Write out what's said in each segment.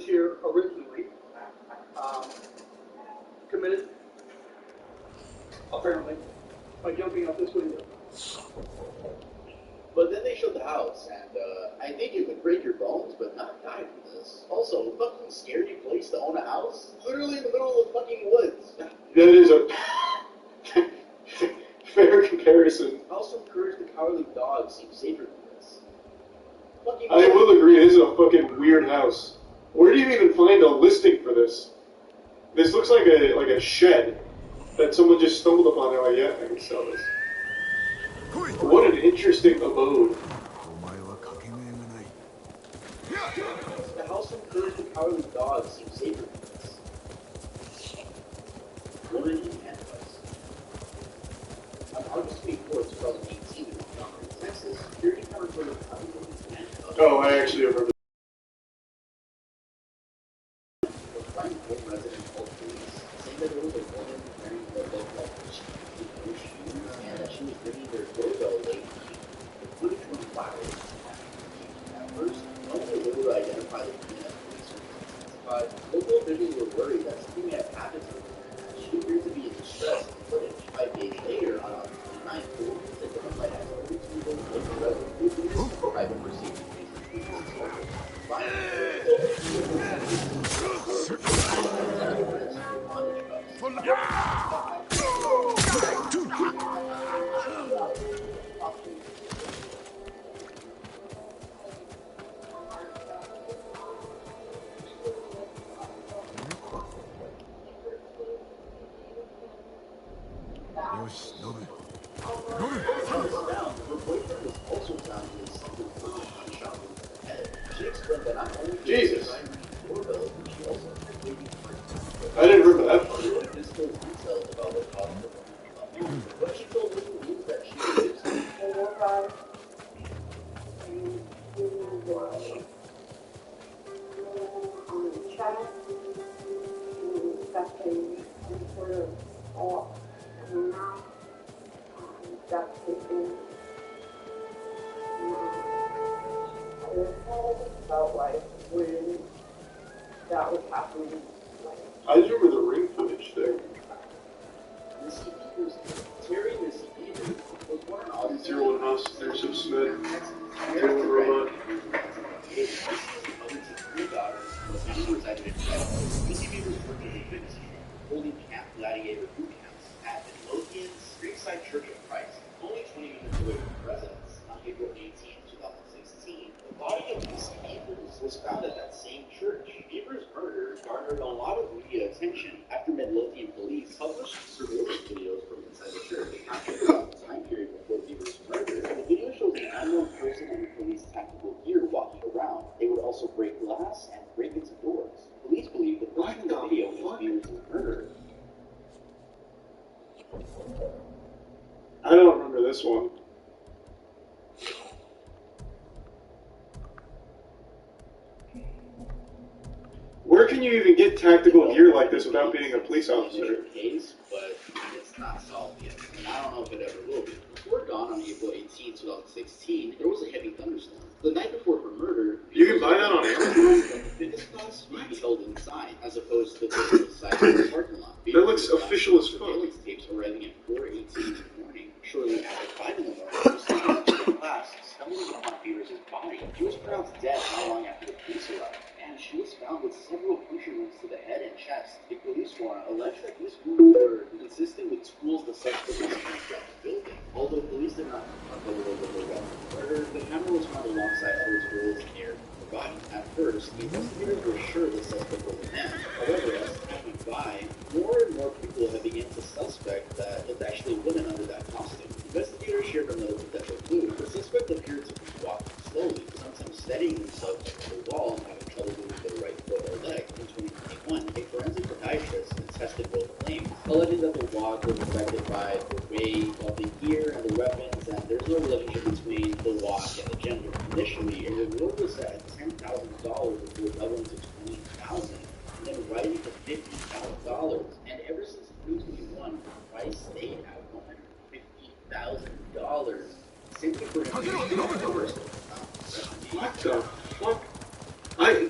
here originally committed, apparently, by jumping out this window. But then they showed the house, and I think you could break your bones, but not die from this. Also, fucking scary place to own a house? Literally in the middle of the fucking woods. That is a fair comparison. Also, Courage the Cowardly Dog seems safer than this. Fucking I will agree, this is a fucking weird house. Where do you even find a listing for this? This looks like a shed that someone just stumbled upon. They're like, yeah, I can sell this. What an interesting abode. The house from Courage the Cowardly Dog seems safer than this. Woman in handcuffs. On August 24, 2018, in Montgomery, Texas, security cameras reported a woman in handcuffs. Oh, I actually remember. Flying home resident called police, saying that there was a woman wearing what looked like no shoes, and that she was ringing their doorbell late. The footage went viral. At first, no one was able to identify the woman as police testified. Local officials were worried that something may have happened to her. She appeared to be in distress in the footage. 5 days later, on August 29th, the woman said that her light had already been local residents who had been receiving cases. Jesus. I didn't remember that part. But she told local news that she was felt like when that was happening. I just remember the ring footage there. Missy Beavers, Terry Missy Beavers was born on August 01 House, there's some Smith, 01 Robot. Three daughters, who resided in Texas. Missy Beavers worked as a fitness instructor, holding Camp Gladiator boot camps at Midlothian's Creekside Church of Christ, only 20 minutes away from the residence. On April 18, 2016, the body of Missy Beavers was found at that same church. Beavers' murder garnered a lot of media attention after Midlothian police published surveillance videos from inside the church. After the time period before Beavers' murder, the video shows an unknown person in police tactical gear walking around. They would also break glass and break into doors. Police believe the person in the video was Beavers' murderer. I don't remember this one. Where can you even get tactical gear like this without being a police officer? Case, but it's not solved yet. And I don't know if it ever will be. Before dawn on April 18, 2016, there was a heavy thunderstorm. The night before her murder, You can buy that on Amazon? fitness class might be held inside, as opposed to the side of the parking lot. That looks official as fuck. Surveillance tapes arriving at 4:18 in the morning. Shortly after 5 in the morning, the class stumbled upon Beavers' body. She was pronounced dead not long after the police arrived, and she was found with several puncture wounds to the head and chest. The police warrant alleged that these wounds were consistent with tools the suspect was using throughout the building. Although police did not uncover the weapon of murder, the camera was found alongside other tools near the body. At first, the investigators were sure the suspect was a man. However, as time went by, more and more people have begun to suspect that it's actually a woman under that costume. Investigators shared a note that the clue. The suspect appeared to be walking slowly, sometimes steadying himself against the wall and having trouble moving their right foot or leg. In 2021, a forensic podiatrist tested both claims, alleging that the walk was affected by the weight of the gear and the weapons, and there's no relationship between the walk and the gender. Initially, a reward was set at $10,000 before doubling to $20,000, and then rising to $50,000. And ever since 2021, the price stayed at $150,000. Simply for What the fuck?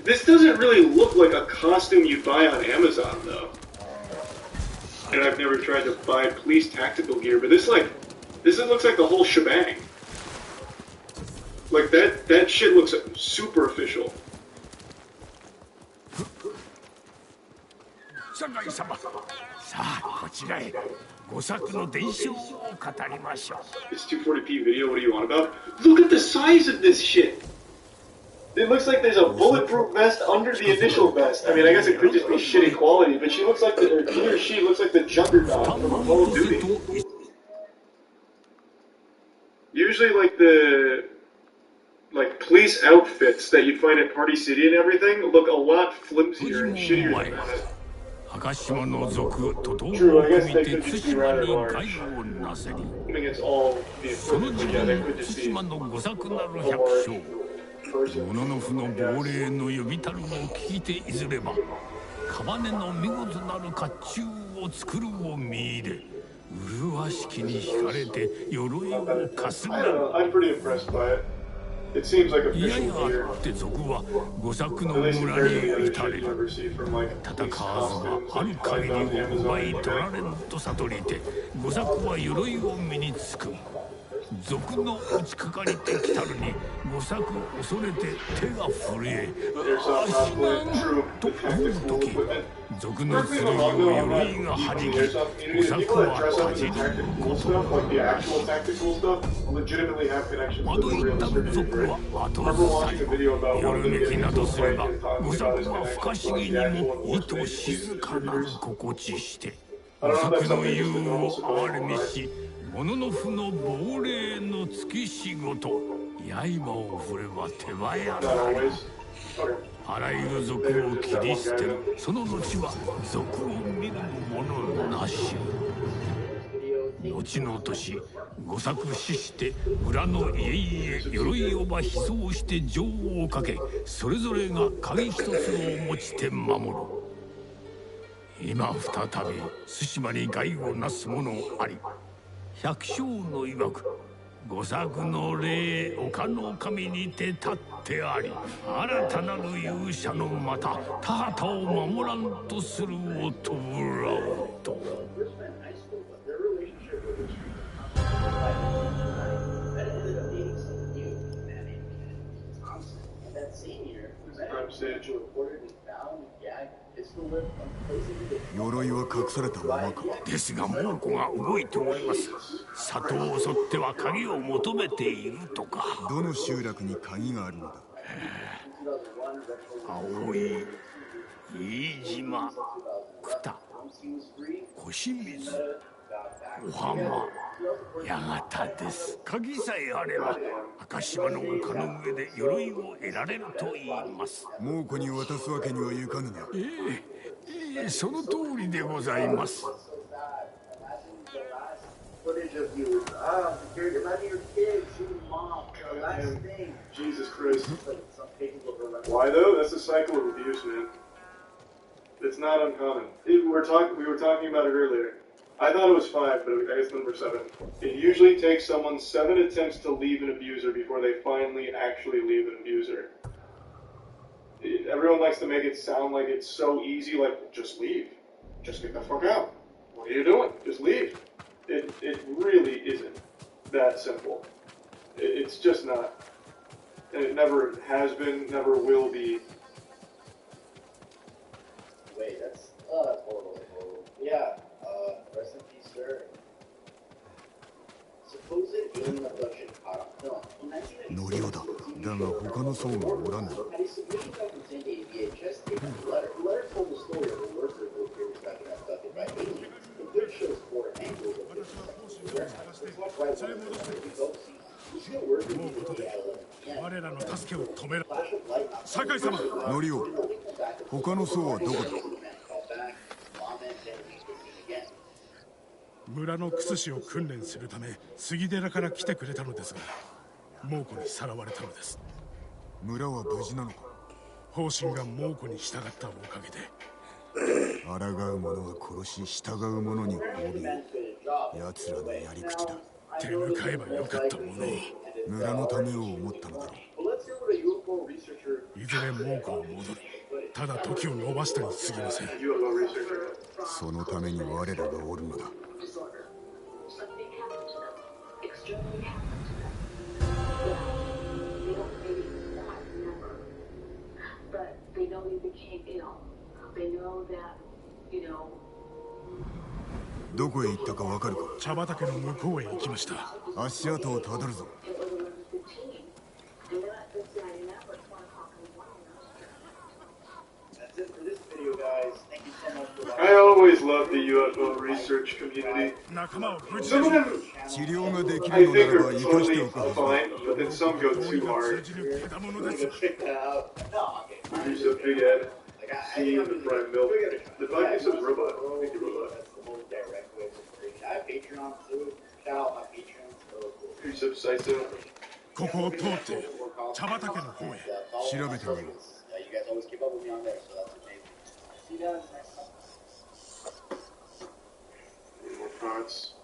This doesn't really look like a costume you buy on Amazon, though. And I've never tried to buy police tactical gear, but this looks like the whole shebang. Like that shit looks super official. 酒井様、さあこちらへご作の伝承を語りましょう。 It's 240p video, what do you want about? Look at the size of this shit! It looks like there's a bulletproof vest under the initial vest. I mean, I guess it could just be shitty quality, but she looks like he or she looks like the Juggernaut from Call of Duty. Usually, like police outfits that you'd find at Party City and everything look a lot flimsier and shittier than that. 赤島の族と同を組みて対馬に害をなせり、 I mean, it's all the その equipment, 自 but yeah, they 分 could just 対 be 馬の御作なる百姓 person. モノノフの亡霊の呼びたるを聞いていずれば屍の見事なる甲冑を作るを見入れ麗しきに惹かれて鎧をかす I が don't know. I'm pretty impressed by it. It seems like いや official や gear. あって族は御作の At least 村 compared to the に other 至 shit れ you've る ever seen from like 戦 police わずは costumes ある that you 限 find り on を Amazon 奪い and 取ら everything. れんと悟りて御作は鎧を身につく賊の打ちかかりてきたるに御作恐れて手が震え There's some conflict, true, と the 思う tactical 時 equipment. 賊の Correct me 剣 if を I'm wrong, though, I'm not 鎧が弾き there's some, 御 the 作 people that は dress up か in じ the り tactical stuff, like the actual tactical stuff, legitimately have connections 窓 with the い real った distributors, 賊 right? は I 後 remember ずさ watching り a video about 夜 one of the めきな videos ど was すれ like ば talking 御 about 作 his は不可 connections 思 with 議 the に actual も意図 enforcement 静かなる distributors. 心地して I 御 don't know if 作 that's の something 言 just the う normal を憐れ civilian み life. しモノノフの亡霊の月仕事刃を振れば手早 Not なり always. Okay. あらゆる族を切り捨てるその後は族を見る者なし後の年御作死して村の家々鎧をば秘蔵して情をかけそれぞれが鍵一つを持ちて守る今再び対馬に害をなす者あり百姓の曰く御作の霊丘の神にて立ってあり新たなる勇者のまた田畑を守らんとするを弔うと Crime stage. 鎧は隠されたままか。ですが猛虎が動いております里を襲っては鍵を求めているとかどの集落に鍵があるのだ。青い飯島久田腰水小浜八幡です鍵さえあれば赤島の丘の上で鎧を得られると言います猛虎に渡すわけにはいかぬな。その通りでございます Footage of you. Imagine your kids shooting mom. The last thing. Jesus Christ. Like some people will remember. Why though? That's a cycle of abuse, man. It's not uncommon. We were talking about it earlier. I thought it was 5, but I guess number 7. It usually takes someone 7 attempts to leave an abuser before they finally actually leave an abuser. Everyone likes to make it sound like it's so easy, like, just leave. Just get the fuck out. What are you doing? Just leave. It really isn't that simple. It's just not. And it never has been, never will be. Wait, that's horrible. Yeah, rest in peace, sir. Supposed alien abduction caught on film. In 1996, ノリオだ。だが他の層がおらぬ。 had a submission that contained a VHS tape and a letter. The letter told the story of a worker who appeared to have been abducted by aliens. The third shows 4 angles of the warehouse. It's not quite one of the folks. He's still working immediately at 11 p.m. 我らの助けを止める Flash of light. 酒井様ノリオ、他の層はどこだ。 Call back. Mom and dad meet again. 村の薬師を訓練するため杉寺から来てくれたのですが猛虎にさらわれたのです村は無事なのか。方針が猛虎に従ったおかげで抗う者は殺し、従う者に褒美。奴らのやり口だ。手向かえばよかったものを村のためを思ったのだろう。Well, let's hear what a UFO researcher いずれ猛虎を戻るただ時を延ばしたに過ぎません。 UFO researcher. そのために我らがおるのだ。 Something happened to them. Extremely happened to them. Yeah, they don't maybe quite remember, but they know they became ill. They know that, you know. どこへ行ったかわかるか。茶畑の向こうへ行きました。足跡をたどるぞ。 It was 11:15. They left this Saturday night at 1 o'clock in the morning. That's it for this video, guys. Thank you so much for watching. I always loved the UFO research community. 仲間を無事 Some of に them 治療ができ I るの think ならば are 生かして totally おくはずだ。 fine, but then some go 合意 too の hard. 通じるけだものです Check that out. No, okay. There's a big head. Like, I See think the I'm prime milk. The body is a robot. Make it robot. That's the most direct way to create. I have Patreon too. Shout out my Patreon. So cool. Who's Psycho? ここを通って茶畑の方へ。調べてみよう。 You guys always keep up with me on there, so that's amazing. See you guys next time. More parts.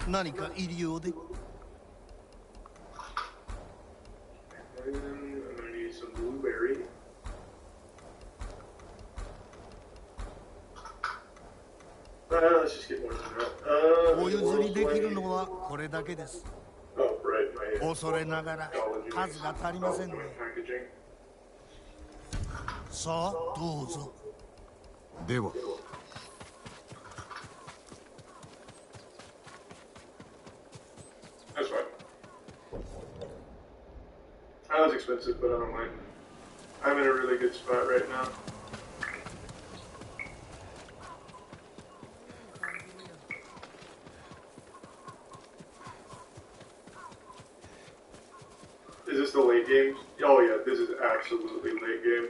And I And I'm gonna need some blueberry. Let's just get more than that. お譲りできるのはこれだけです。 Oh, right, my 恐れながら数が足りませんね。 packaging. さあ、どうぞ。では、 That's fine. That was expensive, but I don't mind. I'm in a really good spot right now. Is this the late game? Oh yeah, this is absolutely late game.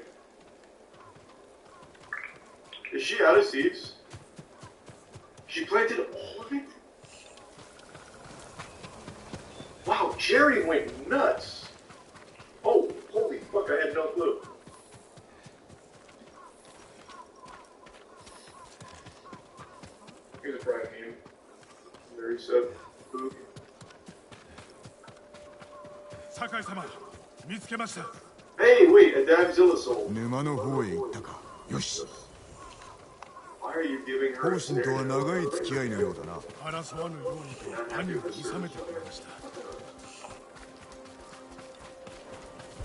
Is she out of seeds? She planted all of it? Wow, Jerry went nuts! Oh, holy fuck, I had no clue. Here's a prime meme. There he said, boop. 酒井様、見つけました。 Hey, wait, a Damzilla soul. 沼の方へ行ったか。よし。 Why are you giving her 方 a 針とは scenario? 長い付き合いのようだな。争わぬようにと兄を諌めてくれました。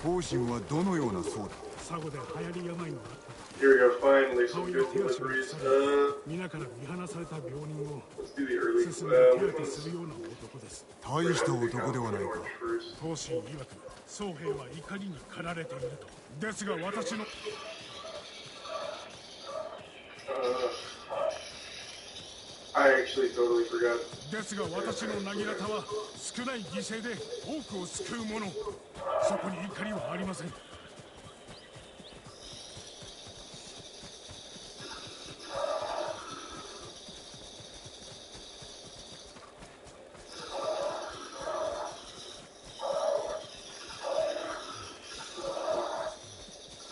方針はどのような層だ。佐護で流行り病になった Here we go, finally, 顔 some や good 手足が deliveries. 腐り皆から見放された病人を Let's do the early. 進んで Which 手当て one's するような男です。大した男ではないか。 first? 当心曰く宋兵は怒りに駆られていると。ですが私の I actually totally forgot. ですが私のなぎらたは少ない犠牲で多くを救うもの。そこに怒りはありません。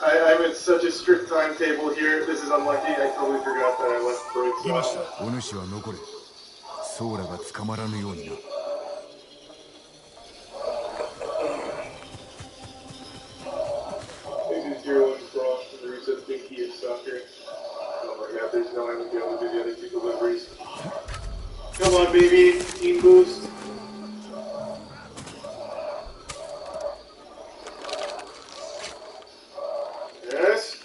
I'm in such a strict timetable here. This is unlucky. I totally forgot that I left Briggs. いました。お主は残れ。ソーラが捕まらぬようにな。 This is 0 and Frost and the reset big key and stuff here. Oh my god, there's no way I'm gonna be able to do the other two deliveries. Come on, baby. Team boost. Yes.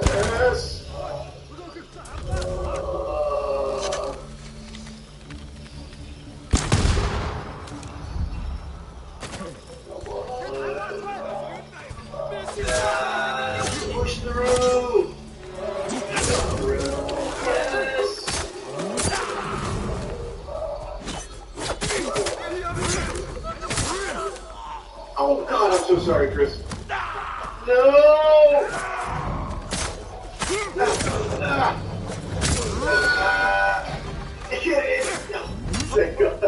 Yes. Push through. Oh god, I'm so sorry, Chris. No! Get it! Thank God.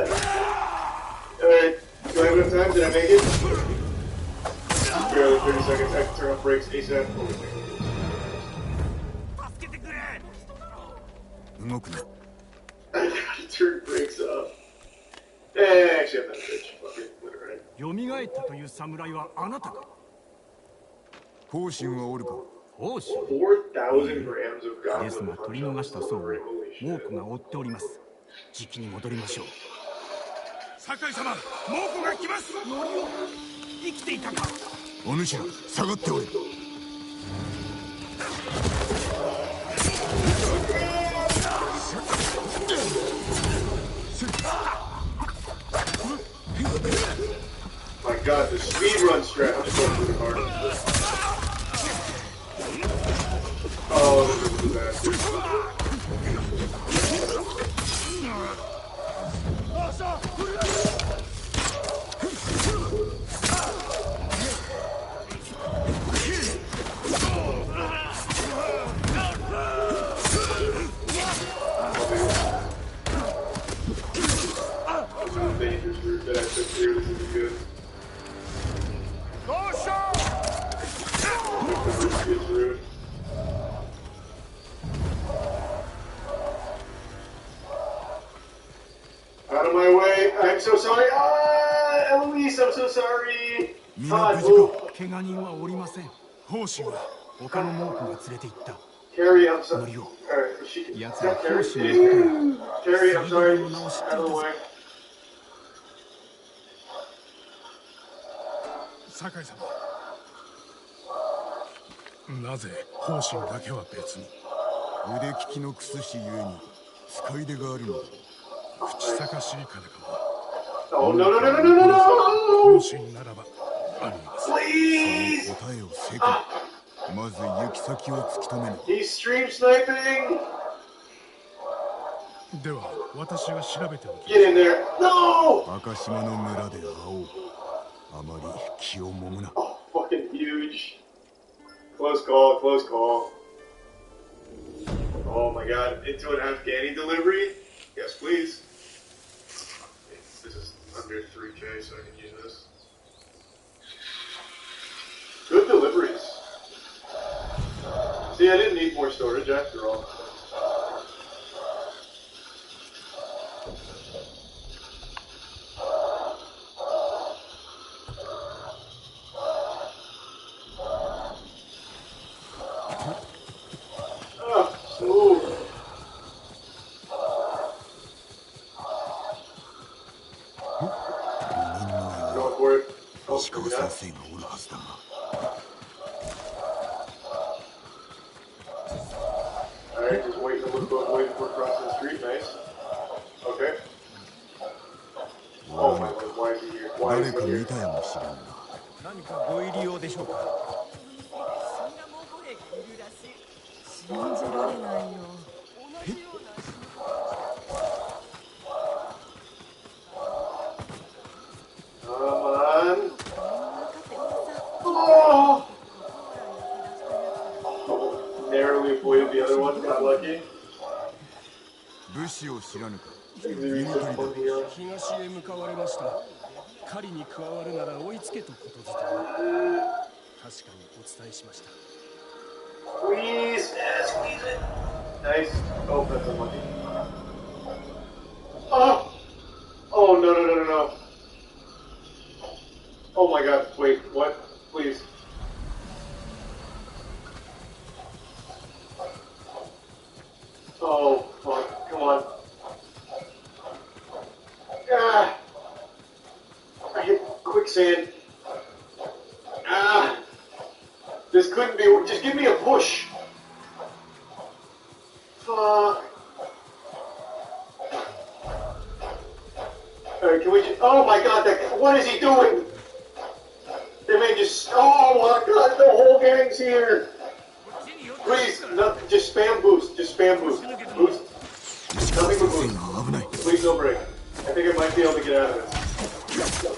Alright, do I have enough time? Did I make it? Barely 30 seconds. I can turn off brakes ASAP. 動くな。 Turn breaks up. Actually, I'm not a bitch. Fucking whatever. 蘇ったという侍はあなたか。方針はおるか。王子。 4,000 grams of です goblin が取り punch on 逃 this した僧を delivery. ウ Holy ォー shit. クが追っております。じきに戻りましょう。酒井様、猛虎が来ます。ノリオ、生きていたか。お主ら下がっておれ。 My god, the speedrun strat. I'm just going really hard. Oh, this is disaster. This is a dangerous route that I took here. This isn't good. This is rude. Out of my way. I'm so sorry. Ah, Eloise, I'm so sorry. みんな Todd, 無事 move. か。怪我人はおりません。方針は他の猛虎が連れて行った。 Carrie, I'm sorry. ノリオ、 Alright, she can. 奴は Carrie, 方針のことを Carrie, I'm sorry. の名を知ってい Out of the たぞ。 way. 酒井様、なぜ方針だけは別に。腕利きのクス氏ゆえに使い出があるのだ。口さかしいかなかは Oh, no, no, no, no, no, no, no! 方針ならばあります。 Please! 答えをせか。まず行き先を突き止めぬ。 He's stream sniping! では私が調べておき Get in there. No! 赤島の村で会おう。あまり気をもむな。 Oh, fucking huge. Close call, close call. Oh my god, into an Afghani delivery? Yes, please. This is under 3K, so I can use this. Good deliveries. See, I didn't need more storage after all. Ah, smooth. Going for it. Oh, 石川 screw 先 that. 生がおるはずだが。 Alright, just waiting for crossing the street, nice. Okay. Oh my lord, why is he here? Why is 誰か he 見 here? たやもしれんな。何かご入り用でしょうか。信じられないよ。 Come on. Oh! Narrowly avoided the other one, got lucky. 武士を知らぬか。 Maybe we took one here. 東へ向かわれました。狩りに加わるなら追いつけとことづて確かにお伝えしました。 Squeeze! Yeah, squeeze it! Nice. Oh, that's unlucky. Oh! Oh, no, no, no, no, no. Oh my god, wait, what? Please. Oh, fuck, come on. Ah! I hit quicksand. Ah! This couldn't be, just give me a push. Fuck. Alright, can we just, oh my god, that, what is he doing? They may just, oh my god, the whole gang's here. Please, no, just spam boost, just spam boost. Boost. 石川 Nothing 先 but 生 boost. が危ない。 Please no break. I think I might be able to get out of this.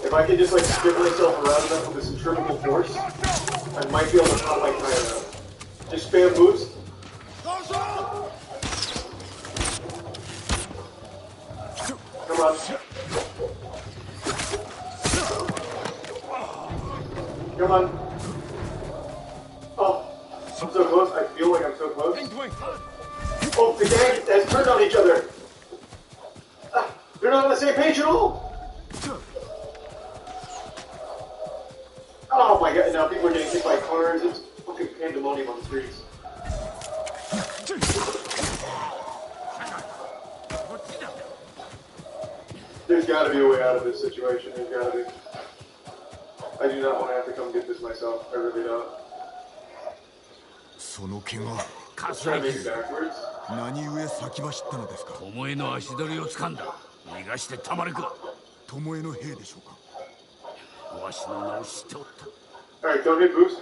If I can just like spin myself around enough with this centrifugal force, I might be able to pop my tire out. Just spam boost. Come on. Come on. Oh, I'm so close. I feel like I'm so close. Oh, the gang has turned on each other. They're not on the same page at all. Oh my god, now people are getting hit by cars. It's fucking pandemonium on the streets. There's gotta be a way out of this situation. There's gotta be. I do not want to have to come get this myself. I really don't. その怪我、かすら傷。何故先走ったのですか。巴の足取りを掴んだ。逃がしてたまるか。巴の兵でしょうか。わしの名を知っておった。Alright, don't hit boost.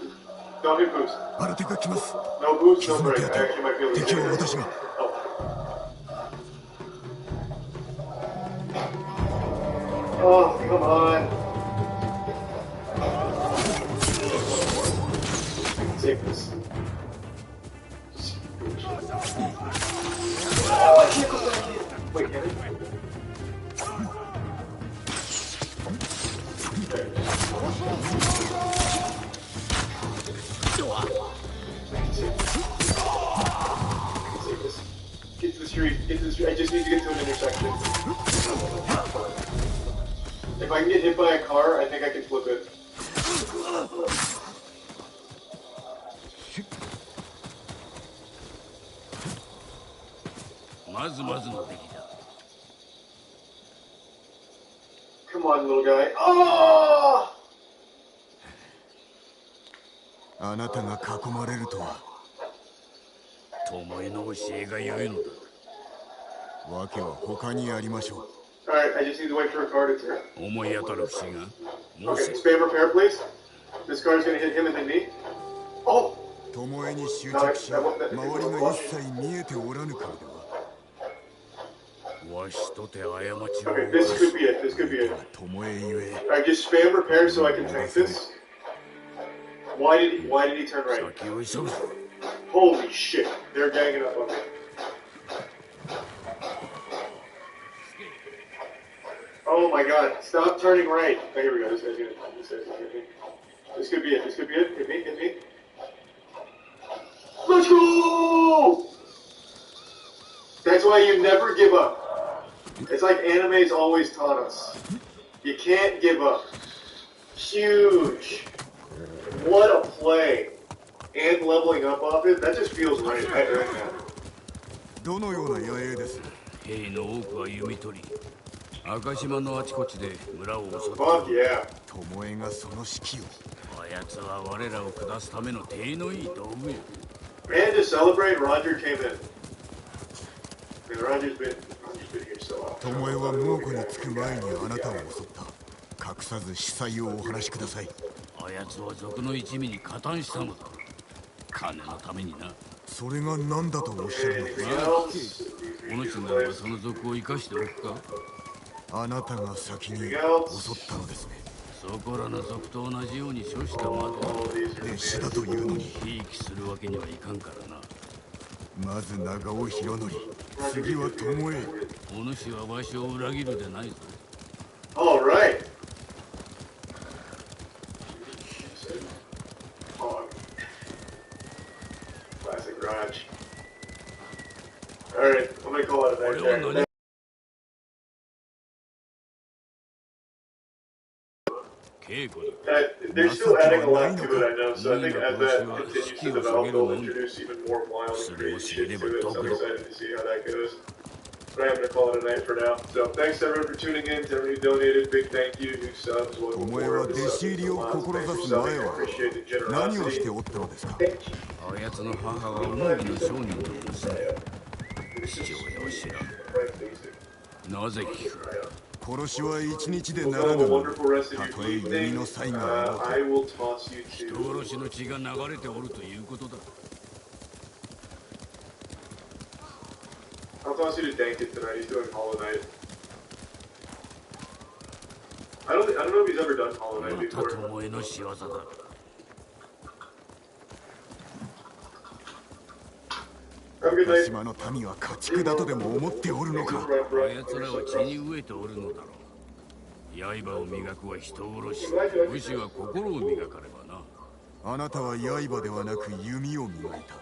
Don't hit boost. 新手が来ます。 No boost, 傷 no の break. 手 I 当て、 actually might be able to 敵 get は it. 私が。Oh, come on. Take this. Oh, I can't go back in. Wait, can I? Get to the street. Get to the street. I just need to get to an intersection. If I can get hit by a car, I think I can flip it. Come on, little guy. Oh! あなたが囲まれるとは。巴の教えが良いのだ。わけは他にありましょう。Alright, I just need to wait for a car to turn. 思い当たる節が。Okay, spam repair, please. This car's gonna hit him and then me. Oh! 巴に執着し、周りが一切見えておらぬからでは。わしとて過ちを。Okay, this could be it. This could be it. 巴ゆえ。Alright, just spam repair so I can tank this. Why did he turn right? 先を急ぐ。Holy shit, they're ganging up on me. Oh my god, stop turning right. Oh, here we go, this guy's gonna hit me. This could be it, this could be it. Hit me, hit me. Let's go! That's why you never give up. It's like anime's always taught us. You can't give up. Huge. What a play. And leveling up off it, that just feels right. I earned that. どのような野営です。兵の多くは弓取り。赤島のあちこちで村を襲って。Fuck yeah. 巴がその指揮を。あやつは我らを下すための手のいい道具よ。And to celebrate, Roger came in. I mean, Roger's been here so often. 巴は猛虎につく前にあなたを襲った。隠さず司祭をお話しください。あやつは賊の一味に加担したのだ。金のためにな。それが何だとおっしゃるのですか。お主ならばその賊を生かしておくか。あなたが先に襲ったのですね。そこらの賊と同じように処したまで弟子だというのにひいきするわけにはいかんからな。まず長尾博則、次は巴。お主はわしを裏切るでないぞ。All right. Classic Raj. All right, I'm gonna call it a night there. They're still adding a lot to it, I know, so I think as that continues to develop, they'll introduce even more wild and crazy shit to it, so I'm excited to see how that goes. But I am going to call it a night for now. So thanks everyone for tuning in, to everyone who donated, big thank you, new subs, welcome forward, thanks for subbing, I appreciate the generosity. あやつの母は思いの商人の娘。父親を知らん。なぜ聞く。殺しは一日でならぬ。たとえ弓の才があろうと。人殺しの血が流れておるということだ。I'll toss you to Dankin tonight. He's doing Hollow Knight. I don't know if he's ever done Hollow Knight before. 巴の仕業だ。島の民は家畜だとでも思っておるのか。あやつらは血に飢えておるのだろう。刃を磨くは人殺し、武士は心を磨かればな。あなたは刃ではなく弓を磨いた。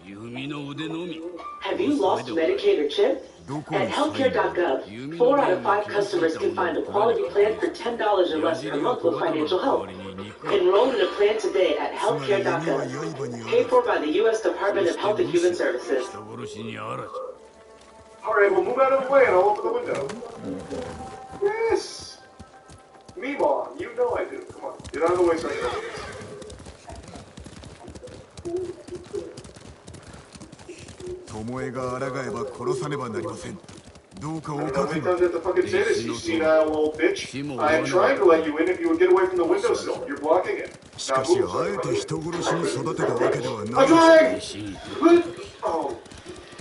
弓の腕のみ。Have you lost Medicaid or CHIP? At healthcare.gov, 4 out of 5 customers can find a quality plan for $10 or less per month with financial help. Enroll in a plan today at healthcare.gov. Paid for by the U.S. Department of Health and Human Services. Alright, well move out of the way and I'll open the window. Yes! Meemaw, you know I do. Come on, get out of the way so I can open this. 巴が抗えば殺さねばなりません。どうかお How 覚 many 悟。 times I have to fucking say this, you senile little bitch? I am trying to let you in if you would get away from the windowsill. You're blocking it. しかし、あえて人殺しに育てたわけでは I'm ない。 trying! Oh.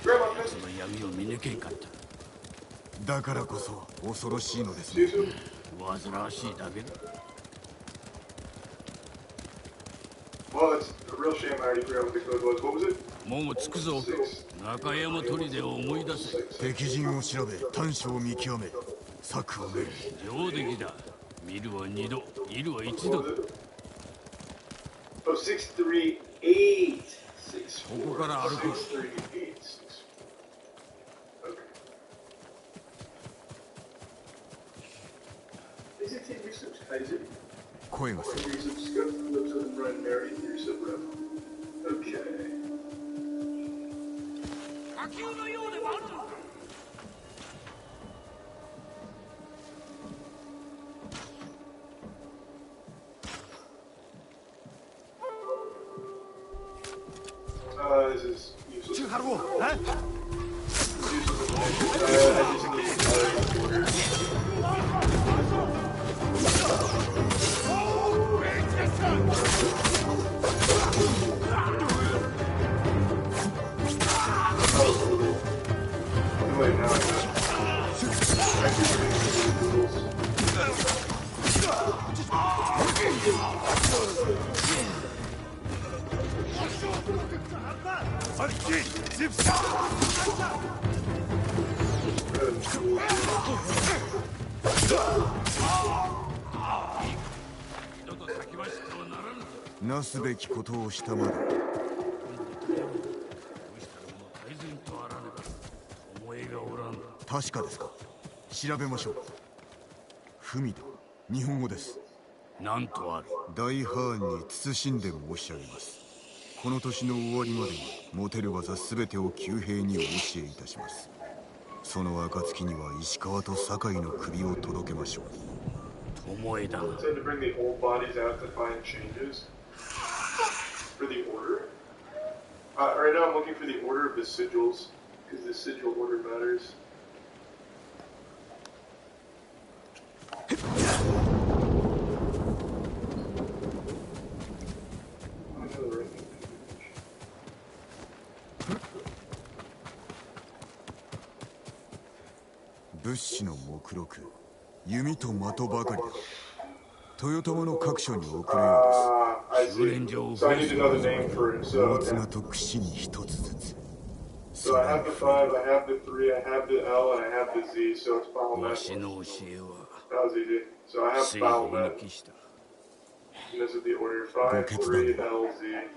Grandma, can I- その闇を見抜けんかった。だからこそ恐ろしいのですね。煩わしいだけだ。 Well, it's a real shame I already forgot what the code was. What was it? もう着くぞ。中山砦を思い出せ。敵陣を調べ、短所を見極め、策を練る。上出来だ。見るは2度、いるは1度。 Oh, 638. ここから歩く。 638. Okay. Is it in research? Is it? 声がする。 Research scope, looks at the run, Mary, research run. Okay. 火球のようではあるのか。 This is useless. 中ハロー。Wait, now I know. Good. なすべきことをしたまで。確かですか。調べましょう。文田、日本語です。なんとある。大ハーンに慎んで申し上げます。この年の終わりまでに持てる技すべてを旧兵にお教えいたします。その暁には石川と酒井の首を届けましょう。巴だ。 Tend to bring the old bodies out to find changes for the order. Right now I'm looking for the order of the sigils because the sigil order matters. Oh, 物資の目録、弓と的ばかりだ。豊玉の各所に送るようです。修練場を So I need another name for it. 大 So, 綱と串に一つずつ。 so I have the 5, I have the 3, I have the L, and I have the Z. So it's わ Bahamut. しの教えは That was easy. So I have 正義に Bahamut. 帰した And this is the order 5, 3, L, Z.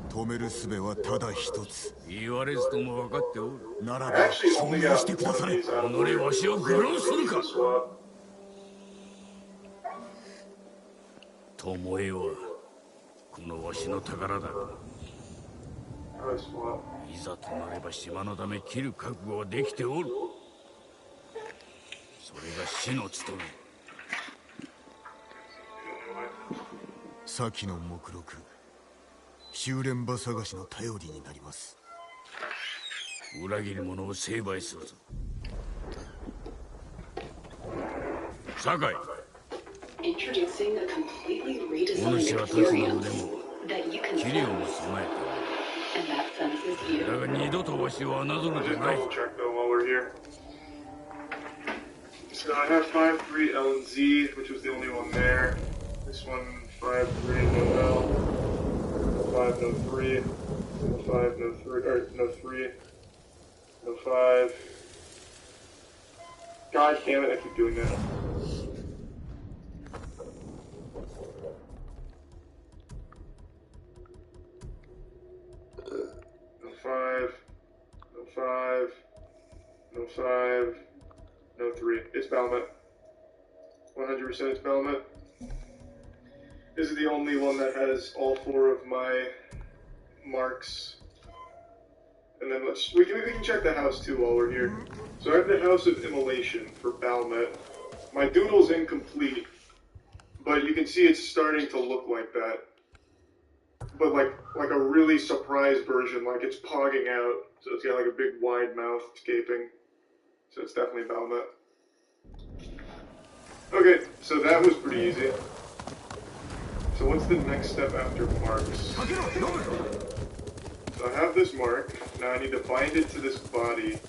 止める術はただ一つ。言われずとも分かっておる。なら I ば actually 証 only 明 got してくだ one さ of れ。 these. I don't 己わしを愚弄するか。 swap. 巴はこのわしの宝だが、 I swap. いざとなれば島のため切る覚悟はできておる。それが死の務め。先の目録、修練場探しの頼りになります。裏切り者を成敗するぞ。酒井。 Introducing a completely redesigned お主は立つの腕 experience も that you can 器量も備え and that senses て you. おる。だが二度とわしを侮るでない。 Double check though while we're here. So I have 5, 3, L, and Z, which was the only one there. This one, 5, 3, no L. 5, no 3. No 5, no 3, or no 3. No 5. God damn it, I keep doing that. No 5. 5, no 3. It's Balmet. 100% it's Balmet. This is the only one that has all 4 of my marks. And then we can check the house too while we're here. So I have the House of Immolation for Balmet. My doodle's incomplete, but you can see it's starting to look like that. But like a really surprised version, like it's pogging out, so it's got like a big wide mouth gaping. So it's definitely Balmet. Okay, so that was pretty easy. So what's the next step after marks? So I have this mark, now I need to bind it to this body.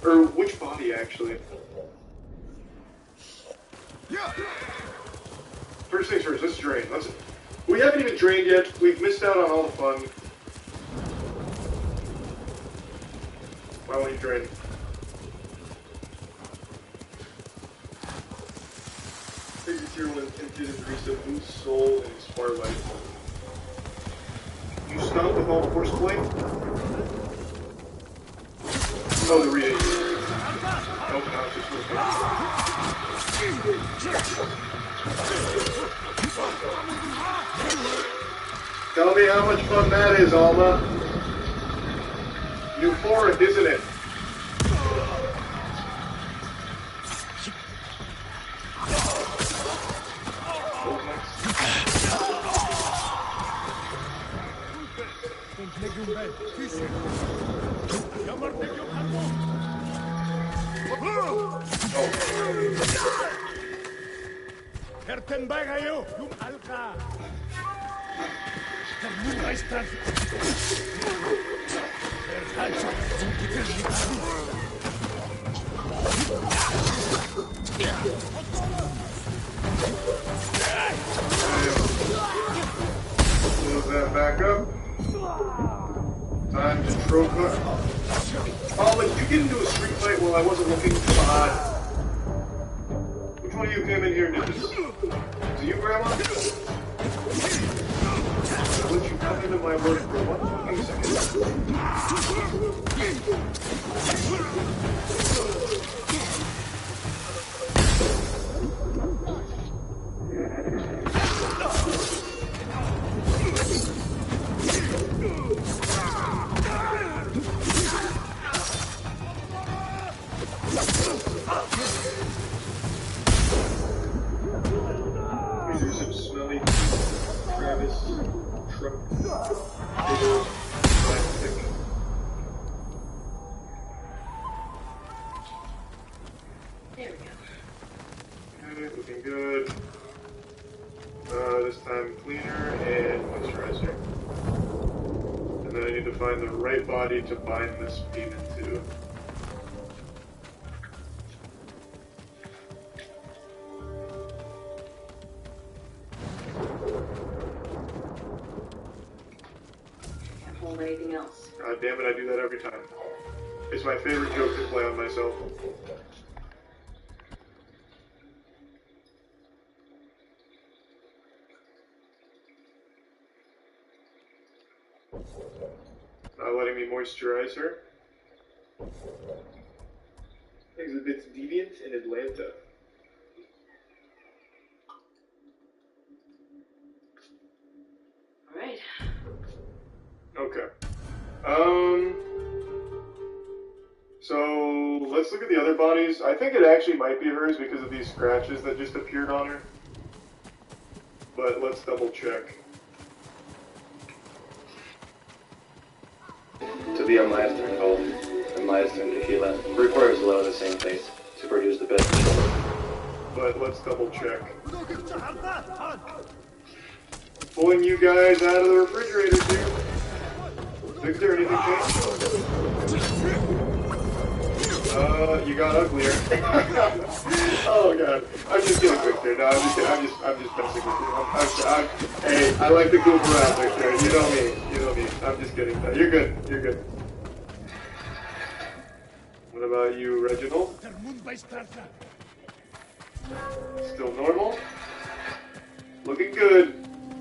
Or which body actually? First things first, let's drain. We haven't even drained yet, we've missed out on all the fun. Why won't you drain? Figure Tier 1 intended to increase the loose soul and Sparlight. You stop with all force plate? Oh, the re-8. Nope, no, it's just working. Tell me how much fun that is, Alma. Euphoric, isn't it? Move that back up. Time to trope her. Oh, like you get into a street fight while I wasn't looking. Come on. Which one of you came in here and did this? Is it you, Grandma? I'll let you come into my work for 1 fucking second. These are some smelly Travis truck videos. There we go. Okay, looking good. This time cleaner and moisturizer. And then I need to find the right body to bind this demon to. Can't hold anything else. God damn it, I do that every time. It's my favorite joke to play on myself. Not letting me moisturize her. Exhibits deviant in Atlanta. Alright. Okay. So let's look at the other bodies. I think it actually might be hers because of these scratches that just appeared on her. But let's double check. To be on Myostatin Gold and Myostatin Tequila requires low in the same place to produce the best control. But let's double check. Pulling you guys out of the refrigerator, dude. Victor, anything changed? You got uglier. Oh god. I'm just kidding, Victor. No, I'm just messing with you. Hey, I like to goof around, Victor. You know me. I'm just kidding. No, you're good. You're good. What about you, Reginald? Still normal? Looking good.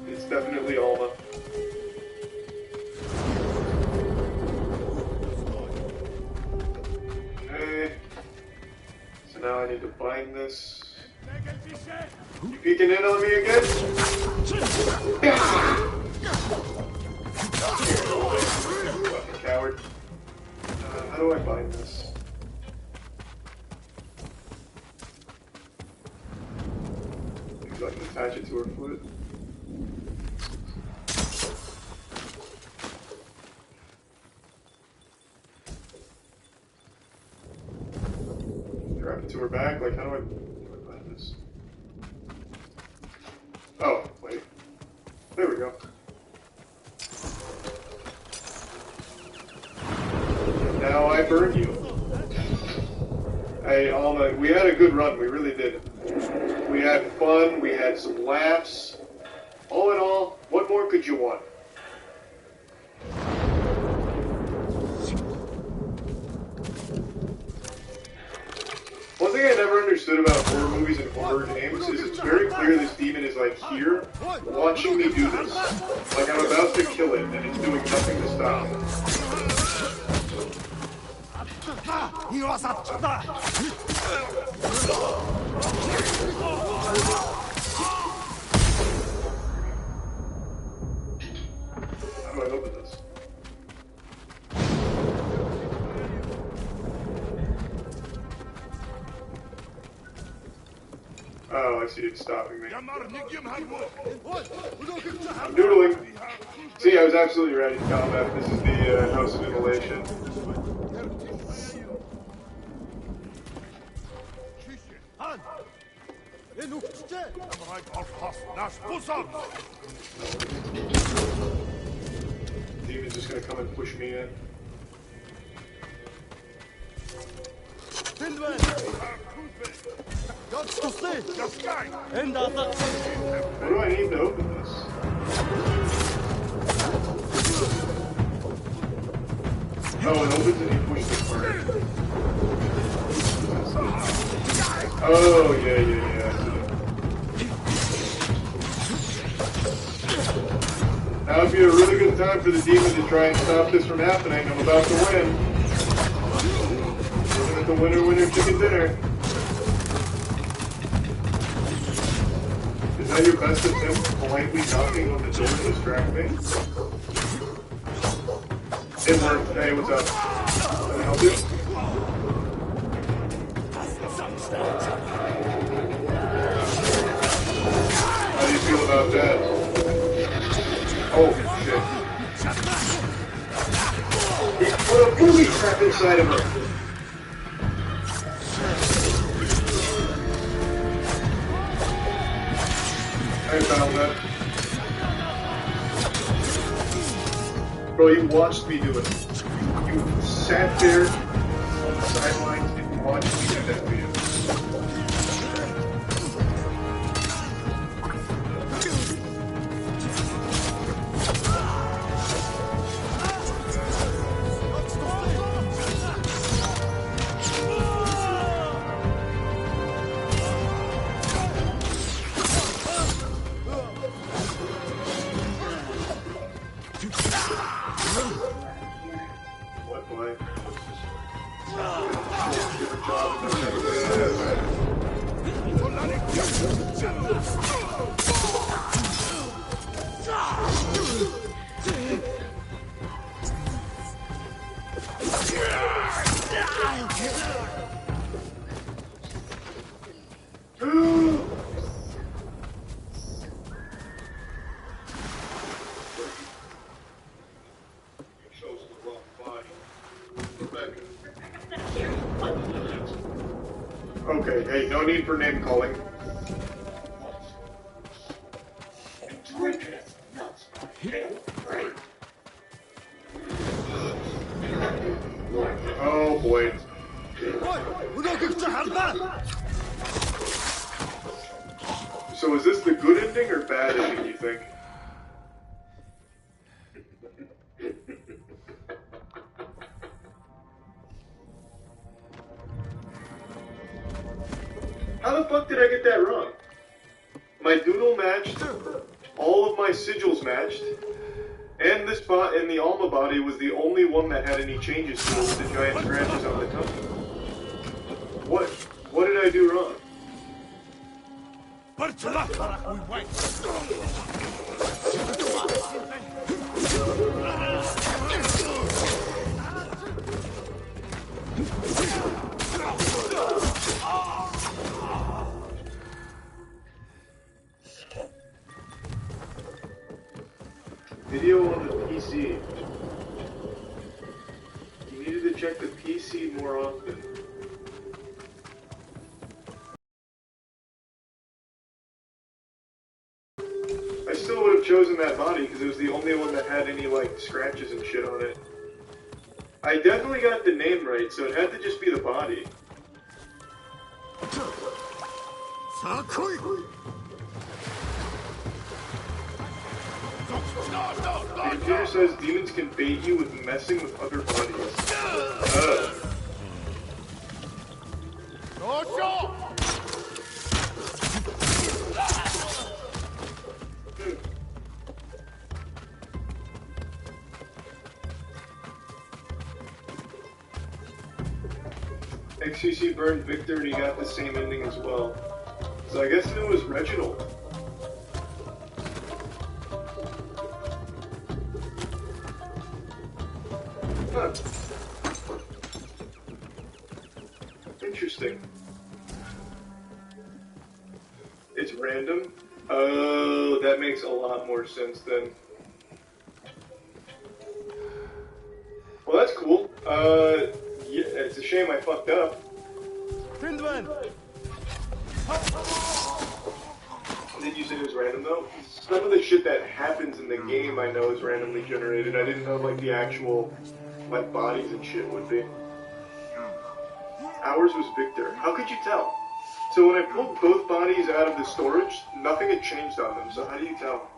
It's definitely Alma. Okay. So now I need to bind this. You peeking in on me again? Fucking coward. How do I bind this? Maybe I can attach it to her foot. Strap it to her back? Like, how do I bind this? Oh, wait. There we go. Now I burn you. Hey, Alma, we had a good run. We really did. We had fun. We had some laughs. All in all, what more could you want? One thing I never understood about horror movies and horror games is it's very clear this demon is like here, watching me do this. Like I'm about to kill it, and it's doing nothing to stop. How do I open this? Oh, I see it's stopping me. I'm doodling. See, I was absolutely ready to combat. This is the House of Immolation. Demon's just gonna come and push me in. What do I need to open this? Oh, it opens and you push the part. Oh, yeah. Now would be a really good time for the demon to try and stop this from happening. I'm about to win. Looking at the winner chicken dinner. Is that your best attempt politely knocking on the door to distract me? It worked. Hey, what's up? Can I help you? How do you feel about that? Oh, shit. He put a booby trap inside of her. I found that. Bro, you watched me do it. You sat there on the sidelines and watched me do that video. Okay, hey, no need for name calling. Oh boy. So is this the good ending or bad ending, you think? How the fuck did I get that wrong? My doodle matched, all of my sigils matched, and this bot and the Alma body was the only one that had any changes to it with the giant scratches on the tongue. What did We wait. Video on the PC. You needed to check the PC more often. I still would have chosen that body because it was the only one that had any like scratches and shit on it. I definitely got the name right, so it had to just be the body. The computer says demons can bait you with messing with other bodies. XCC burned Victor and he got the same ending as well. So I guess it was Reginald. Huh. Interesting. It's random? Oh, that makes a lot more sense then. Well, that's cool. Yeah, it's a shame I fucked up. Did you say it was random though? Some of the shit that happens in the game I know is randomly generated. I didn't know like the actual like bodies and shit would be. Ours was Victor. How could you tell? So when I pulled both bodies out of the storage, nothing had changed on them. So how do you tell?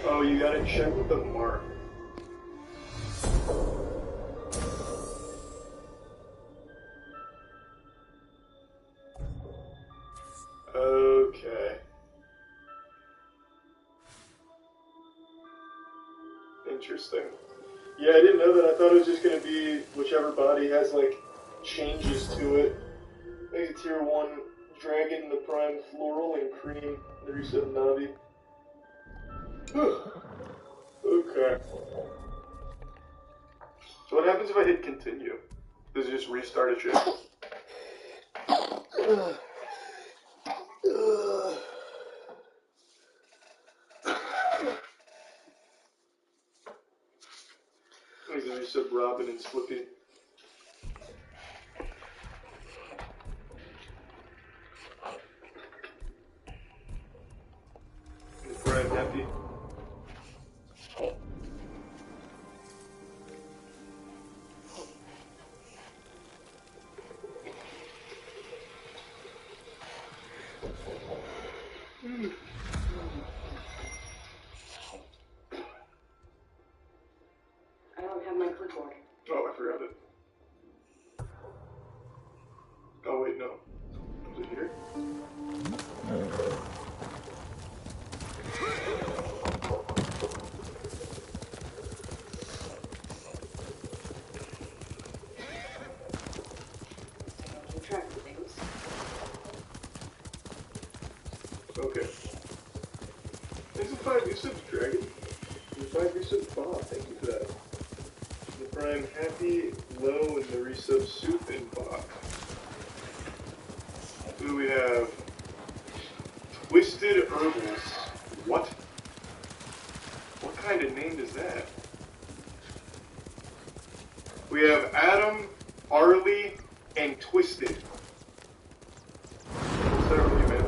Oh, you gotta check the mark. Okay. Interesting. Yeah, I didn't know that. I thought it was just gonna be whichever body has like changes to it. I think it's tier 1 Dragon, the Prime Floral, and Cream, the Reset Navi. Okay. So what happens if I hit continue? Does it just restart a ship? These are just Robin and Slippy. Before I'm happy. I don't have my clipboard. Oh, I forgot it. Oh wait, no. Was it here? Track things. Okay. Thanks for 5 new subs, Dragon. And 5 new subs, Bob. Thank you for that. The Prime Happy, Low, and the resub Soup and Bob. Who do we have? Twisted Herbals. What? What kind of name is that? We have Adam, Arlie, and Twisted. What's that really, man?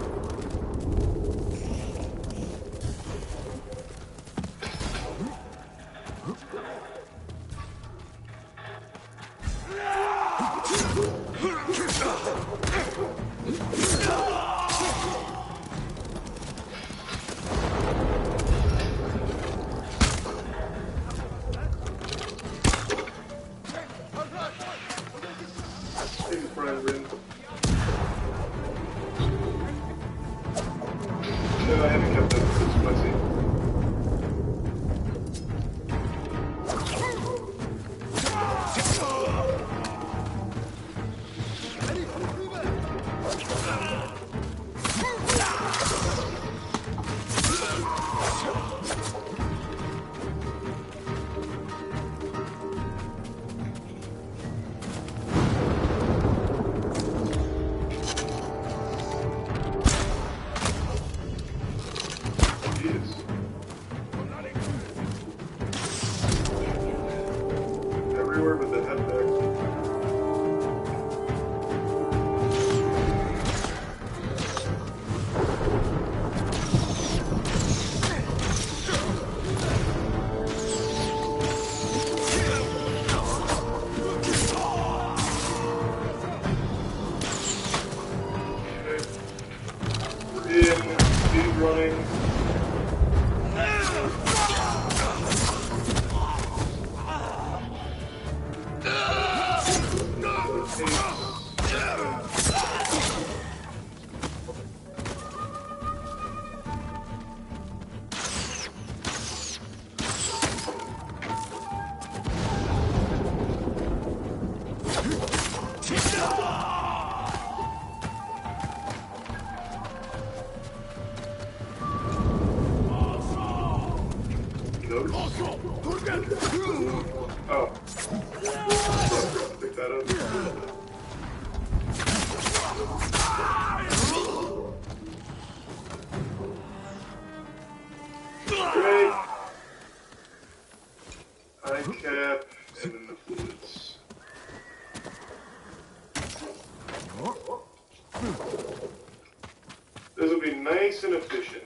everywhere with the head back. Oh. Pick that up. Great. Eye cap, and then the fluids. This will be nice and efficient.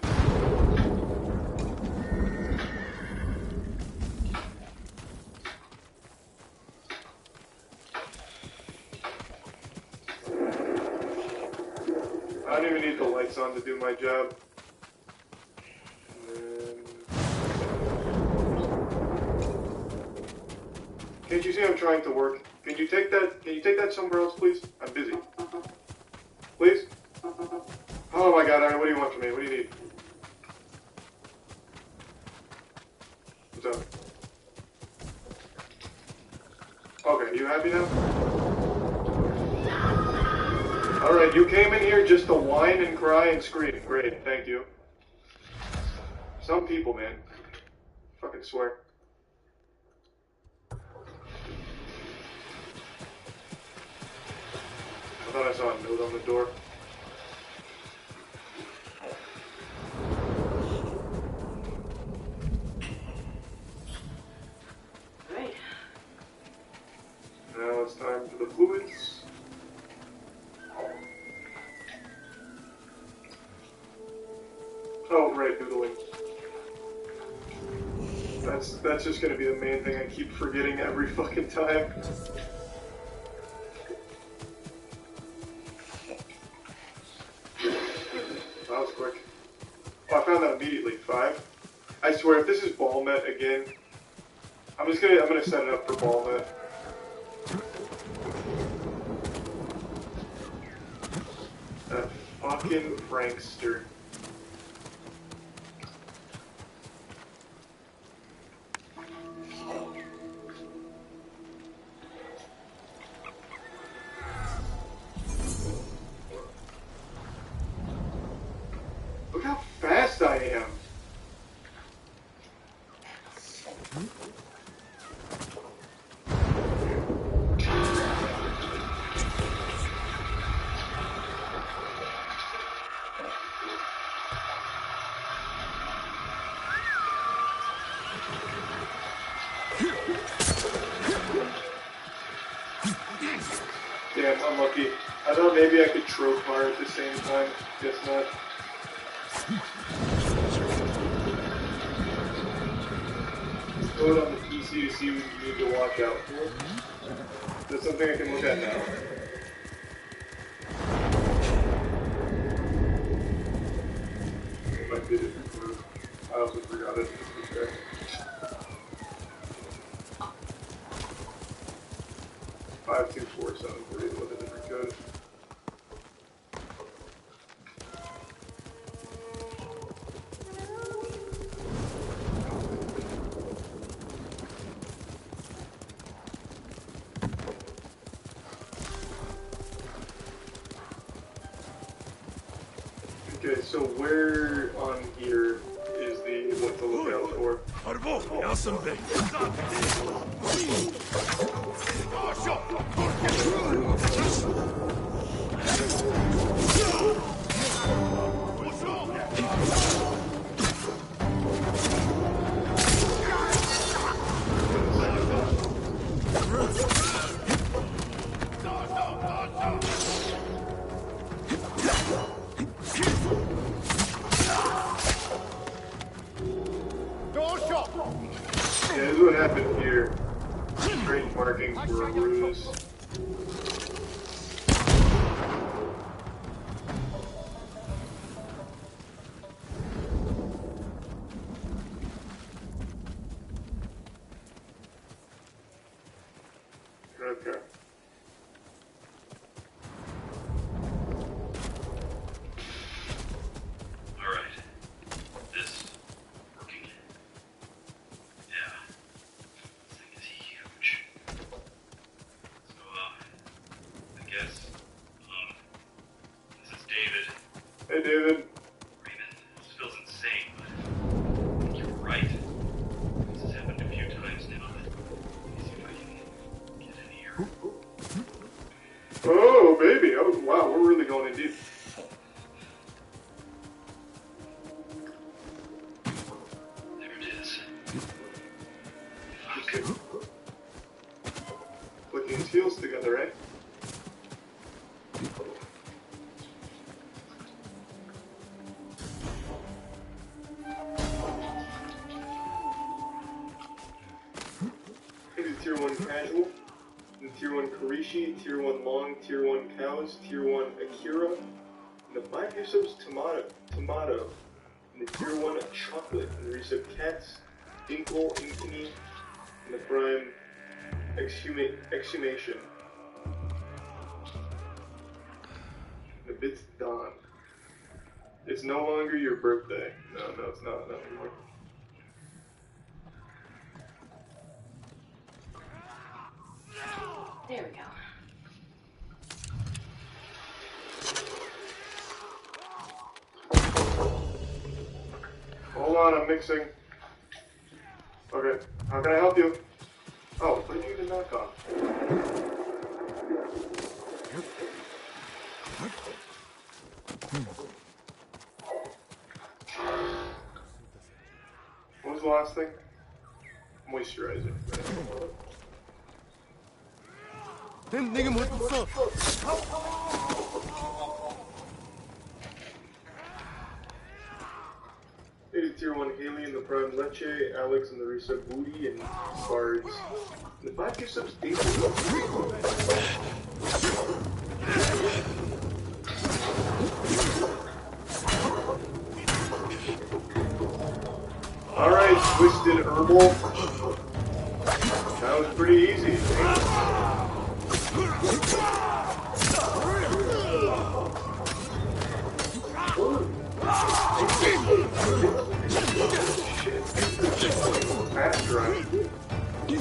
I don't even need the lights on to do my job. Can't you see I'm trying to work? Can you take that somewhere else, please? I'm busy. Please? Oh my god, alright, what do you want from me? What do you need? What's up? Okay, you happy now? Alright, you came in here just to whine and cry and scream. Great, thank you. Some people, man. Fucking swear. I thought I saw a note on the door. Right. Now it's time for the fluids. Oh, right, doodling. That's just gonna be the main thing I keep forgetting every fucking time. That was quick. Oh, I found that immediately. 5. I swear, if this is ball met again, I'm gonna set it up for ball met. That fucking prankster. Look how fast I am. Damn, unlucky. I thought maybe I could trope bar at the same time. Guess not. Go it on the PC to see what you need to watch out for. That's something I can look at now. If I did it before, I also forgot it. Okay. Five, 2, 4, 7, 3 with a different code. Okay, so where on here is what to look out for? Yeah, this is what happened here. Strange markings were a ruse. Okay. Alright. This working. Yeah. This thing is huge. So, I guess, this is David. Hey, David. Raymond, this feels insane, but I think you're right. This has happened a few times now. Let me see if I can get in here. Oh, baby. Oh, wow, we're really going in deep. There it is. Okay. Clicking his heels together, eh? Here's a tier 1 casual, the tier 1 Karishi, tier 1 long, tier 1 cows, tier 1 Akira, and the 5 Yusuf's tomato, and the tier 1 chocolate, and the receive cats, Dinkle, Inkini, and the prime exhumation. The bit's done. It's no longer your birthday. No, it's not anymore. There we go. Hold on, I'm mixing. Okay, how can I help you? Oh, what did you even knock on? What was the last thing? Moisturizer. 내게 못 써. Hey, tier 1 Haley and the Prime Leche, Alex and the Reset Booty, and Bards. And the 5 Yusuf's Alright, Twisted Herbal. That was pretty easy. Fast run. You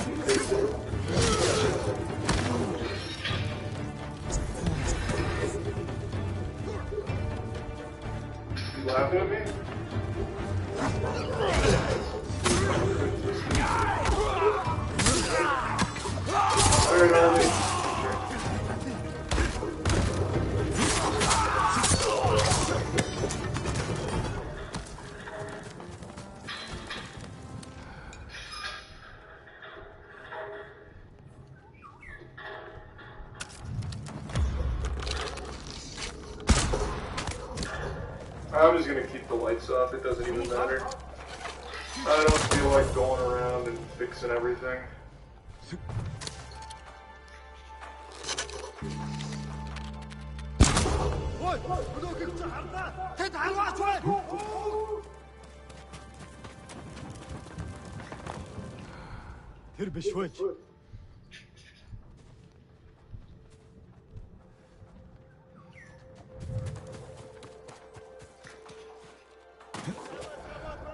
laughing at me? Alright, Ollie. I'm just gonna keep the lights off, it doesn't even matter. I don't feel like going around and fixing everything.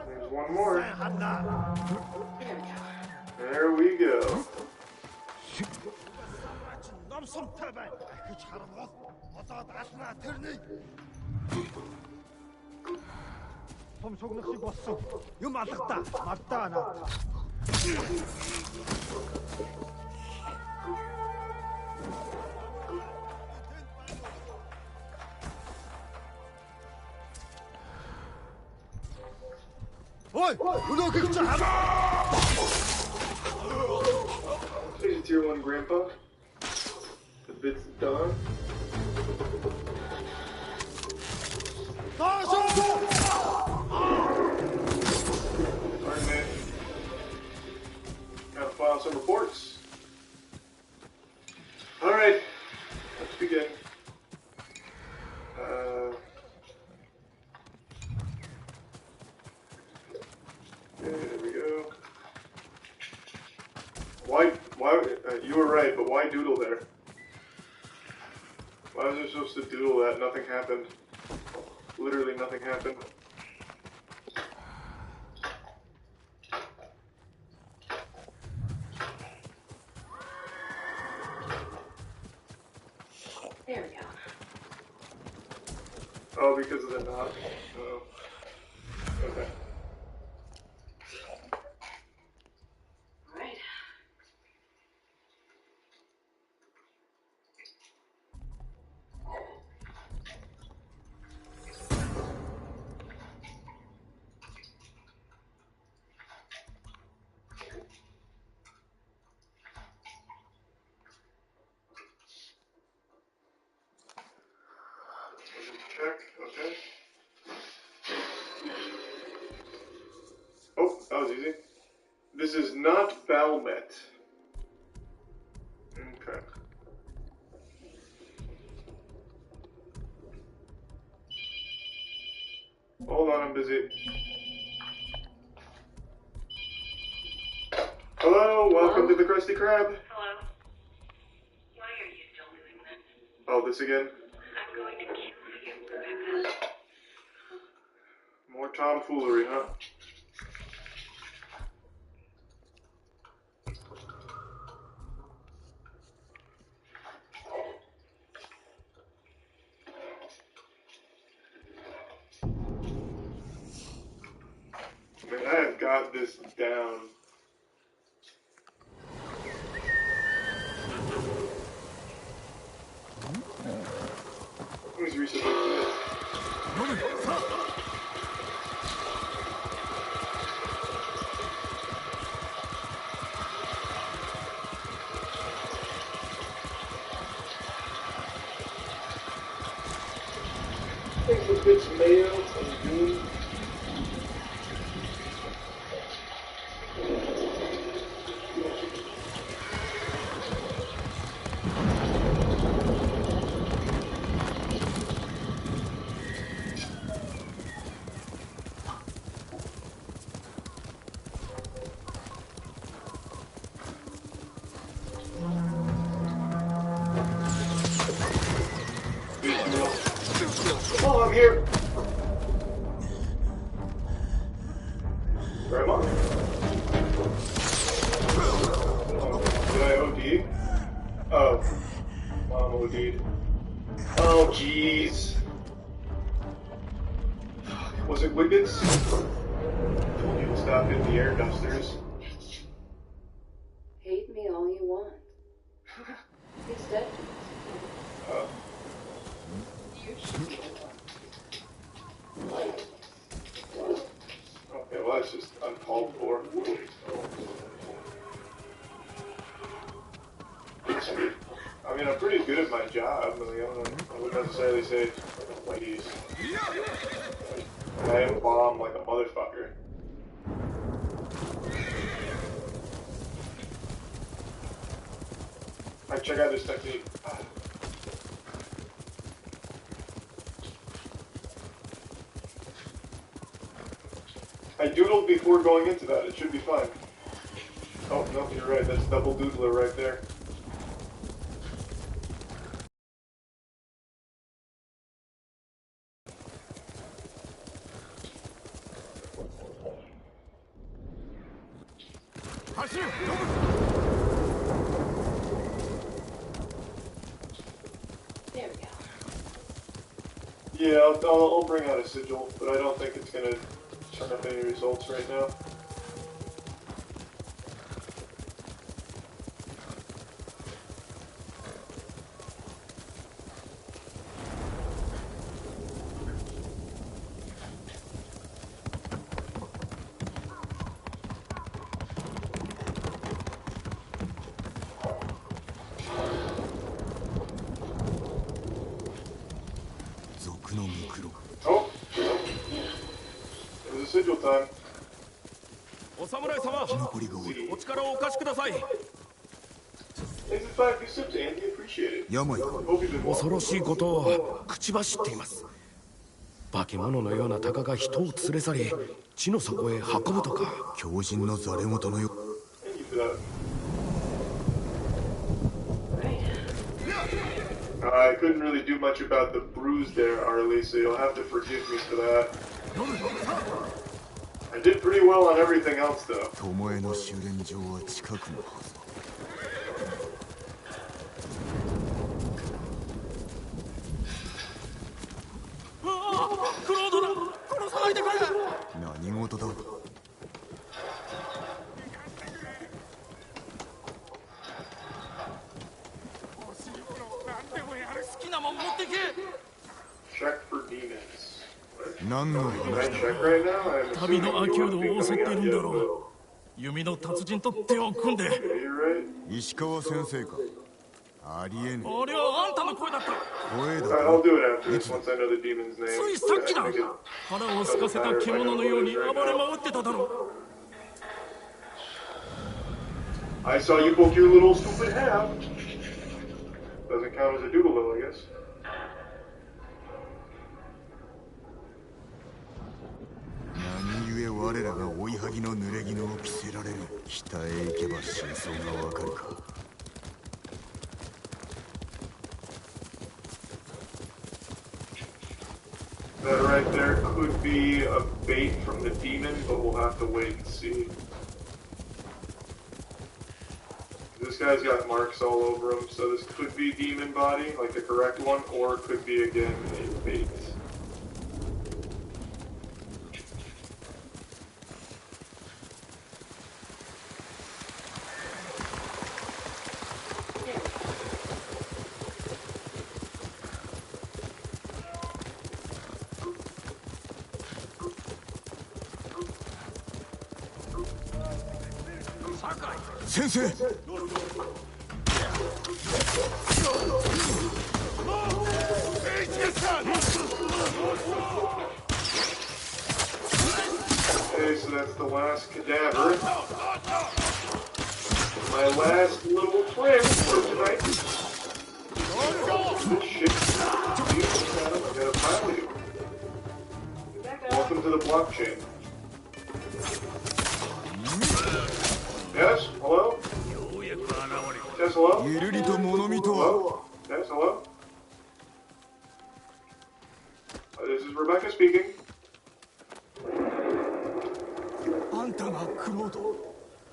There's one more. There we go. Here's a tier 1 grandpa. The bit's done. Alright, man. file some reports. Alright, let's begin. Okay, there we go. Why, you were right, but why doodle there? Why was I supposed to doodle that? Nothing happened. Literally nothing happened. There we go. Oh, because of the knot? Oh. Okay. Alright. Check, okay. Oh, that was easy. This is not Valmet. Okay. Hold on, I'm busy. Hello, welcome to the Krusty Krab. Hello. Why are you still doing this? Oh, this again? I'm going to kill you, Rebecca. More tomfoolery, huh? Man, I have got this down. Who's recently this? Thanks for bits of mayo and beans. Oh, I'm here. Grandma? Did I OD? Oh. Mom OD'd. Oh, jeez. Was it Wiggins? Told you to stop hitting the air dumpsters. Hate me all you want. He's dead. You should be Okay, well, that's just uncalled for. I mean, I'm pretty good at my job. I wouldn't necessarily say ladies. I am bomb like a motherfucker. Alright, check out this technique. I doodled before going into that. It should be fine. Oh, no, you're right. That's double doodler right there. There we go. Yeah, I'll bring out a sigil, but I don't think it's gonna turn up any results right now. Oh, it was a sigil time. お侍様、お力をお貸しください。病か。恐ろしいことを口走っています。化け物のような鷹が人を連れ去り、地の底へ運ぶとか。狂人のざれ言のよ。I couldn't really do much about the bruise there, Arlie, so you'll have to forgive me for that. I did pretty well on everything else, though. 巴の修練場は近くのはずだ。クロードだ、殺さないでくれ。何事だ。好きなもん持ってけ。 Check for demons. 何の話だ。旅のアキュードを襲っているんだろう。弓の達人と手を組んで。石川先生か。ありえねえ。あれはあんたの声だった。声だ。I'll do it after once I know the demon's name. ついさっきだ。腹を空かせた獣のように暴れ回ってただろう。I saw you poke your little stupid head out. Doesn't count as a doodle, I guess. 何故我らが追いはぎの濡れ衣を着せられる。北へ行けば真相がわかるか。That right there could be a bait from the demon, but we'll have to wait and see. This guy's got marks all over him, so this could be demon body, like the correct one, or it could be again a bait. Sensei! Okay, so that's the last cadaver. My last little friend for tonight. Good shit. I gotta file you. Welcome to the blockchain. Yes? Hello? Yes, hello? Hello? Yes, hello? This is Rebecca speaking. あんたがクロード。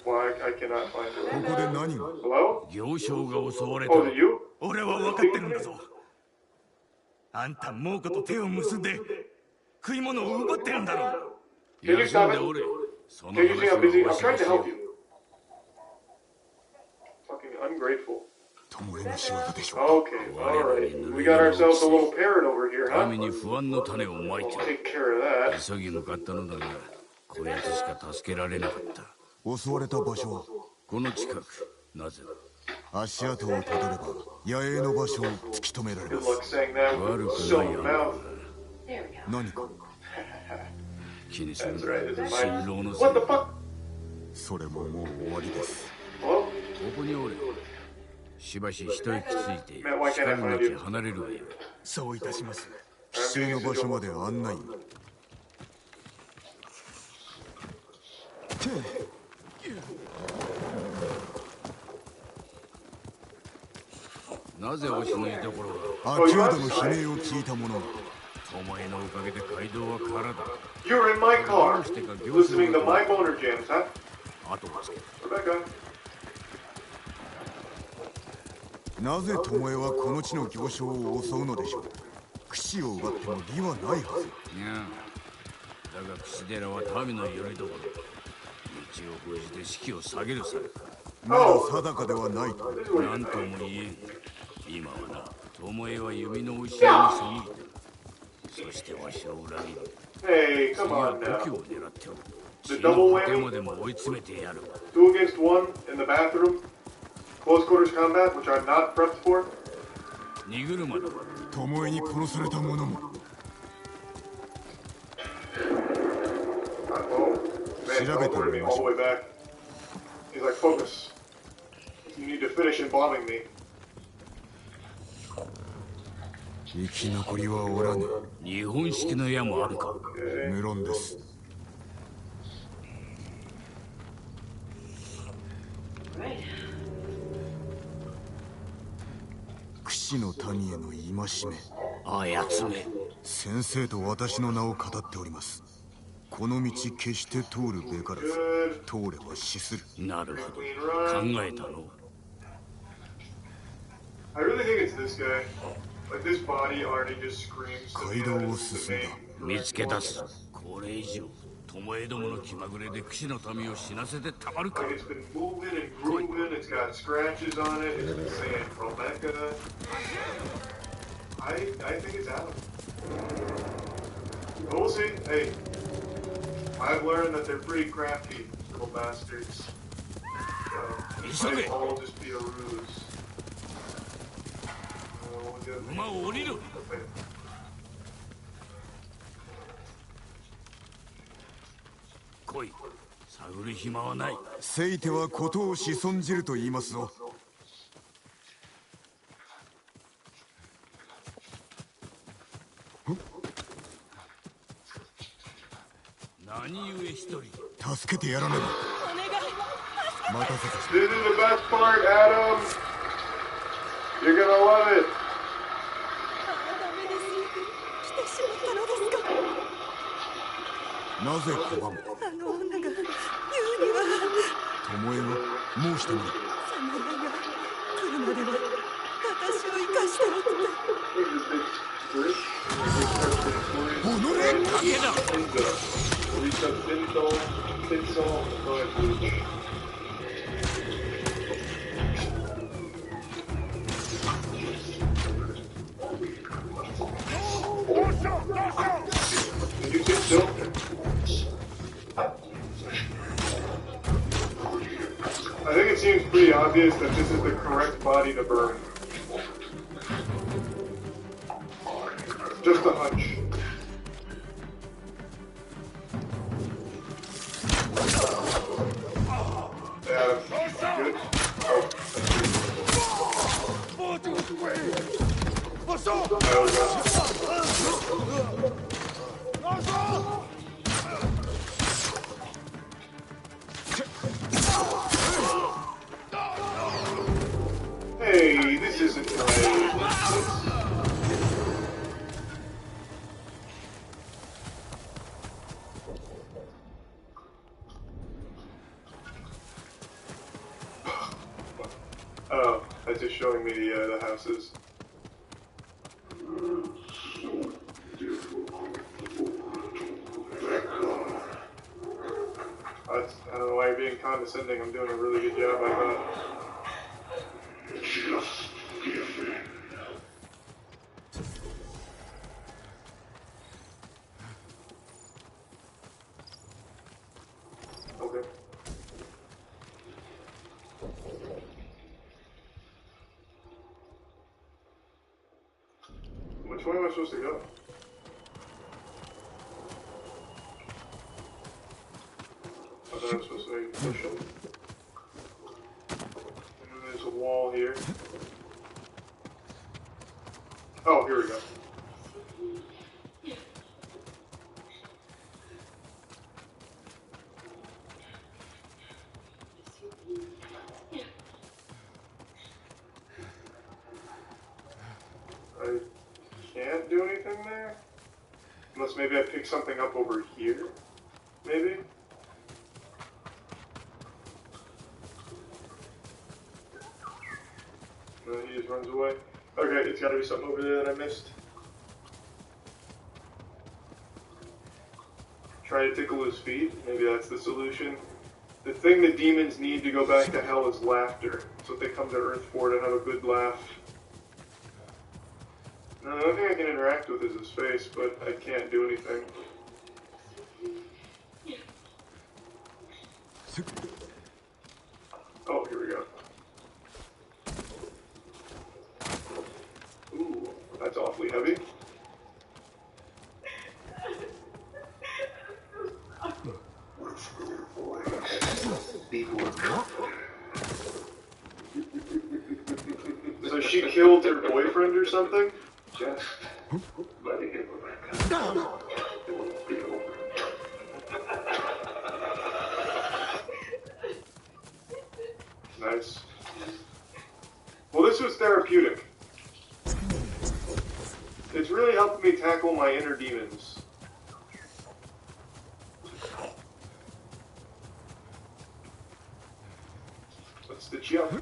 Why, I cannot find her. ここで何が Hello? 行商が襲われた。 Oh, is it you? 俺は分かってるんだぞ。あんた猛虎と手を結んで食い物を奪ってるんだろう。 Can you stop it? Can you see I'm busy? I'm trying to help you. Fucking ungrateful. Okay, alright. We got ourselves a little parrot over here, huh? 神に不安の種をまいて Take care of that. 急ぎ向かったのだが、こやつしか助けられなかった。襲われた場所はこの近く。なぜだ。足跡をたどれば野営の場所を突き止められます。悪くないよ。何か気にするな。新郎のせい。それももう終わりです。ここにおれ。しばし一息ついて光のち離れるわよ。そういたします。奇襲の場所まで案内を。なぜわしのいところがアキュードの悲鳴を聞いた者が。お前のおかげで街道は空だ。 You're in my car, listening to my boner jams, huh? 後をつけ。 Rebecca. なぜ巴はこの地の行商を襲うのでしょう。櫛を奪っても利はないはず。いや、だが櫛寺は民のよりどころ。道を封じて士気を下げるされた。まだ定かではないと。何とも言えん。今はな、巴は弓の後ろに背いてる。そしてわしを裏切る。次は武器を狙っておる。地の果てまでも追い詰めてやる。 2 against 1 in the bathroom. Close quarters combat, which I'm not prepped for. 荷車だ。巴に殺された者も。teleported me all the way back. He's like, focus. You need to finish embalming me. 生き残りはおらぬ。日本式の矢もあるか。無論です。騎士の民への戒め。あやつめ。先生と私の名を語っております。この道決して通るべからず、通れば死する。なるほど。考えたの。I really think it's this guy. Like this body already just screams. 街道を進んだ。見つけ出す。これ以上、巴どもの気まぐれで騎士の民を死なせてたまるか。 Like it's been moving and grooving. It's got scratches on it. It's been saying Promeka. I think it's Adam. But we'll see. Hey, I've learned that they're pretty crafty little bastards. So it might all just be a ruse. 馬を降りる。来い。探る暇はない。せいては事を仕損じると言いますぞ。何故一人。助けてやらねば。待たせた。 This is the best part, Adam. You're gonna love it. なぜ拒む？あの女が言うには。巴が申してみろ。侍が来るまでは私を生かしておって。おのれ！賭けだ。 Can you sit still? I think it seems pretty obvious that this is the correct body to burn. Just a hunch. Yeah, good. Hey, this isn't right. Oh, that's just showing me the houses. I don't know why you're being condescending. I'm doing a really good job, I thought. Okay. Which way am I supposed to go? I thought I was supposed to push him. And there's a wall here. Oh, here we go. I can't do anything there? Unless maybe I pick something up over here? Maybe? No, he just runs away. Okay, it's gotta be something over there that I missed. Try to tickle his feet. Maybe that's the solution. The thing the demons need to go back to hell is laughter. So if they come to Earth for to have a good laugh. No, the only thing I can interact with is his face, but I can't do anything. Oh, here we go. Ooh, that's awfully heavy. So she killed her boyfriend or something? Just letting it work out. It will be over. Nice. Well, this was therapeutic. It's really helped me tackle my inner demons. Let's stitch you up.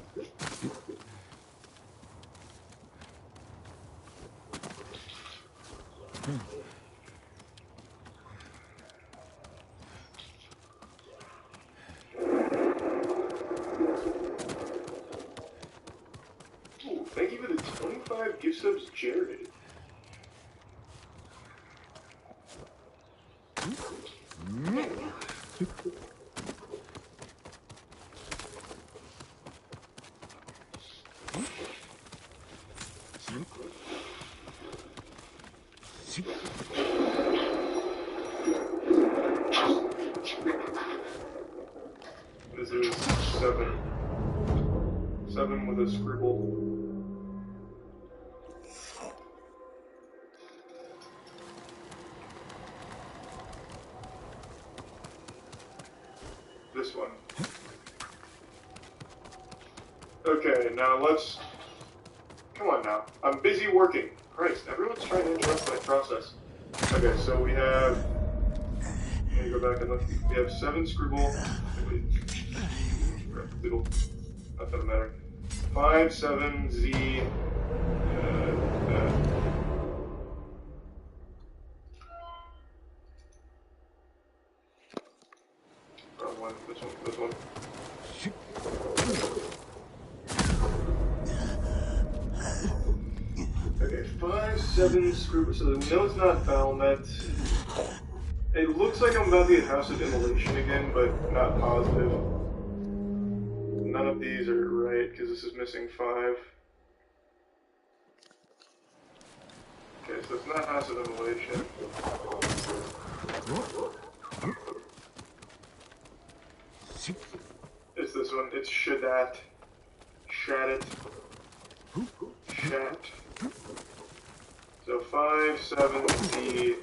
Ooh, thank you for the 25 gift subs, Jared. This is 7. 7 with a scribble. This one. Okay, now let's... Come on now. I'm busy working. Christ, everyone's trying to interrupt my process. Okay, so we have... Let me go back and look. We have 7 scribble. Little. Not that matter. 5, 7, Z... Wrong one. This one. This one. Okay, 5, 7, screw. So we know it's not Valmet. It looks like I'm about to get House of Immolation again, but not positive. None of these are right, because this is missing 5. Okay, so it's not House of Immolation. It's this one. It's Shadat. Shadat. Shat. So 5, 7, the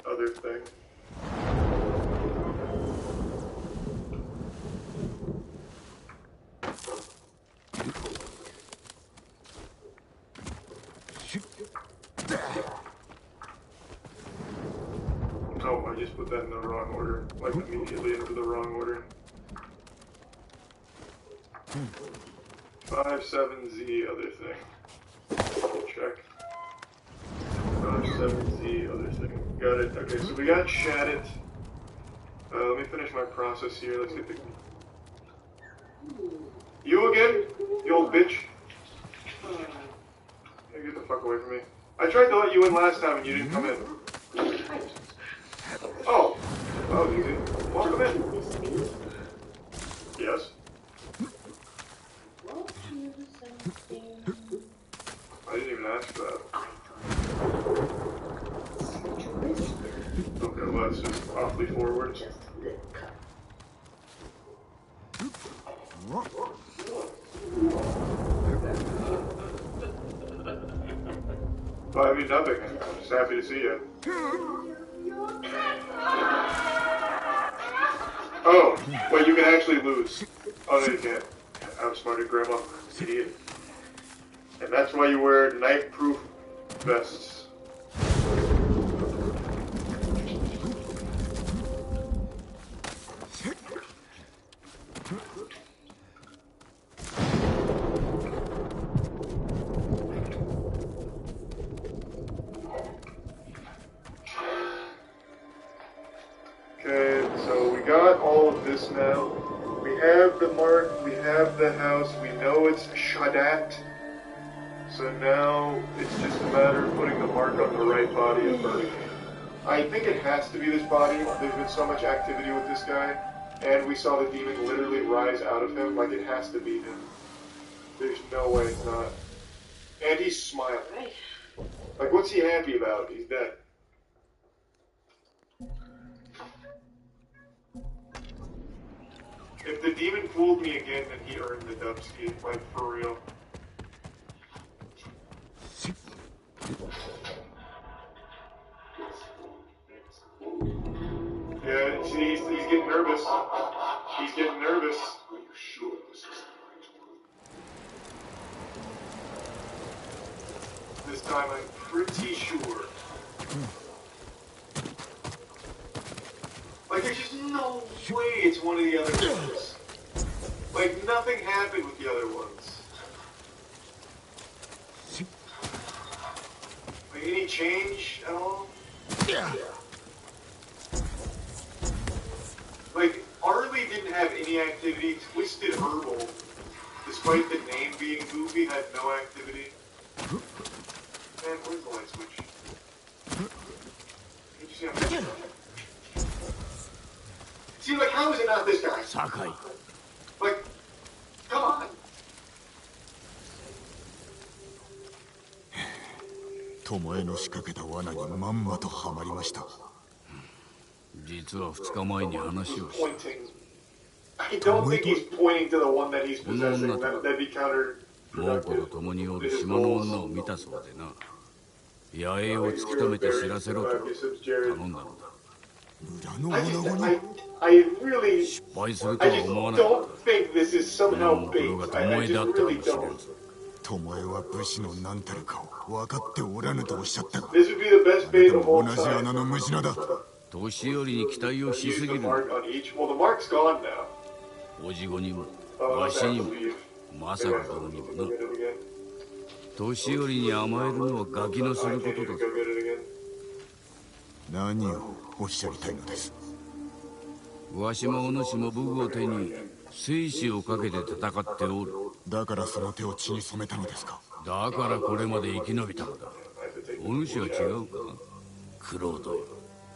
other thing. Oh, I just put that in the wrong order. Like immediately into the wrong order. 5, 7, Z, other thing. Check. 5, 7, Z, other thing. Got it. Okay, so we got Shadat. Let me finish my process here. Let's get the... You again? You old bitch? Hey, get the fuck away from me. I tried to let you in last time and you didn't come in. Oh. Oh, easy. Welcome in. Yes. I didn't even ask for that. Okay, well that's just awfully forward. Well, I mean nothing. I'm just happy to see you. Oh, wait, you can actually lose. Oh, no, you can't. Outsmarted Grandma. Idiot. And that's why you wear knife-proof vests. Okay, so we got all of this now. We have the mark, we have the house, we know it's Shadat. So now it's just a matter of putting the mark on the right body of Bernie. I think it has to be this body. There's been so much activity with this guy, and we saw the demon literally rise out of him. Like, it has to be him. There's no way it's not. And he's smiling. Like, what's he happy about? He's dead. If the demon fooled me again, then he earned the Dubsky, like for real. Yeah, see, he's getting nervous. He's getting nervous. Are you sure this is the right one? This time I'm pretty sure. Like, there's just no way it's one of the other ones. Like, nothing happened with the other ones. Like, any change at all? Yeah. Like, Arlie didn't have any activity. Twisted Herbal, despite the name being goofy, had no activity. Man, where's the light switch? Did you see him? See, like, how is it not this guy? Sakai. Like, come on. 巴の仕掛けた罠にまんまとはまりました。実は2日前に話をした。 I don't think he's pointing to the one that he's possessing. That'd be counterproductive. 猛虎と共におる島の女を見たそうでな。野営を突き止めて知らせろと頼んだのだ。 I really 失敗するとは思わなかった。 don't think this is somehow bait. が巴だったかもしれんぞ。 巴は武士の何たるかを分かっておらぬとおっしゃったが、 This would be the best bait of all 同じ穴の無地なだ。 年寄りに期待をしすぎる。 Well, the mark's gone now. おじごにもわしにもまさか殿にもな。年寄りに甘えるのはガキのすることだぞ。何をおっしゃりたいのです。わしもお主も武具を手に生死をかけて戦っておる。だからその手を血に染めたのですか。だからこれまで生き延びたのだ。お主は違うか、クロードよ。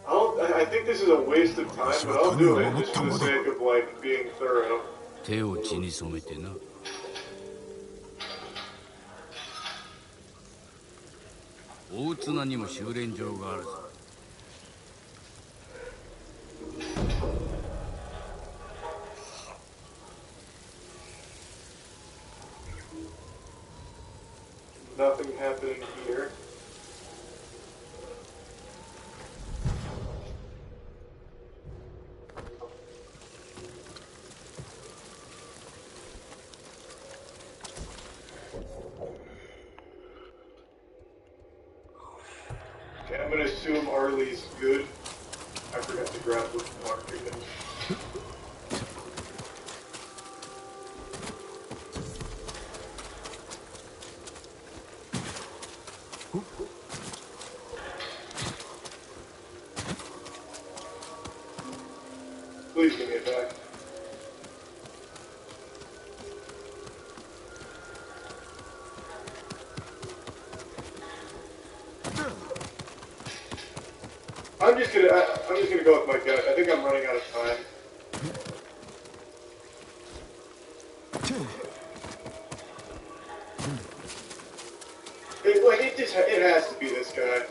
I think this is a waste of time, but I'll do it just for the sake of like being thorough. 手を血に染めてな。大綱にも修練場があるぞ。 Nothing happening here. Okay, I'm gonna assume Arlie's good. I forgot to grab the mark again. Please give me it back. I'm just gonna go with my gut. I think I'm running out of time. It has to be this guy.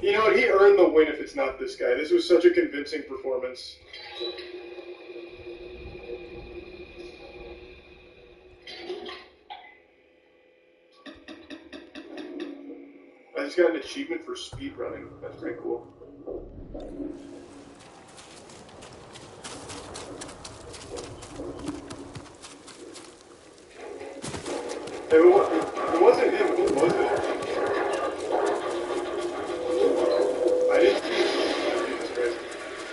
You know what? He earned the win if it's not this guy. This was such a convincing performance. I just got an achievement for speedrunning. That's pretty cool. Hey, it wasn't him. Who was it?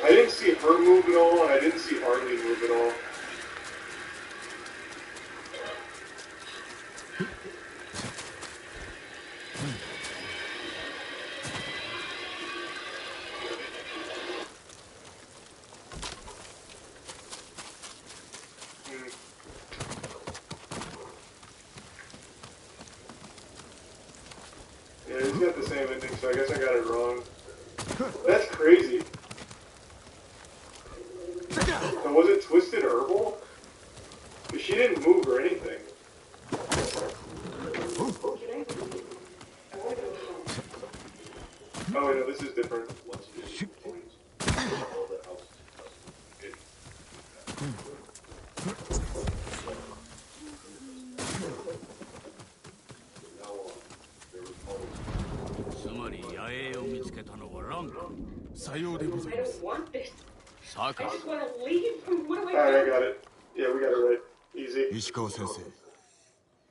I didn't see her move at all, and I didn't see Arlie move at all. Yeah, he's got the same ending, so I guess I got it wrong. That's crazy. So was it Twisted Herbal? Because she didn't move or anything. Oh wait, no, this is different. さようでござい I ます don't want this. さ I か just want to leave. What do I Alright, I do? got it. Yeah, we got it right. Easy. 石川先生、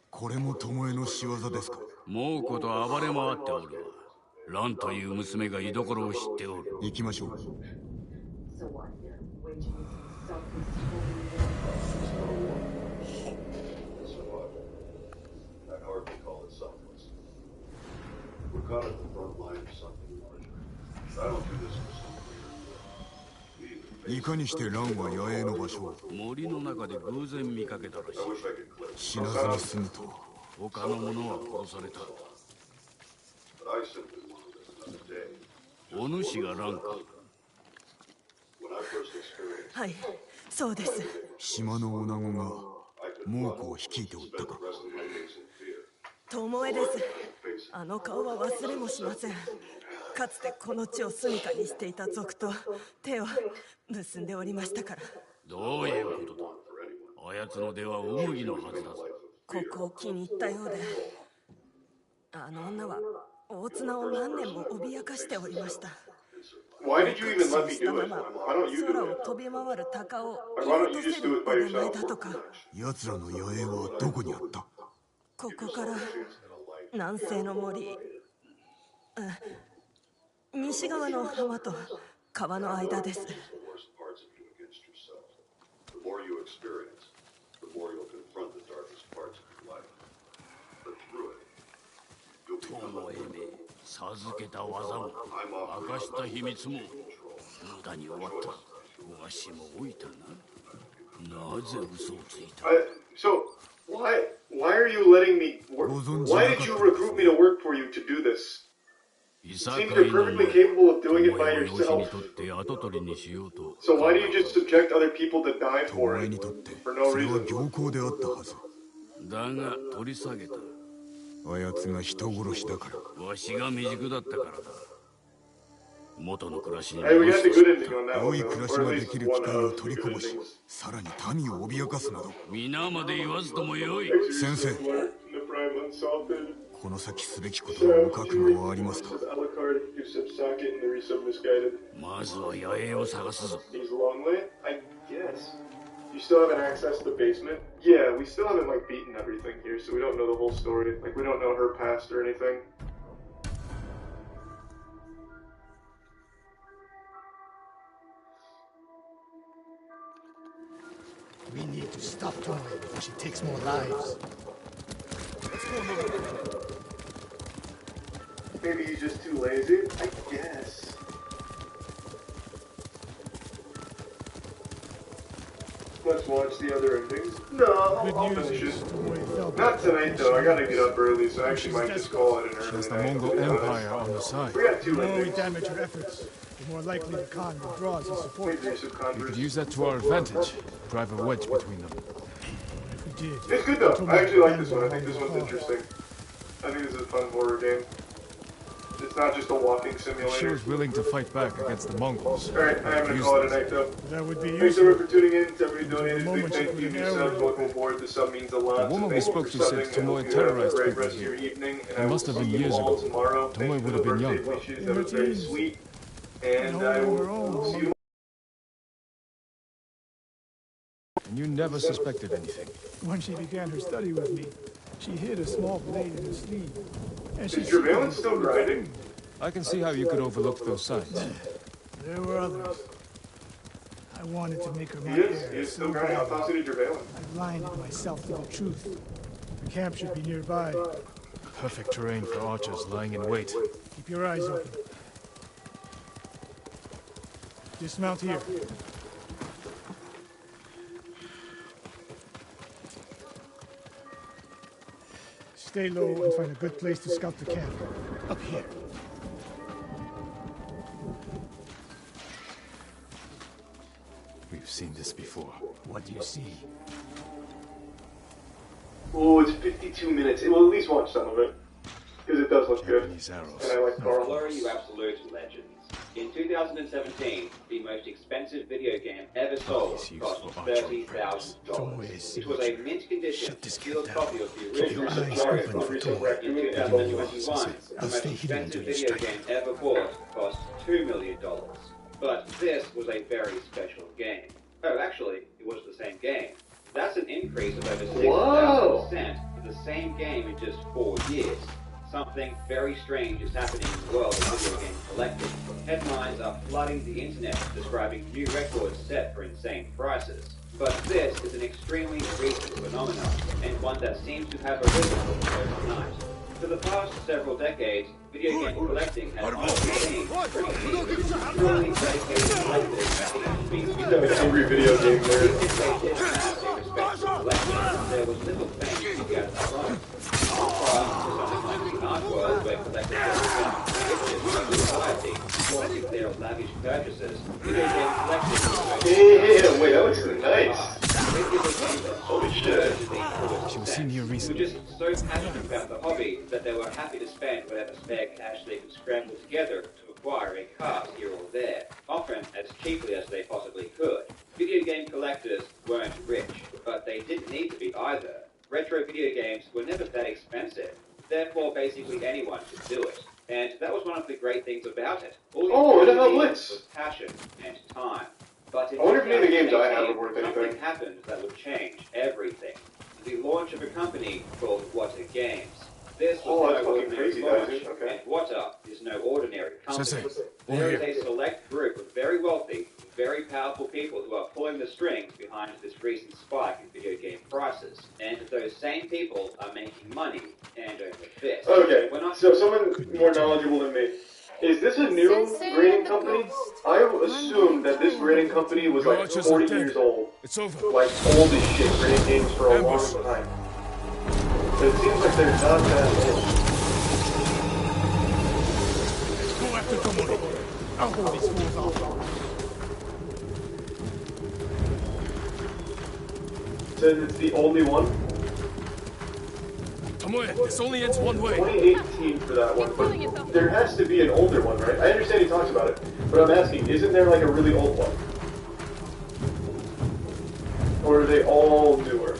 これも巴の仕業ですか？猛虎と暴れ回っておるわ。ランという娘が居所を知っておる。行きましょう。 So what? You're waging some So what? I'd hardly call it selfless. We're caught at the front line of something larger. I don't do this for some clear good. いかにしてランは野営の場所を森の中で偶然見かけたらしい。 I wish I could clip. 死なずに済むとは。他の者は殺された。 But I simply wanted another day. お主がランか。 When I first experienced はい、そうです。島の女子が猛虎を率いておったか。 the rest of my days in fear. 巴です。あの顔は忘れもしません。かつてこの地を住処にしていた族と手を結んでおりましたから。どういうことだ。あやつの出は大麦のはずだぞ。ここを気に入ったようで、あの女は大綱を何年も脅かしておりました。 Why did you even let me do it? Why don't you 空 do を it? 飛び回る鷹を Why 見 don't 落 you とせ just do る it お by 出前 yourself? だとか。奴らの野営はどこにあった？ここから南西の森、西側の浜と川の間です。 The worst parts of you against yourself. The more you experience, the more you'll confront the darkest parts of your life. But through it, you'll become a 授けた技も明かした秘密も無駄に終わった。わしも老いたな。なぜ嘘をついた？ So, why are you letting me work? Why did you recruit me to work for you to do this? い It さ seems か you're いの perfectly capable of doing it 前 by を養子に yourself. とって跡取りにしようと。 So why do you just subject other people to die 巴 for に it とって for no それは reason? 良好であったはず。だが取り下げた。あやつが人殺しだから。わしが未熟だったからだ。元の暮らしに Hey, we 戻 got the す good ending on that 良 one, い though. 暮らし Or が at で least きる機 one 会を of 取 the りこ good ぼし、 endings. さらに民を脅かすなど。皆まで言わずともよい。先生、 The prime unsalted. この先すべきことはお覚悟はありますか？ A la carte, you sub socket, and the resub misguided. まずは野営を探すぞ。 He's lonely? I guess. You still haven't accessed the basement? Yeah, we still haven't, like, beaten everything here, so we don't know the whole story. Like, we don't know her past or anything. We need to stop Toy before she takes more lives. Maybe he's just too lazy? I guess. Let's watch the other endings. No, I'll finish it. Not tonight, though. I gotta get up early, so I actually might just call it an early night. She has the Mongol Empire on the side. We got two The more we endings. damage her efforts, the more likely the Khan withdraws his support. We could use that to our advantage. Drive a wedge between them. If we did, It's good though. I actually like this one. I think this one's interesting. I think this is a fun horror game. It's not just a walking She simulator. was willing to fight back against the Mongols. Alright, I'm gonna call it a night though. That would be Thanks useful. everyone for tuning in. To everybody donated, big moment thank you you. put New an arrow subs, welcome aboard. The sub means a lot. The woman so we thank spoke you to for said subbing, and Tomoe hope you have a terrorized great people rest of here. your evening. And It I will must have see been you years all ago. tomorrow. Tomoe Thanks for would the have been birthday young. wishes. In That her was very teens. sweet. And And I holding her will own. see you. And you never suspected anything. When she began her study with me, she hid a small blade in her sleeve. And she Is Surveillance still grinding? I can see how you could overlook those signs. There were others. I wanted to make her my He is. heir. He is still grinding. How toxic is Surveillance? I blinded myself to the truth. The camp should be nearby. Perfect terrain for archers lying in wait. Keep your eyes open. Dismount here. Stay low and find a good place to scout the camp. Up here. We've seen this before. What do you see? Oh, it's 52 minutes. We'll at least watch some of it. Because it does look good. Japanese arrows. And I like Carl. Hello, you absolute legends. In 2017, the most expensive video game ever sold cost $30,000. It was a mint condition, sealed copy of the original Mario Kart. In 2021, the most expensive video game ever bought cost $2 million. But this was a very special game. Oh, actually, it was the same game. That's an increase of over 6,000% for the same game in just 4 years. Something very strange is happening in the world of video game collecting. Headlines are flooding the internet describing new records set for insane prices. But this is an extremely recent phenomenon, and one that seems to have arisen overnight. For the past several decades, video game collecting has been truly dedicated collectors. Angry video game nerd. There was little fame to get from it. Art world where collectors were society, wanting their lavish purchases, video game collectors. Yeah, wait, that looks nice. Holy shit. She was seen here recently. Were just so passionate about the hobby that they were happy to spend whatever spare cash they could scramble together to acquire a car here or there, often as cheaply as they possibly could. Video game collectors weren't rich, but they didn't need to be either. Retro video games were never that expensive, therefore basically anyone could do it. And that was one of the great things about it. All you needed was passion and time. But in I wonder if any of the games I have are worth anything. Something happened that would change everything. The launch of a company called Wata Games. This was no ordinary launch, and Wata is no ordinary company. There is a select group of very wealthy, very powerful people who are pulling the strings behind this recent spike in video game prices. And those same people are making money hand over fist. Okay, so someone more knowledgeable than me. Is this a new grading company? I assumed that this grading company was like 40 years old. It's over. Like old as shit, grading games for a long time. But it seems like they're not that old. Go after Tomoe. I'll hold these fools off. Says it's the only one? Tomoe, this only ends one way. 2018 for that one, but there has to be an older one, right? I understand he talks about it, but I'm asking, isn't there like a really old one? Or are they all newer?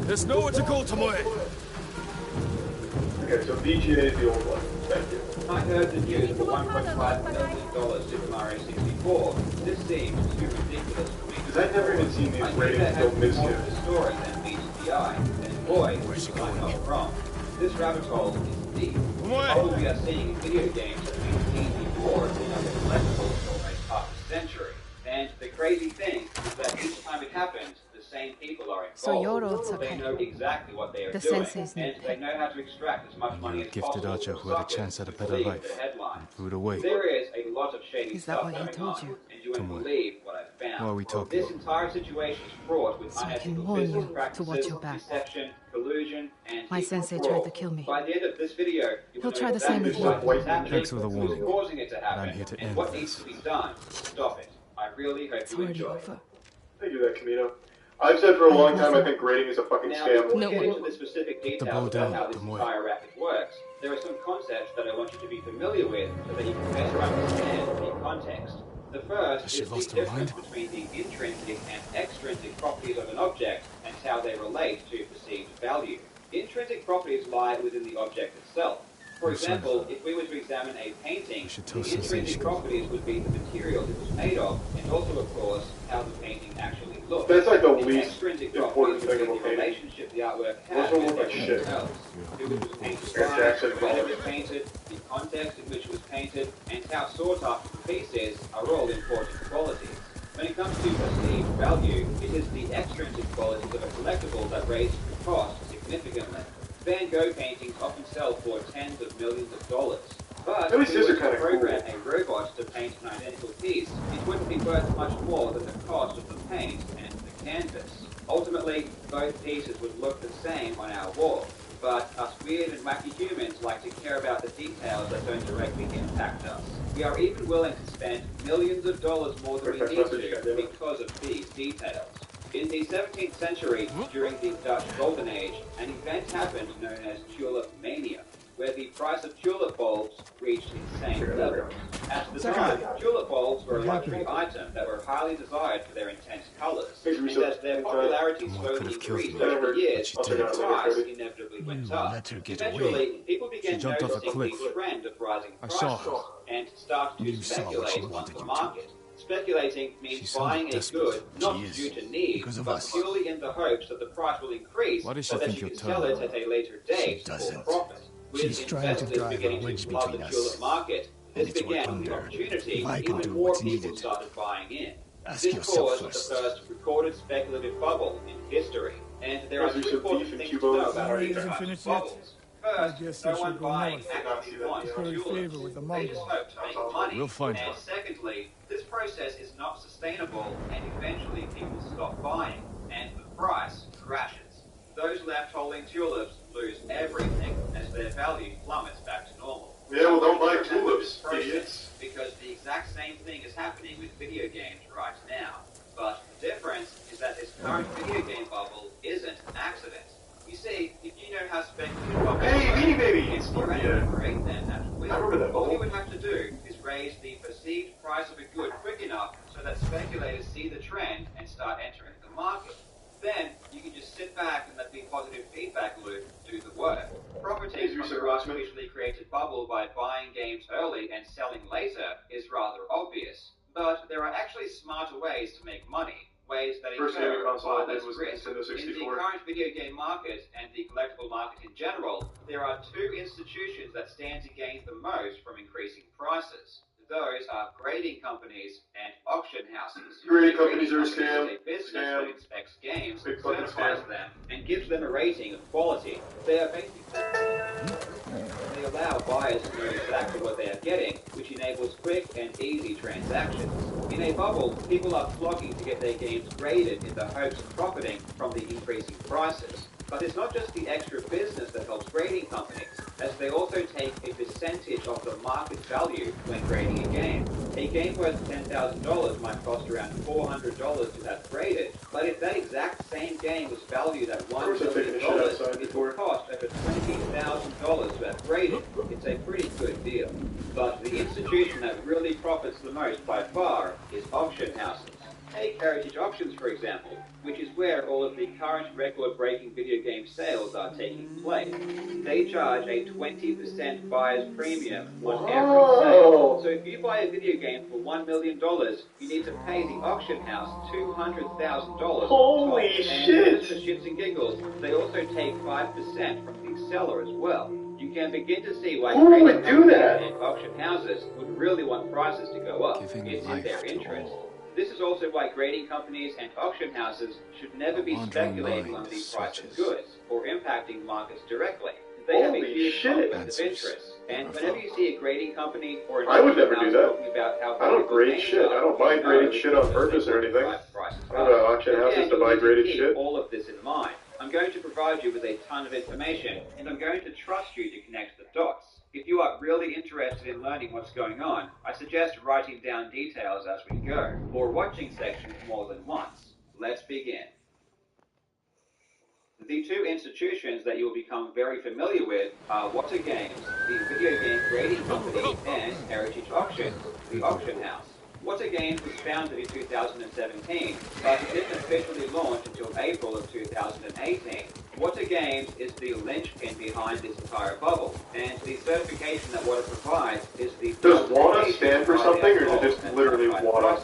There's nowhere to go, Tomoe. Okay, so VGA is the old one. Thank you. I heard the news of the $1.5 million Super Mario 64. This seems too ridiculous for me. Because I've never even seen these ratings go mid-tier. The story that meets the eye, and boy, I'm not wrong. This rabbit hole is deep. All we are seeing in video games has been seen before in other collectibles for almost half a century. And the crazy thing is that each time it happens, the same people are involved. They know exactly what they are doing, and they know how to extract as much money as possible. Gifted archer who had a chance at a better life and threw it away. There is a lot of shady stuff going on, and you won't believe what I've found. What are we talking This entire situation is fraught with unethical business practices, deception, collusion, and my sensei tried to kill me. By the end of this video, he'll try the same with you. Thanks for the warning. Causing it to happen, I'm here to and end what this. needs to be done to stop it. I really hope you enjoy. Thank you, that Camino. I've said for a long time I think grading is a fucking scam. Before we get into the specific details about how this entire racket works, there are some concepts that I want you to be familiar with so that you can better understand the context. The first is the difference between the intrinsic and extrinsic properties of an object and how they relate to perceived value. Intrinsic properties lie within the object itself. For example, if we were to examine a painting, the intrinsic properties would be the materials it was made of, and also, of course, how the painting actually looks. That's like the And least extrinsic important properties thing would about be the painting. relationship the artwork has Those don't with look like everything shit. else. Who it was painted Jackson by, when it Pollock. was painted, the context in which it was painted, and how sought after the piece is are all important qualities. When it comes to perceived value, it is the extrinsic qualities of a collectible that raise the cost significantly. Van Gogh paintings often sell for tens of millions of dollars. But At least if we these were are to kinda program a robot to paint an identical piece, it wouldn't be worth much more than the cost of the paint and the canvas. Ultimately, both pieces would look the same on our wall. But us weird and wacky humans like to care about the details that don't directly impact us. We are even willing to spend millions of dollars more than we need to because of these details. In the 17th century, during the Dutch Golden Age, an event happened known as tulip mania, where the price of tulip bulbs reached insane levels. At the time, tulip bulbs were a luxury item that were highly desired for their intense colors, and as their popularity slowly increased over the years, the price inevitably went up. Eventually, people began noticing the trend of rising prices. and start to speculate on the market. Speculating means buying a good not due to need, but purely in the hopes that the price will increase so that you can sell it at a later date for profit. With investors beginning to flood the tulip market, this began the opportunity, even more people started buying in. This caused the first recorded speculative bubble in history, and there are two important things to know about these types of bubbles. First, no one buying actually wants tulips. They just hope to make money. And secondly, this process is not sustainable, and eventually people stop buying, and the price crashes. Those left holding tulips lose everything as their value plummets back to normal. Yeah, well, don't buy tulips, idiots. Because the exact same thing is happening with video games right now. But the difference is that this current video game bubble isn't an accident. You see, if you know how speculative bubbles it's great then at will. All you would have to do is raise the perceived price of a good quick enough so that speculators see the trend and start entering the market. Then you can just sit back and let the positive feedback loop do the work. Profiting from the artificially created bubble by buying games early and selling later is rather obvious, but there are actually smarter ways to make money, ways that incur far less risk. In the current video game market and the collectible market in general, there are two institutions that stand to gain the most from increasing prices. Those are grading companies and auction houses. Grading companies are a scam. A business that inspects games, certifies them, and gives them a rating of quality. They are basically they allow buyers to know exactly what they are getting, which enables quick and easy transactions. In a bubble, people are flocking to get their games graded in the hopes of profiting from the increasing prices. But it's not just the extra business that helps grading companies, as they also take a percentage of the market value when grading a game. A game worth $10,000 might cost around $400 to have graded, but if that exact same game was valued at $1 million, it would cost over $20,000 to have graded. It's a pretty good deal. But the institution that really profits the most by far is auction houses. Take Heritage Auctions, for example, which is where all of the current record-breaking video game sales are taking place. They charge a 20% buyer's premium on every sale. So if you buy a video game for $1 million, you need to pay the auction house $200,000. Holy shit! And for shits and giggles, they also take 5% from the seller as well. You can begin to see why trading companies and auction houses would really want prices to go up. It's in their interest. This is also why grading companies and auction houses should never be speculating on the price of goods or impacting markets directly. They have a huge conflict of interest. And whenever you see a grading company or an auction house talking about how I don't grade shit. I don't buy graded shit on purpose or anything. I don't have auction houses to buy graded shit. All of this in mind. I'm going to provide you with a ton of information, and I'm going to trust you to connect the dots. If you are really interested in learning what's going on, I suggest writing down details as we go, or watching sections more than once. Let's begin. The two institutions that you will become very familiar with are Wata Games, the video game grading company, and Heritage Auctions, the auction house. Wata Games was founded in 2017, but it didn't officially launch until April of 2018. Wata Games is the linchpin behind this entire bubble, and the certification that Wata provides is the... Does Wata stand for something, or is it just literally Wata?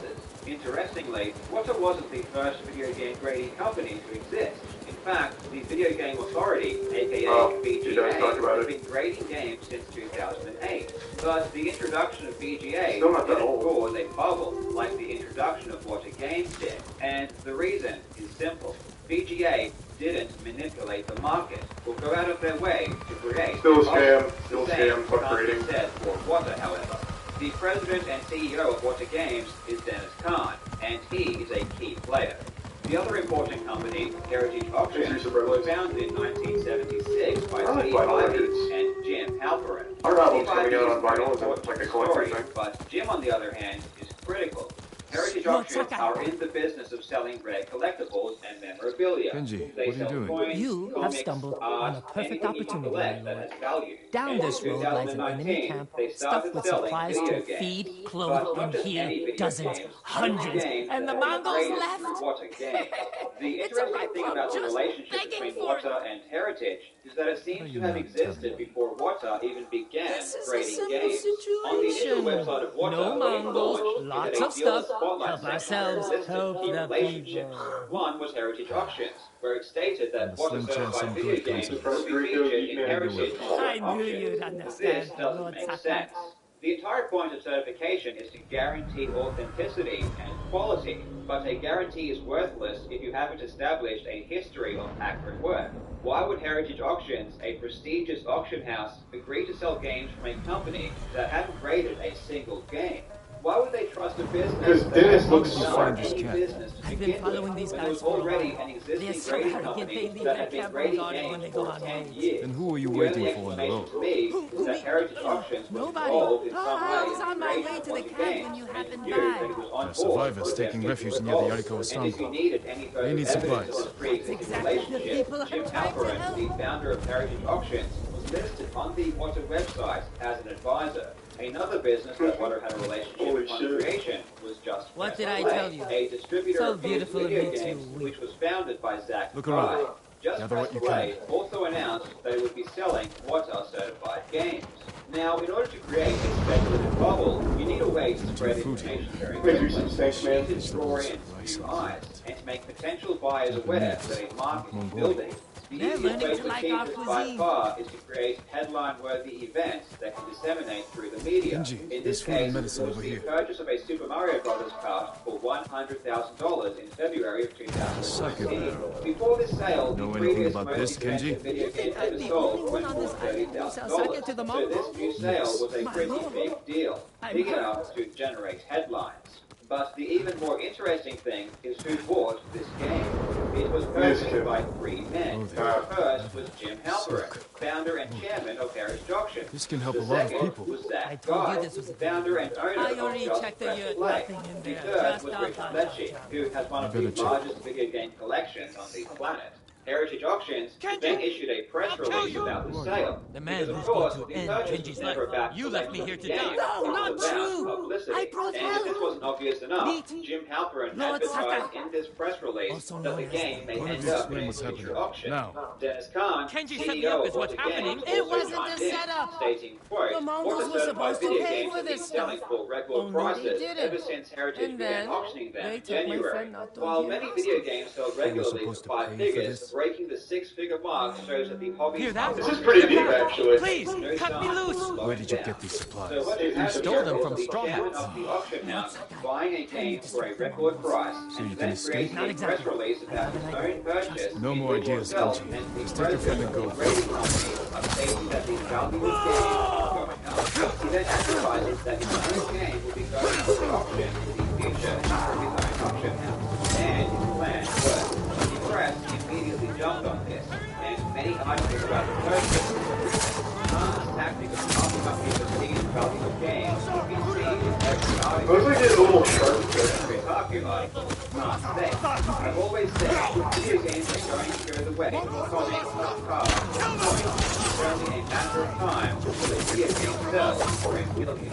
Interestingly, Wata wasn't the first video game grading company to exist. In fact, the Video Game Authority, aka VGA, has been grading games since 2008. But the introduction of VGA didn't cause a bubble like the introduction of Wata Games did. And the reason is simple. VGA didn't manipulate the market or go out of their way to create... Still a scam, fuck grading. For Wata, however. The president and CEO of Wata Games is Dennis Kahn, and he is a key player. The other important company, Heritage Auctions, was founded in 1976 by Steve Ivey and Jim Halperin. Our album's coming out on vinyl, it's like a collector thing. But Jim, on the other hand, is critical. Heritage Auctions are in the business of selling rare collectibles and memorabilia. Benji, they what are you doing? Coins, You have stumbled on a perfect opportunity, my lord. Down this road lies an enemy camp stuffed with supplies to feed, clothe, and heal dozens, hundreds, and the Mongols left. The interesting thing about the relationship between Wata and Heritage is that it seems to have existed before Wata even began This is a grading simple games. On the official situation. website of Wata, No when it Mongols, launched, it lots had a of dealer stuff. spotlight Help section ourselves, that listed help key the relationships. people. One was Heritage Auctions, where it stated that Wata Slim chance certified some video good games comes would be featured in Heritage I knew auctions. you'd understand. This the doesn't Lord make Saka. sense. The entire point of certification is to guarantee authenticity and quality, but a guarantee is worthless if you haven't established a history of accurate work. Why would Heritage Auctions, a prestigious auction house, agree to sell games from a company that hadn't graded a single game? Why would they trust a business Because that Dennis had looks not smart. done any business to I've been begin with, following these when there guys was for a already while. an existing They're so grading arrogant, company they leave that their had been cameras grading on when games they go for on 10 raids. years. Then who are you The waiting only for on the explanation road? to me is that Heritage Auctions was Nobody. involved in Oh, some I way was in on the my creation way of to the the camp game, when you and happened knew that by. he was on There are board survivors for taking investigating refuge the near the results. Yarikawa And if you stronghold. needed any further They need evidence supplies. of a pre-existing Exactly the relationship, people I'm Jim trying to Halperin, help. the founder of Heritage Auctions, was listed on the Wata website as an advisor. Another business that Wata had a relationship upon creation was Just What Press did I Play, tell you? a distributor So of used beautiful of video me to games, weep. which was founded by Zach Look Fry. around. Just Gather Press what you Play can. also announced that it would be selling Wata certified games. Now, in order to create a speculative bubble, you need a way to spread information very quickly. You need to draw in new eyes and to make potential buyers aware that a market is building. The They're easiest learning way to to like achieve our this by cuisine. far is to create headline-worthy events that can disseminate through the media. Benji, In there's this food and case, it medicine was over the here. purchase of a Super Mario Bros. Cart for $100,000 in February of 2019. Before this sale, Know the anything previous about most this, expensive Kenji? video You think game I'm ever the sold only one was on for this island who sells sake to the $30,000. So Mongols? this new sale was a My pretty lord. big deal, I'm big hurt. enough to generate headlines. But the even more interesting thing is who bought this game. It was purchased by three men. The first was Jim Halperin, founder and chairman of Heritage Auctions. This can help The a lot of second people. was I Zach told you Guy, this was a founder and owner I of already Just checked the Press yurt, Play. nothing in The there, third just was a Richard bunch of Lecce, junk. who has one of the better check. largest video game collections on the planet. Heritage Auctions then issued a press release about the sale. The man Because, of who's course, going to the end purchase Kenji's was never life. about You left me collecting here to the die. game. No, It was not about true. publicity. I brought And if this help. wasn't obvious enough, Meet Jim Halperin Lord advertised Sakai. in this press release Also that known the as game may Why don't end you up explain in a what's future happening? auction. Now. Dennis Kahn, Kenji CEO set me up of with what's Wata happening. Games, It also wasn't chimed the in, setup. stating, quote, The Mongols Wata were certified supposed to video pay games for have been this selling stuff. for record Only they prices didn't. ever since Heritage And began then auctioning them they in took my January. friend not to While hear many us. video games sell regularly supposed to for 5 pay for figures, this? breaking the 6-figure mark shows that the hobby Hear that? This is pretty deep, actually. Please, no cut me sign of loose. slowing Where did you down. get these supplies? So what you have stole here them is from the Straw chairman Hats. of the auction house Sakai. buying a game for a record price So you and can then escape? creating Not a exactly. press release about his own purchase. No more using ideas, himself Kenji. and the Just take your friend and president of go. the grading company are stating that the value of games is going up. He then advertises that his own game will be going up for auction in the future from his own auction house. And his plan worked. The press immediately jumped on this, and many articles about the purchase tactic of pumping up the prestige value of games would be seen in every article. Looks like there's a little shark there. Kotaku article, Smart Thing. I've always said video games are going to go the way of comics, cars, and toys. It's only a matter of time before the video game sells for $1 billion.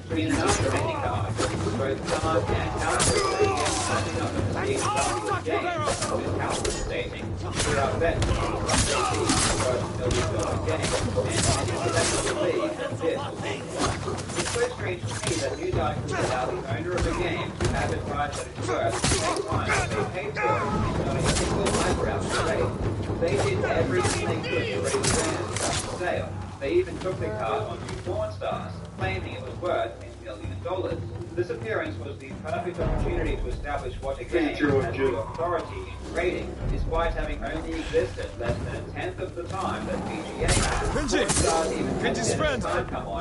In another technical article, both Khan and Halpern are again pumping up the prestige value of games, with Halpern stating, there are bets on JP for $1 billion game, and it's best to believe that this will be one. It's so strange to me that news articles allow the owner of the game to advertise that it's worth 8 times what they paid for it, and not a single eyebrow straight. They did everything they could to raise awareness about the sale. They even took the card on 2 porn stars, claiming it was worth $1 million. This appearance was the perfect opportunity to establish what a game has the authority in grading, despite having only existed less than a tenth of the time that VGA had. Kenji's friend!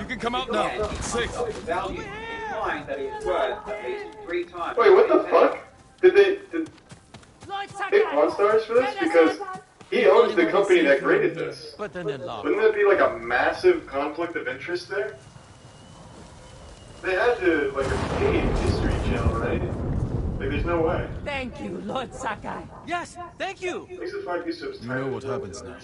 You can come out now. Safe. Value, implying that it was worth at least 3 times. Wait, what the fuck? Did they Lord pay Sakai. Pawn Stars for this? Because he owns the company that graded this. But then in law. Wouldn't that be like a massive conflict of interest there? They had to, like, a paid History Channel, right? Like, there's no way. Thank you, Lord Sakai. Yes, thank you. Makes the 5 piece subs You know what happens now.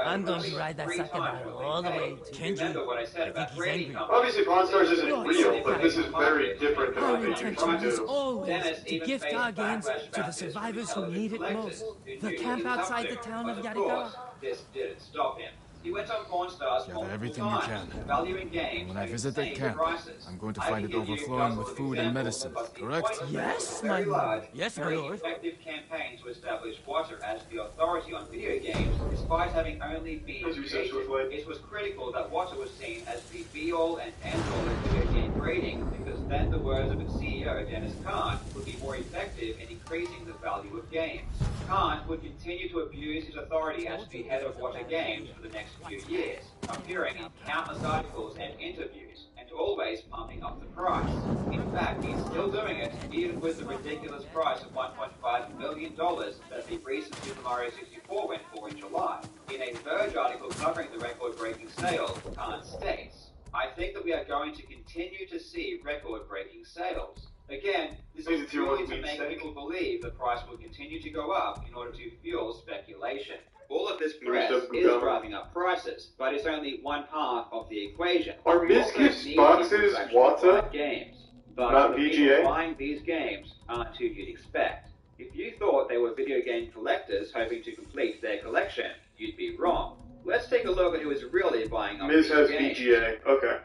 I'm going to ride that Sakai battle all the way to Kenji. Remember what I said about he's angry. Obviously, Pawn Stars isn't real, but this is very different than Our what they intention usually is do. always to gift our games to the survivors who need it most. The camp outside the town of Yarikawa. This didn't stop him. He went on Pawn Stars Gather everything you can. valuing games. When I visit that camp, prices. I'm going to find it overflowing with food and medicine, correct? Yes, my lord. Yes, my lord. Effective campaign to establish Water as the authority on video games, despite having only been created. It was critical that Water was seen as the be-all and end-all of video game grading, because then the words of its CEO, Dennis Kahn, would be more effective in increasing the value of games. Kahn would continue to abuse his authority as the head of Water Games for the next few years, appearing in countless articles and interviews, and always pumping up the price. In fact, he's still doing it, even with the ridiculous price of $1.5 million that the recent Super Mario 64 went for in July. In a Verge article covering the record-breaking sale, Kahn states, "I think that we are going to continue to see record-breaking sales. Again, this is purely to make people believe the price will continue to go up in order to fuel speculation. All of this press is driving up prices, but it's only one part of the equation. Are Mizkif's boxes Wata? Games, but Not the VGA? people buying these games aren't who you'd expect. If you thought they were video game collectors hoping to complete their collection, you'd be wrong. Let's take a look at who is really buying up Miz these has games. VGA. Okay.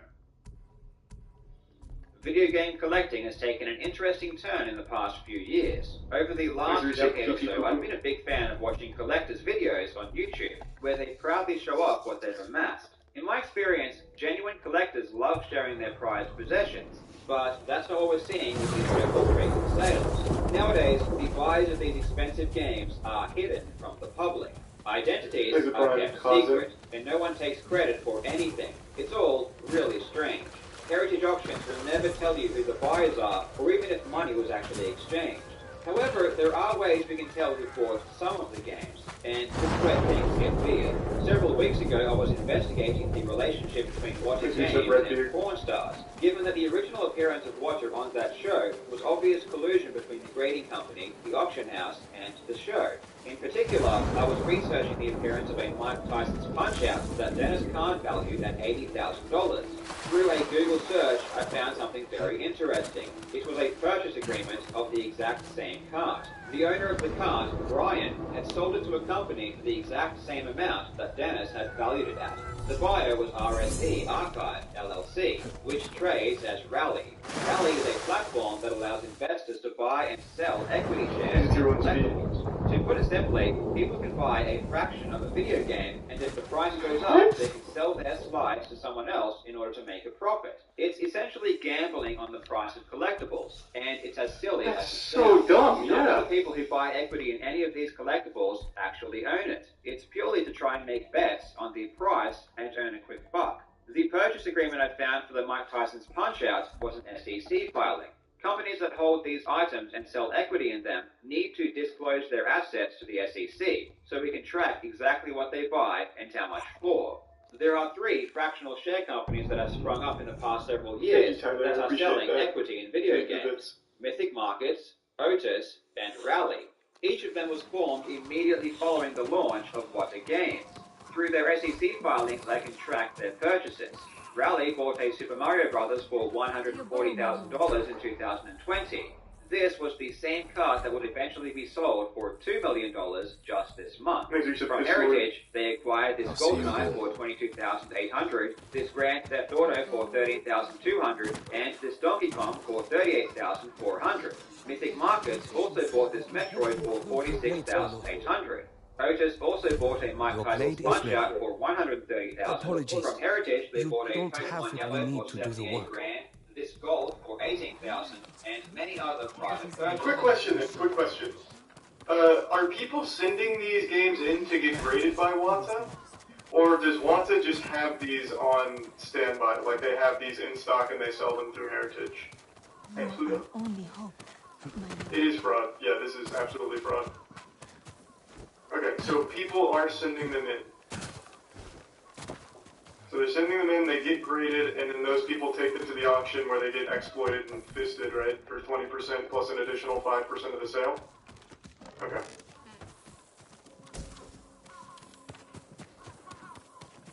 Video game collecting has taken an interesting turn in the past few years. Over the last decade or so, I've been a big fan of watching collectors' videos on YouTube, where they proudly show off what they've amassed. In my experience, genuine collectors love sharing their prized possessions, but that's not what we're seeing with these record-breaking sales. Nowadays, the buyers of these expensive games are hidden from the public. Identities are kept secret, and no one takes credit for anything. It's all really strange. Heritage auctions will never tell you who the buyers are, or even if money was actually exchanged. However, there are ways we can tell who bought some of the games, and this is where things get weird. Several weeks ago, I was investigating the relationship between Water Games and Pawn Stars. Given that the original appearance of Water on that show was obvious collusion between the grading company, the auction house, and the show. In particular, I was researching the appearance of a Mike Tyson's Punch-Out that Dennis Kahn valued at $80,000. Through a Google search, I found something very interesting. It was a purchase agreement of the exact same card. The owner of the card, Brian, had sold it to a company for the exact same amount that Dennis had valued it at. The buyer was RSE Archive, LLC, which trades as Rally. Rally is a platform that allows investors to buy and sell equity shares in collectibles. To put it simply, people can buy a fraction of a video game, and if the price goes up, they can sell their slice to someone else in order to make a profit. It's essentially gambling on the price of collectibles, and it's as silly as it sounds. So dumb, None yeah. of the people who buy equity in any of these collectibles actually own it. It's purely to try and make bets on the price and earn a quick buck. The purchase agreement I found for the Mike Tyson's Punch-Out was an SEC filing. Companies that hold these items and sell equity in them need to disclose their assets to the SEC, so we can track exactly what they buy and how much for. There are 3 fractional share companies that have sprung up in the past several years that are selling equity in video games: Mythic Markets, Otis, and Rally. Each of them was formed immediately following the launch of What A Games. Through their SEC filings, I can track their purchases. Rally bought a Super Mario Bros. For $140,000 in 2020. This was the same card that would eventually be sold for $2 million just this month. From Heritage, they acquired this GoldenEye for $22,800, this Grand Theft Auto for $13,200, and this Donkey Kong for $38,400. Mythic Markets also bought this Metroid for $46,800. Otis also bought a Mike Tyson's Punch-Out for $130,000. From Heritage, they bought a Pokemon Yellow for $78,000, this Gold for $18,000, and many other private purchases. Quick question. Are people sending these games in to get graded by Wata? Or does Wata just have these on standby? Like they have these in stock and they sell them through Heritage? Hey, Pluto. Only hope. It is fraud. Yeah, this is absolutely fraud. Okay, so people are sending them in. So they're sending them in, they get graded, and then those people take them to the auction where they get exploited and fisted, right? For 20% plus an additional 5% of the sale? Okay.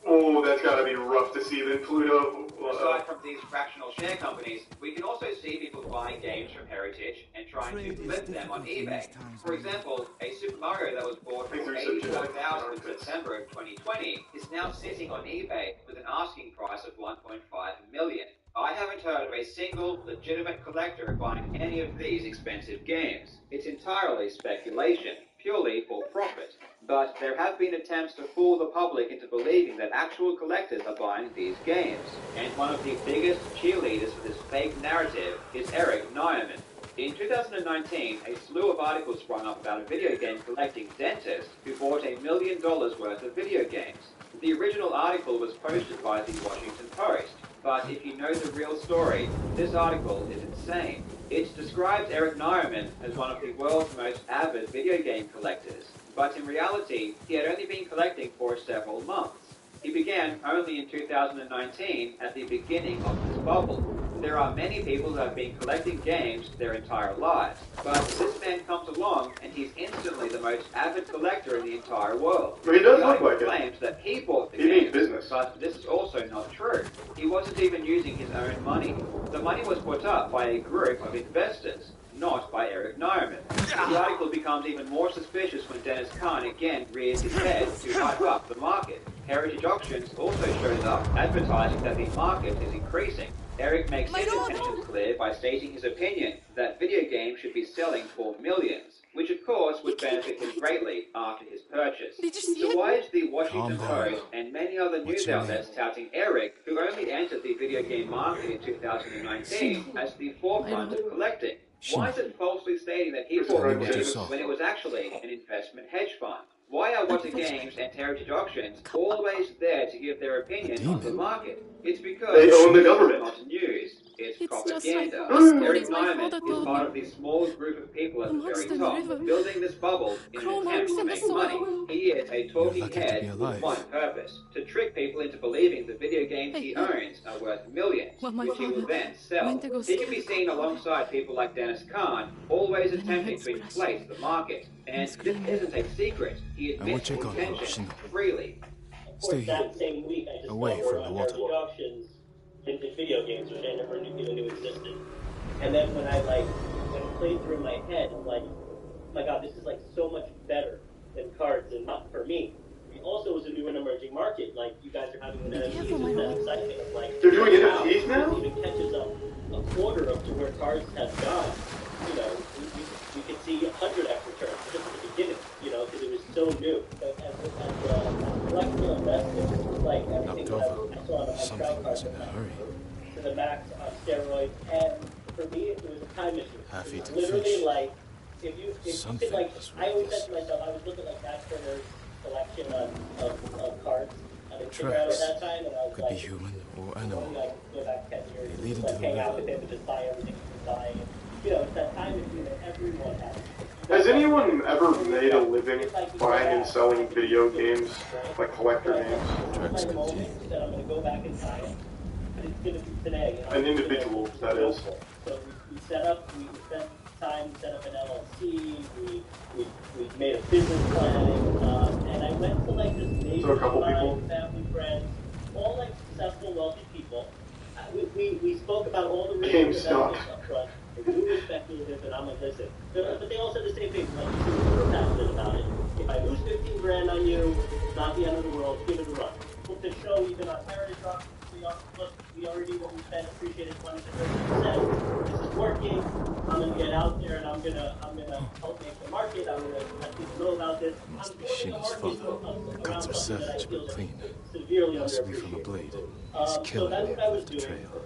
Oh, that's gotta be rough to see then, Pluto. Aside from these fractional share companies, we can also see people buying games from Heritage and trying to flip them on eBay. For example, a Super Mario that was bought for $84,000 in September of 2020 is now sitting on eBay with an asking price of $1.5 million. I haven't heard of a single legitimate collector buying any of these expensive games. It's entirely speculation, purely for profit. But there have been attempts to fool the public into believing that actual collectors are buying these games. And one of the biggest cheerleaders for this fake narrative is Eric Nyman. In 2019, a slew of articles sprung up about a video game collecting dentist who bought $1 million worth of video games. The original article was posted by the Washington Post, but if you know the real story, this article is insane. It describes Eric Nyman as one of the world's most avid video game collectors, but in reality, he had only been collecting for several months. He began only in 2019 at the beginning of this bubble. There are many people who have been collecting games their entire lives, but this man comes along and he's instantly the most avid collector in the entire world. Well, he does look like it. He claims that he bought the He game, means business. but this is also not true. He wasn't even using his own money. The money was put up by a group of investors, not by Eric Nyman. The article becomes even more suspicious when Dennis Kahn again rears his head to hype up the market. Heritage Auctions also shows up advertising that the market is increasing. Eric makes his intentions clear by stating his opinion that video games should be selling for millions, which of course would benefit him greatly after his purchase. So why is the Washington Post and many other news outlets touting Eric, who only entered the video game market in 2019, as the forefront of collecting? Why is it falsely stating that he bought games when it was actually an investment hedge fund? Why are Wata Games and Heritage Auctions always there to give their opinion on the market? It's because they own the government. It's not news, it's propaganda. Like Eric Nyman is part of the small group of people at the very top, building this bubble in an attempt to make money. He is a talking head with one purpose, to trick people into believing the video games he owns are worth millions, which he will then sell. He can be seen alongside people like Dennis Kahn, always attempting to inflate the market. And this isn't a secret. He admits intention freely. Stay here, away from the water. Auctions, vintage video games, which I never knew existed. And then when I played through in my head, I'm like, oh my god, this is like so much better than cards, and not for me. It also was a new and emerging market. Like you guys are having an NFTs, that excitement of like they're doing NFTs now. It even catches up a quarter of to where cards have gone. You know, we could see 100x returns just at the beginning. You know, because it was so new. But as a collector investor, like everything that I saw on Trout cards to the max on steroids, and for me it was a time machine. Literally, like if you could, like, I always said to myself, I was looking at Max Turner's collection of cards on Instagram at that time, and I was could like, be human or animal. Go back 10 years, They lead into like the hang out river. with him and just buy everything he was buying. You know, it's that time machine that everyone has. Has anyone ever made a living buying and selling video games, like collector games? Tracks continue. That I'm going to go back and buy it, but it's going to be today. An individual, that is. So we set up, we spent time, set up an LLC, we made a business plan, and I went to like this neighborhood, So a couple people? family, friends, all like successful, wealthy people. We spoke about all the Game risks stock. up front. We were speculative, and I'm like, listen. But they all said the same thing. Like, we're passionate about it. If I lose 15 grand on you, it's not the end of the world. Give it a run. Look to show even on Heritage Auctions, we already what we spent appreciated 20 to 30%. This is working. I'm gonna get out there and I'm gonna help make the market. I'm gonna let people know about this. Must be Sheena's father. Cuts are savage but clean. Severely Must be from a blade. He's so killing that's me what I was with doing. betrayal.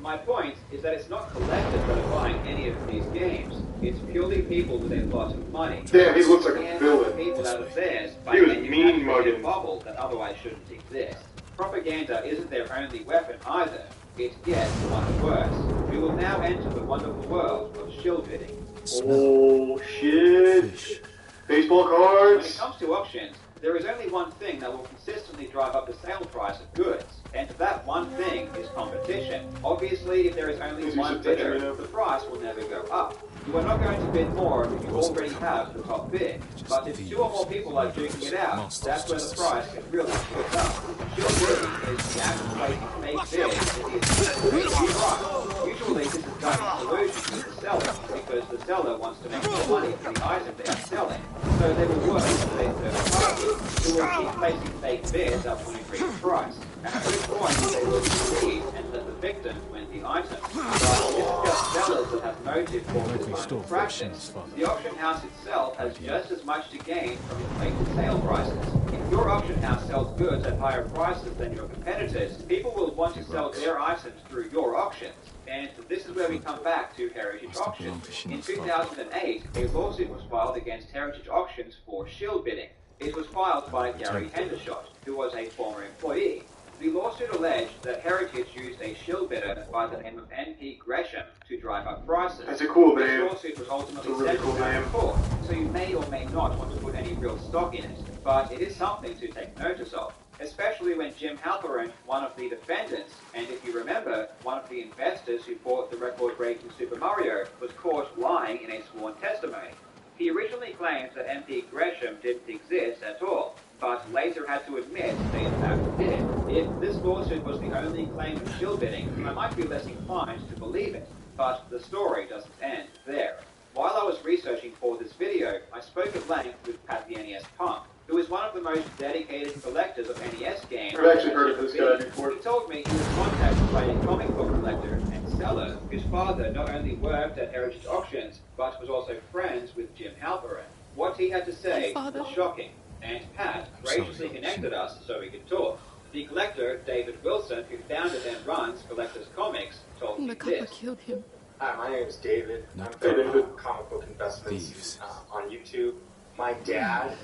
My point is that it's not collectors that are buying any of these games. It's purely people with a lot of money. Damn, he looks like a And villain. people out of theirs by He was manufacturing mean-mugging. a bubble that otherwise shouldn't exist. Propaganda isn't their only weapon either. It gets much worse. We will now enter the wonderful world of shield bidding. Oh shit! Baseball When it cards. comes to auctions, there is only one thing that will consistently drive up the sale price of goods: And that one thing is competition. Obviously, if there is only one bidder, the price will never go up. You are not going to bid more if you already have the top bid. But if 2 or more people are duking it out, that's where the price can really put up. Shield bidding is the act of placing fake bids that is the price. Usually this is done in collusion with the seller, because the seller wants to make more money from the item they are selling. So they will work with a third party who will keep placing fake bids up to an agreed price. At which point they will succeed and let the victim win the item. But this is just sellers that have motive for this kind of practice. The auction house itself has just as much to gain from inflated sale prices. If your auction house sells goods at higher prices than your competitors, people will want to sell their items through your auctions. And this is where we come back to Heritage Auctions. In 2008, a lawsuit was filed against Heritage Auctions for shield bidding. It was filed by Gary Hendershot, who was a former employee. The lawsuit alleged that Heritage used a shield bidder by the name of N.P. Gresham to drive up prices. That's a cool name. This lawsuit was ultimately settled in court, so you may or may not want to put any real stock in it, but it is something to take notice of. Especially when Jim Halperin, one of the defendants, and if you remember, one of the investors who bought the record-breaking Super Mario, was caught lying in a sworn testimony. He originally claimed that M.P. Gresham didn't exist at all, but later had to admit they in fact did. If this lawsuit was the only claim of shield bidding, I might be less inclined to believe it, but the story doesn't end there. While I was researching for this video, I spoke at length with Pat the NES Punk, who is one of the most dedicated collectors of NES games. I've actually heard of this guy before. He told me he was contacted by a comic book collector and seller whose father not only worked at Heritage Auctions, but was also friends with Jim Halperin. What he had to say was shocking, and Pat graciously connected us so we could talk. The collector, David Wilson, who founded and runs Collectors Comics, told me this. Killed him. Hi, my name is David. I'm from Comic Book Investments on YouTube. My dad,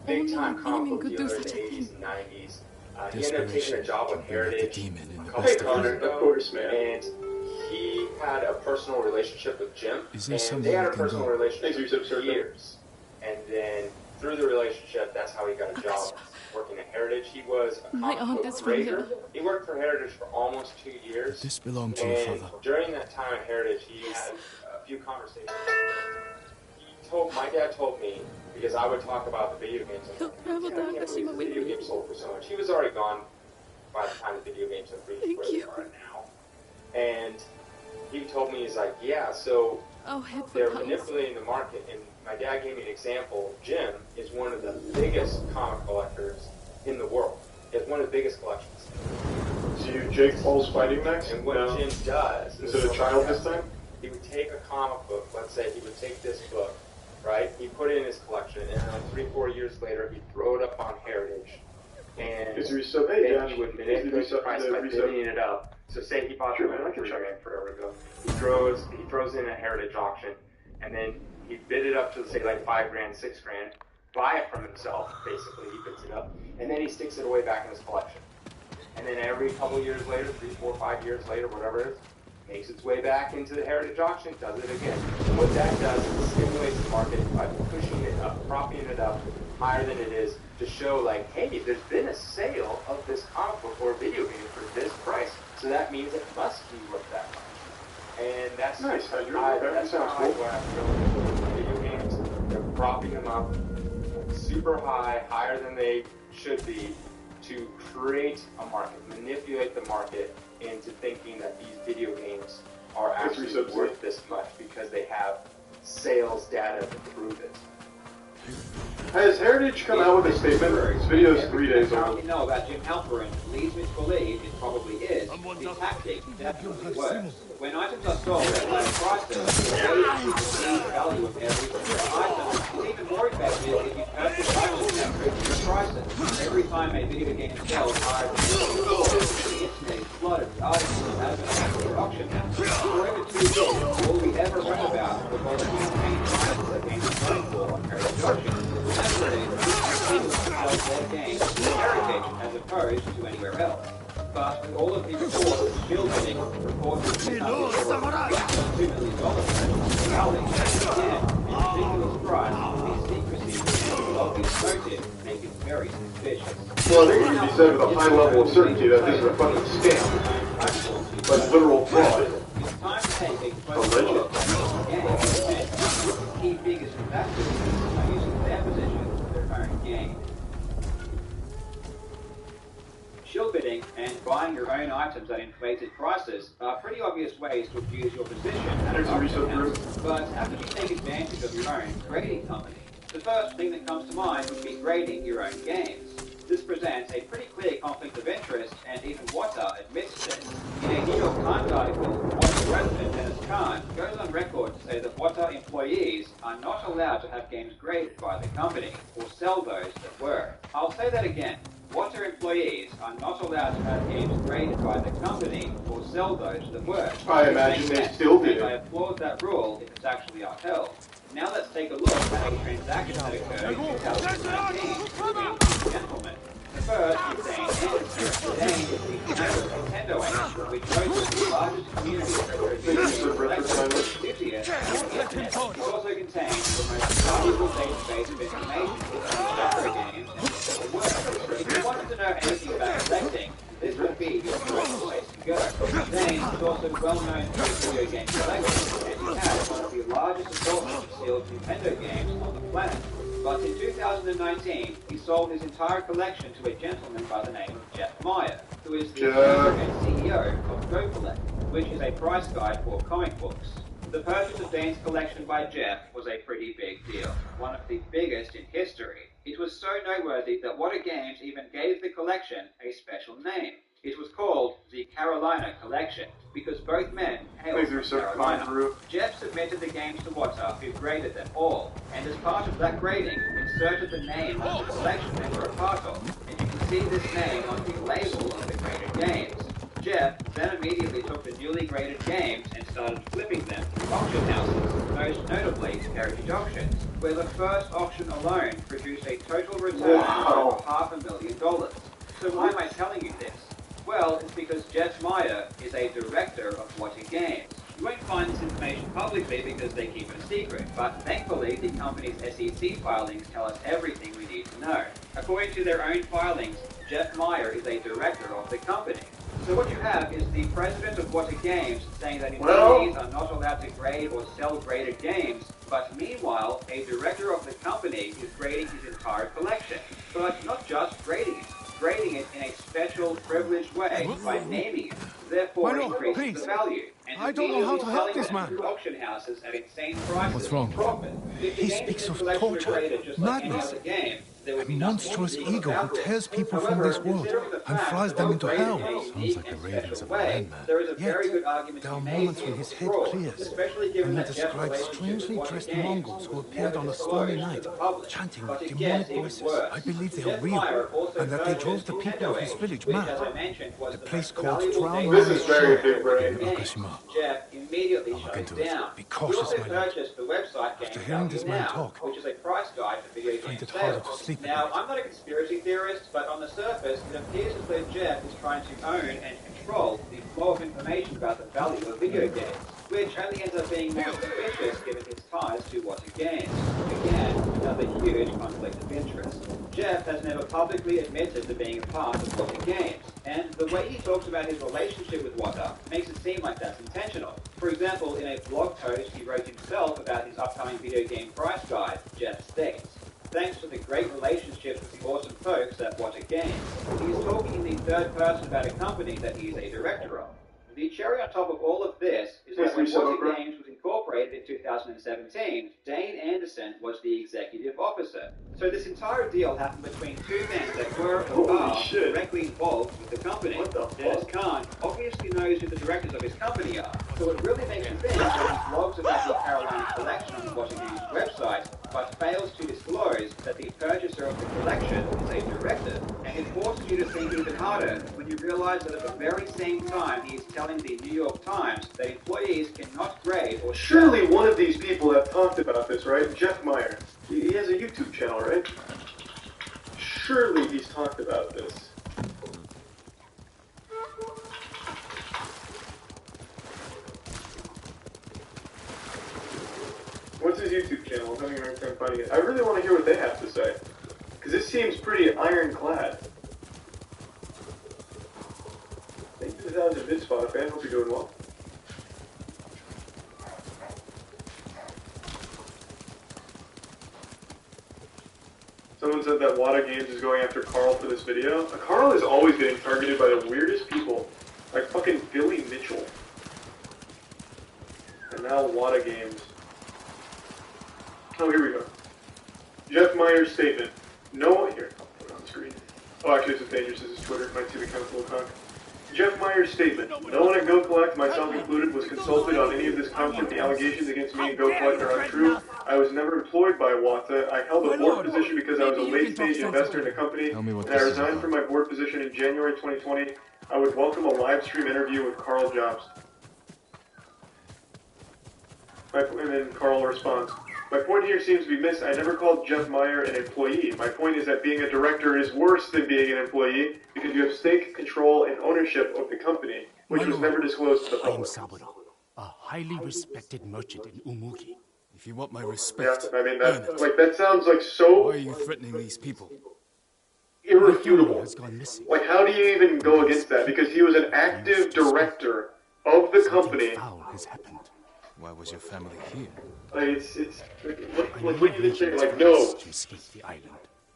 big time comic book dealer in the 80s and 90s. He ended up taking a job with Heritage a couple of years ago, of course, man. And he had a personal relationship with Jim, and they had a personal relationship for years. And then through the relationship, that's how he got a job working at Heritage. He was a comic book raider. He worked for Heritage for almost 2 years. This belonged to your father. During that time at Heritage, he had a few conversations. My dad told me, because I would talk about the video games, and I can't believe the video games sold for so much. He was already gone by the time the video games have reached where they are now. And he told me, he's like, yeah, so they're manipulating the market. And my dad gave me an example. Jim is one of the biggest comic collectors in the world. He has one of the biggest collections. So you Jake Paul's fighting next? And what Jim does... Is it a child this time? He would take a comic book, let's say he would take this book, right? He put it in his collection, and then 3-4 years later, he'd throw it up on Heritage. And then he would manipulate the price by bidding it up. So say he bought the book forever ago. He throws in a Heritage auction, and then he bid it up to, say, like $5 grand, $6 grand, buy it from himself, basically, he bids it up, and then he sticks it away back in his collection. And then every couple years later, 3, 4, 5 years later, whatever it is, makes its way back into the Heritage auction, does it again. And what that does is stimulates the market by pushing it up, propping it up higher than it is to show, like, hey, there's been a sale of this comic book or video game for this price. So that means it must be worth that much. And that's nice. That's how I feel with video games. They're propping them up super high, higher than they should be, to create a market, manipulate the market into thinking that these video games are actually worth this much because they have sales data to prove it. Has Heritage come out with a statement? This video is 3 days old. What know about Jim Halperin leads me to believe it probably is. The tactic definitely works. When items are sold at low prices, the way to perceive the value of every single item is even more effective if you purchase items at premium prices. Every time a video game sells higher than the internet is flooded with items that have been at the auction house. For every 2 years, all we ever read about was all the campaign items that games are going for on Heritage auctions. Sell their games to Heritage as opposed to anywhere else. But with all of the reports of shield bidding, reports of $2 million, reality, again, the ridiculous price, the secrecy, the obvious motive make it very suspicious. Well, I think it can be said with a high level of certainty that this is a fucking scam. Like literal fraud. It's time to take a closer look at the game and the key figures from that business are using their position for their own gain. Shill bidding and buying your own items at inflated prices are pretty obvious ways to abuse your position at an auction house. But how can you take advantage of your own grading company? The first thing that comes to mind would be grading your own games. This presents a pretty clear conflict of interest, and even Wata admits this. In a New York Times article, Wata president Dennis Kahn goes on record to say that Wata employees are not allowed to have games graded by the company, or sell those that were. I'll say that again. Wata employees are not allowed to have games graded by the company, or sell those that were. I imagine they still did. I applaud that rule if it's actually upheld. Now let's take a look at a transaction that occurred in 2019 between two gentlemen. The first is Dane Anderson. Dane is the founder of Nintendo Inc., which boasts the largest community of retro enthusiasts on the internet. It also contains the most valuable database of information concerning retro games and the work. If you wanted to know anything about collecting, this would be your first place to go. Dane is also well known for his video game collection, and he has one of the largest assortments of sealed Nintendo games on the planet. But in 2019, he sold his entire collection to a gentleman by the name of Jeff Meyer, who is the founder and CEO of GoCollect, which is a price guide for comic books. The purchase of Dane's collection by Jeff was a pretty big deal, one of the biggest in history. It was so noteworthy that Wata Games even gave the collection a special name. It was called the Carolina Collection, because both men hailed from Carolina. Jeff submitted the games to Wata, who graded them all, and as part of that grading, inserted the name of the collection they were a part of, and you can see this name on the label of the graded games. Jeff then immediately took the newly graded games and started flipping them to auction houses, most notably Heritage Auctions, where the first auction alone produced a total return of $500,000. So why am I telling you this? Well, it's because Jeff Meyer is a director of Wata Games. You won't find this information publicly because they keep it a secret, but thankfully the company's SEC filings tell us everything we need to know. According to their own filings, Jeff Meyer is a director of the company. So what you have is the president of Wata Games saying that employees are not allowed to grade or sell graded games, but meanwhile, a director of the company is grading his entire collection. But not just grading it in a special, privileged way by naming it, therefore increasing the value. And I don't know how to help this man. Auction houses at insane prices. What's wrong? He speaks of torture, madness, a monstrous ego who tears people from this world and flies them into hell. Sounds like the ravings of a madman. Yet, there are moments when his head clears, and he describes strangely dressed Mongols who appeared on a stormy night, chanting with demonic voices. I believe they are real, and that they drove the people of his village mad. The place called Drown. This is very big brain. Nakashima. Jeff immediately shut it down. Be cautious, he also purchased the website After hearing this man talk, which is a price guide for video game sales. Now, I'm not a conspiracy theorist, but on the surface, it appears as though Jeff is trying to own and control the flow of information about the value of video games, which only ends up being more suspicious given his ties to Wata Games. Again, another huge conflict of interest. Jeff has never publicly admitted to being a part of Wata Games, and the way he talks about his relationship with Wata makes it seem like that's intentional. For example, in a blog post he wrote himself about his upcoming video game price guide, Jeff states, "Thanks to the great relationships with the awesome folks at Wata Games." He is talking in the third person about a company that he is a director of. The cherry on top of all of this is that when Wata Games was incorporated in 2017, Dane Anderson was the executive officer. So this entire deal happened between two men that were or are directly involved with the company. Dennis Kahn obviously knows who the directors of his company are, so it really makes you think that he blogs about the Carolina Collection on the Wata Games website, but fails to disclose that the purchaser of the collection is a director. And it forces you to think even harder when you realize that at the very same time he is telling the New York Times that employees cannot grade or Surely one of these people have talked about this, right? Jeff Meyer. He has a YouTube channel, right? Surely he's talked about this. What's his YouTube channel? I'm having a hard time finding it. I really want to hear what they have to say. Because this seems pretty ironclad. Thank you for the 1,000 bits, Spotify fan. Hope you're doing well. Someone said that Wada Games is going after Carl for this video. Carl is always getting targeted by the weirdest people, like fucking Billy Mitchell. And now Wada Games. Oh, here we go. Jeff Meyer's statement. No, here, I'll put it on the screen. Oh, actually, this is dangerous. This is Twitter. Might see the chemical cock. Jeff Meyer's statement. No one at Go Collect, myself included, was consulted on any of this content. The allegations against me and Go Collect are untrue. I was never employed by Wata. I held a board position because I was a late-stage investor in the company, and I resigned from my board position in January 2020. I would welcome a live stream interview with Carl Jobs. And then Carl responds, my point here seems to be missed. I never called Jeff Meyer an employee. My point is that being a director is worse than being an employee because you have stake, control, and ownership of the company, which was never disclosed to the public. I am Saburo, a highly respected merchant in Umugi. If you want my respect, I mean, that sounds like so... Why are you threatening these people? Irrefutable. Like, how do you even go against that? Because he was an active director of the company. Foul has happened. Why was your family here? Like, what do you even say? Like, no. To escape the island.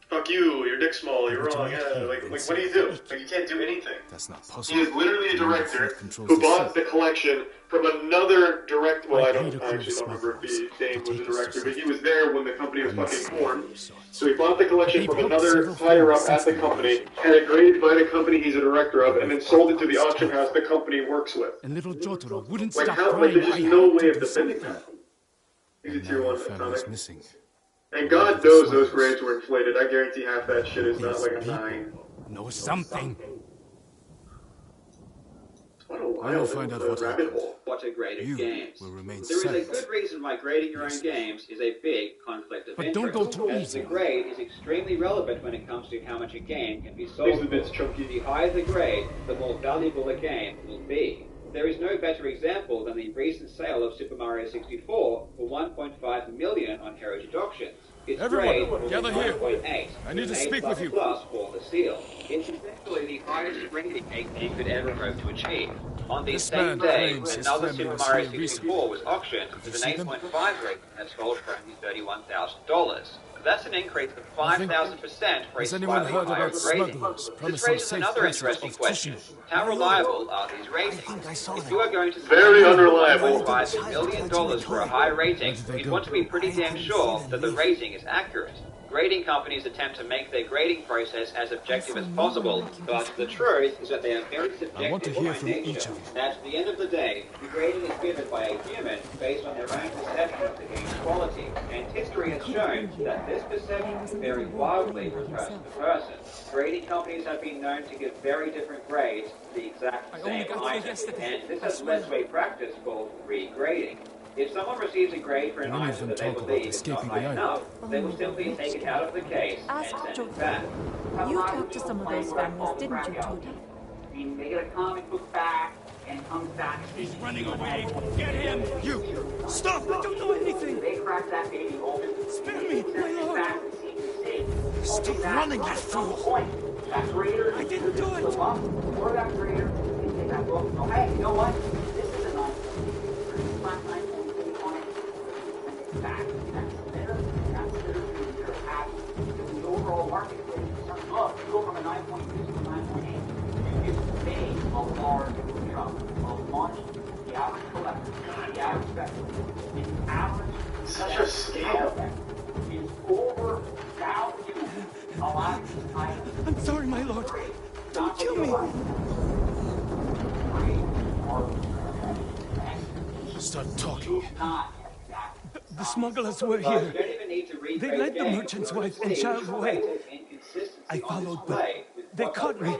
Fuck you, your dick's small, you're wrong. Yeah, like, what do you do? Like, you can't do anything. That's not possible. He is literally a director who bought the collection from another director. Well, I actually don't remember if Dane was a director, but he was there when the company was fucking formed. So he bought the collection from another higher-up at the company, had it graded by the company he's a director of, and then sold it to the auction house the company works with. And little Jotaro wouldn't Like, stop how, crying. there's just no way of defending that. He's a tier 1 atomic. Missing. And God knows those grades were inflated. I guarantee half that shit is not like a 9. Know something. What a wild I will find out what rabbit hole. What a graded You games. will remain There is a silent. good reason why grading your own games is a big conflict of But interest. don't go too as easy. The grade is extremely relevant when it comes to how much a game can be These sold. are the bits chunky. The higher the grade, the more valuable a game will be. There is no better example than the recent sale of Super Mario 64 for $1.5 million on Heritage Auctions. Its grade Everyone, was gather here. 9.8. I need to an speak A++ with you. for the seal. It's essentially the highest rating a game could ever hope to achieve. On the This same man day, claims when his another family Super was Mario here 64 was auctioned with see an them? 8.5 rating and sold for only $31,000. That's an increase of 5,000% for a Has anyone slightly heard higher about rating. smugglers This promising raises safe another places interesting of question. fishing? How reliable are these ratings? If you are going to Very spend unreliable. $1.5 million for a high rating, you'd want to be pretty damn sure that the rating is accurate. Grading companies attempt to make their grading process as objective as possible, but the truth is that they are very subjective I want to hear by from nature. each of you. At the end of the day, the grading is given by a human based on their own perception of the game's quality, and history has shown that this perception can vary wildly from person to person. Grading companies have been known to give very different grades to the exact same item, and this has led to a practice called regrading. If someone receives a grade for an Many of item them that they talk about believe is escaping not high the enough, they will simply take it out of the case and send it back. You talked to some of those families, didn't you, Tony? I mean, they get a comic book back and comes back. He's running away. Get him. You. Stop. I don't know anything. They crack that baby open. Spare me, my lord. Back to CQC. Stop running, you fool. That grader. I didn't do it. Or that grader. They take that book. Oh, hey, you know what? This is a nice flat night on it. Back. That's better. That's better than your average. The overall marketplace. Look, you go from a 9.6 to a 9.8. You just made a large chunk of money. The average collector, the average speculator, the average Such a scam. is overvalued a lot of items. I'm sorry, my lord. Don't kill me. Start talking. The smugglers were here. They led the merchant's wife and child away. I followed, but they caught me.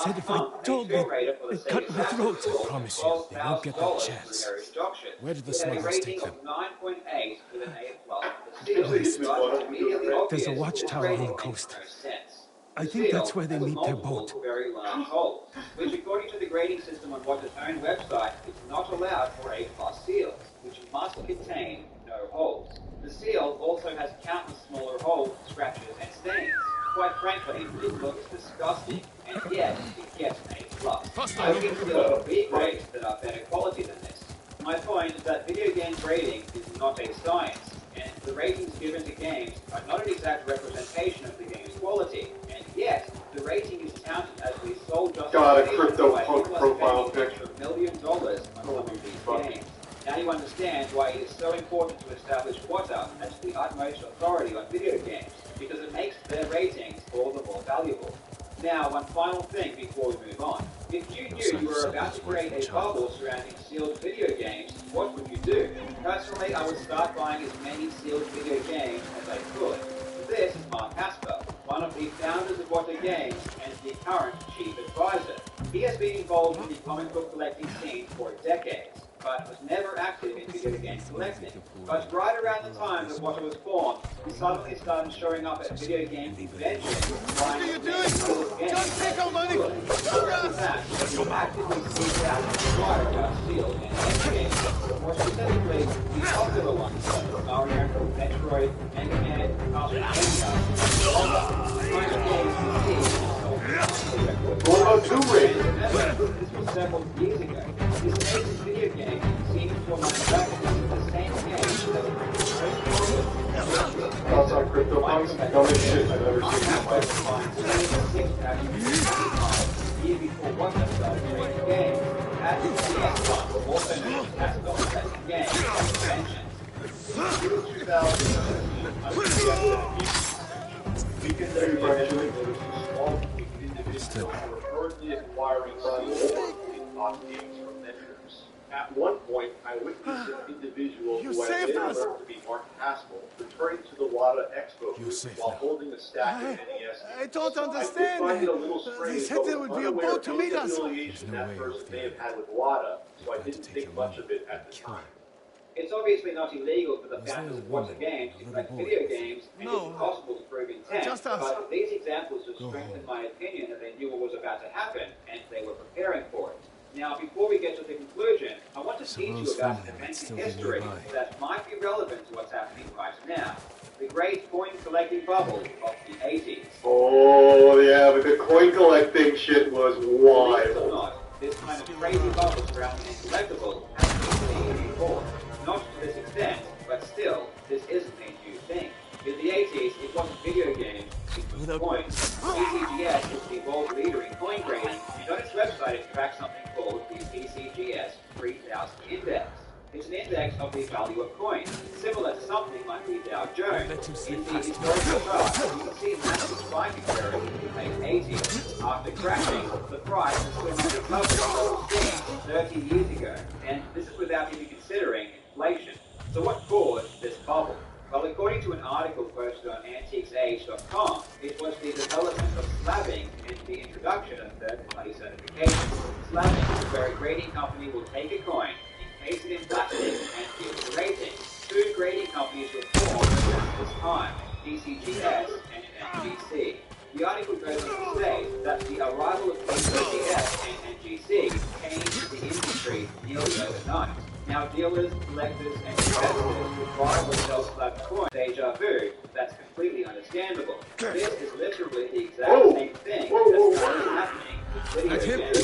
Said if I told them, they'd cut my throat. I promise you, they won't get that chance. Where did the smugglers take them? There's a watchtower on the coast. I think that's where they meet their boat. Very large holes, which according to the grading system on Watch's own website, is not allowed for A+ seals, which must contain no holes. The seal also has countless smaller holes, scratches, and stains. Quite frankly, it looks disgusting, and yet it gets an A+. I think there are B grades that are better quality than this. My point is that video game grading is not a science, and the ratings given to games are not an exact representation of the game's quality, and yet the rating is touted as the sole justification. God, a CryptoPunk profile picture. $1 million on some of these games. Now you understand why it is so important to establish Wata as the utmost authority on video games, because it makes their ratings all the more valuable. Now, one final thing before we move on. If you knew you were about to create a bubble surrounding sealed video games, what would you do? Personally, I would start buying as many sealed video games as I could. This is Mark Casper, one of the founders of Wata Games and the current chief advisor. He has been involved in the comic book collecting scene for decades, but was never active in video game collecting. But right around the time that Wata was formed, he suddenly started showing up at video game conventions. What are you doing? Don't take our money! After that, he actively seeked out and inquired about sealed and edge games, more specifically, the popular ones such as Mario, Metroid, Mega Man, Castlevania, What about Tomb Raider? This was several years ago. This makes video game seem to manufacture the same game that Thoughts on CryptoPunks? Dumbest shit I've ever seen in my life. Year before Wata started creating games, at the Xbox, also known as Castle Games, conventions. In 2000, we can small individuals were currently acquiring on games from vendors. At one point, I witnessed an individual who I later learned to be Mark Haskell returning to the Wata Expo booth while holding a stack of NES games. I don't understand. I did find it a little strange, They said there would be a boat to meet us. Affiliation that person may have had with Wata, so I didn't think much of it at the time. It's obviously not illegal for the founders of Wata Games to collect video games, and it's impossible to prove intent, but these examples have strengthened my opinion that they knew what was about to happen, and they were preparing for it. Now, before we get to the conclusion, I want to teach you about an event in history that might be relevant to what's happening right now. The great coin collecting bubble of the 80s. Oh, yeah, but the coin collecting shit was wild. Believe it or not, this kind of crazy bubble surrounding a collectible has been seen before. Not to this extent, but still, this isn't a new thing. In the 80s, it wasn't video games, it was coins. PCGS is the world leader in coin grading, and on its website it tracks something called the PCGS 3000 Index. It's an index of the value of coins, similar to something like the Dow Jones. In the historical chart, you can see a massive spike occurring in the late 80s. After crashing, the price has still not recovered what was seen 30 years ago, and this is without even considering inflation. So what caused this bubble? Well, according to an article posted on AntiquesAge.com, it was the development of slabbing and the introduction of third-party certification. Slabbing is where a grading company will take a coin, encase it in plastic, and give it a rating. Two grading companies were formed around this time, PCGS and NGC. The article goes on to say that the arrival of PCGS and NGC changed the industry nearly overnight. Now dealers, collectors, and investors who buy or sell slabbed coins, deja vu, that's completely understandable. This is literally the exact same thing that's currently happening with video games.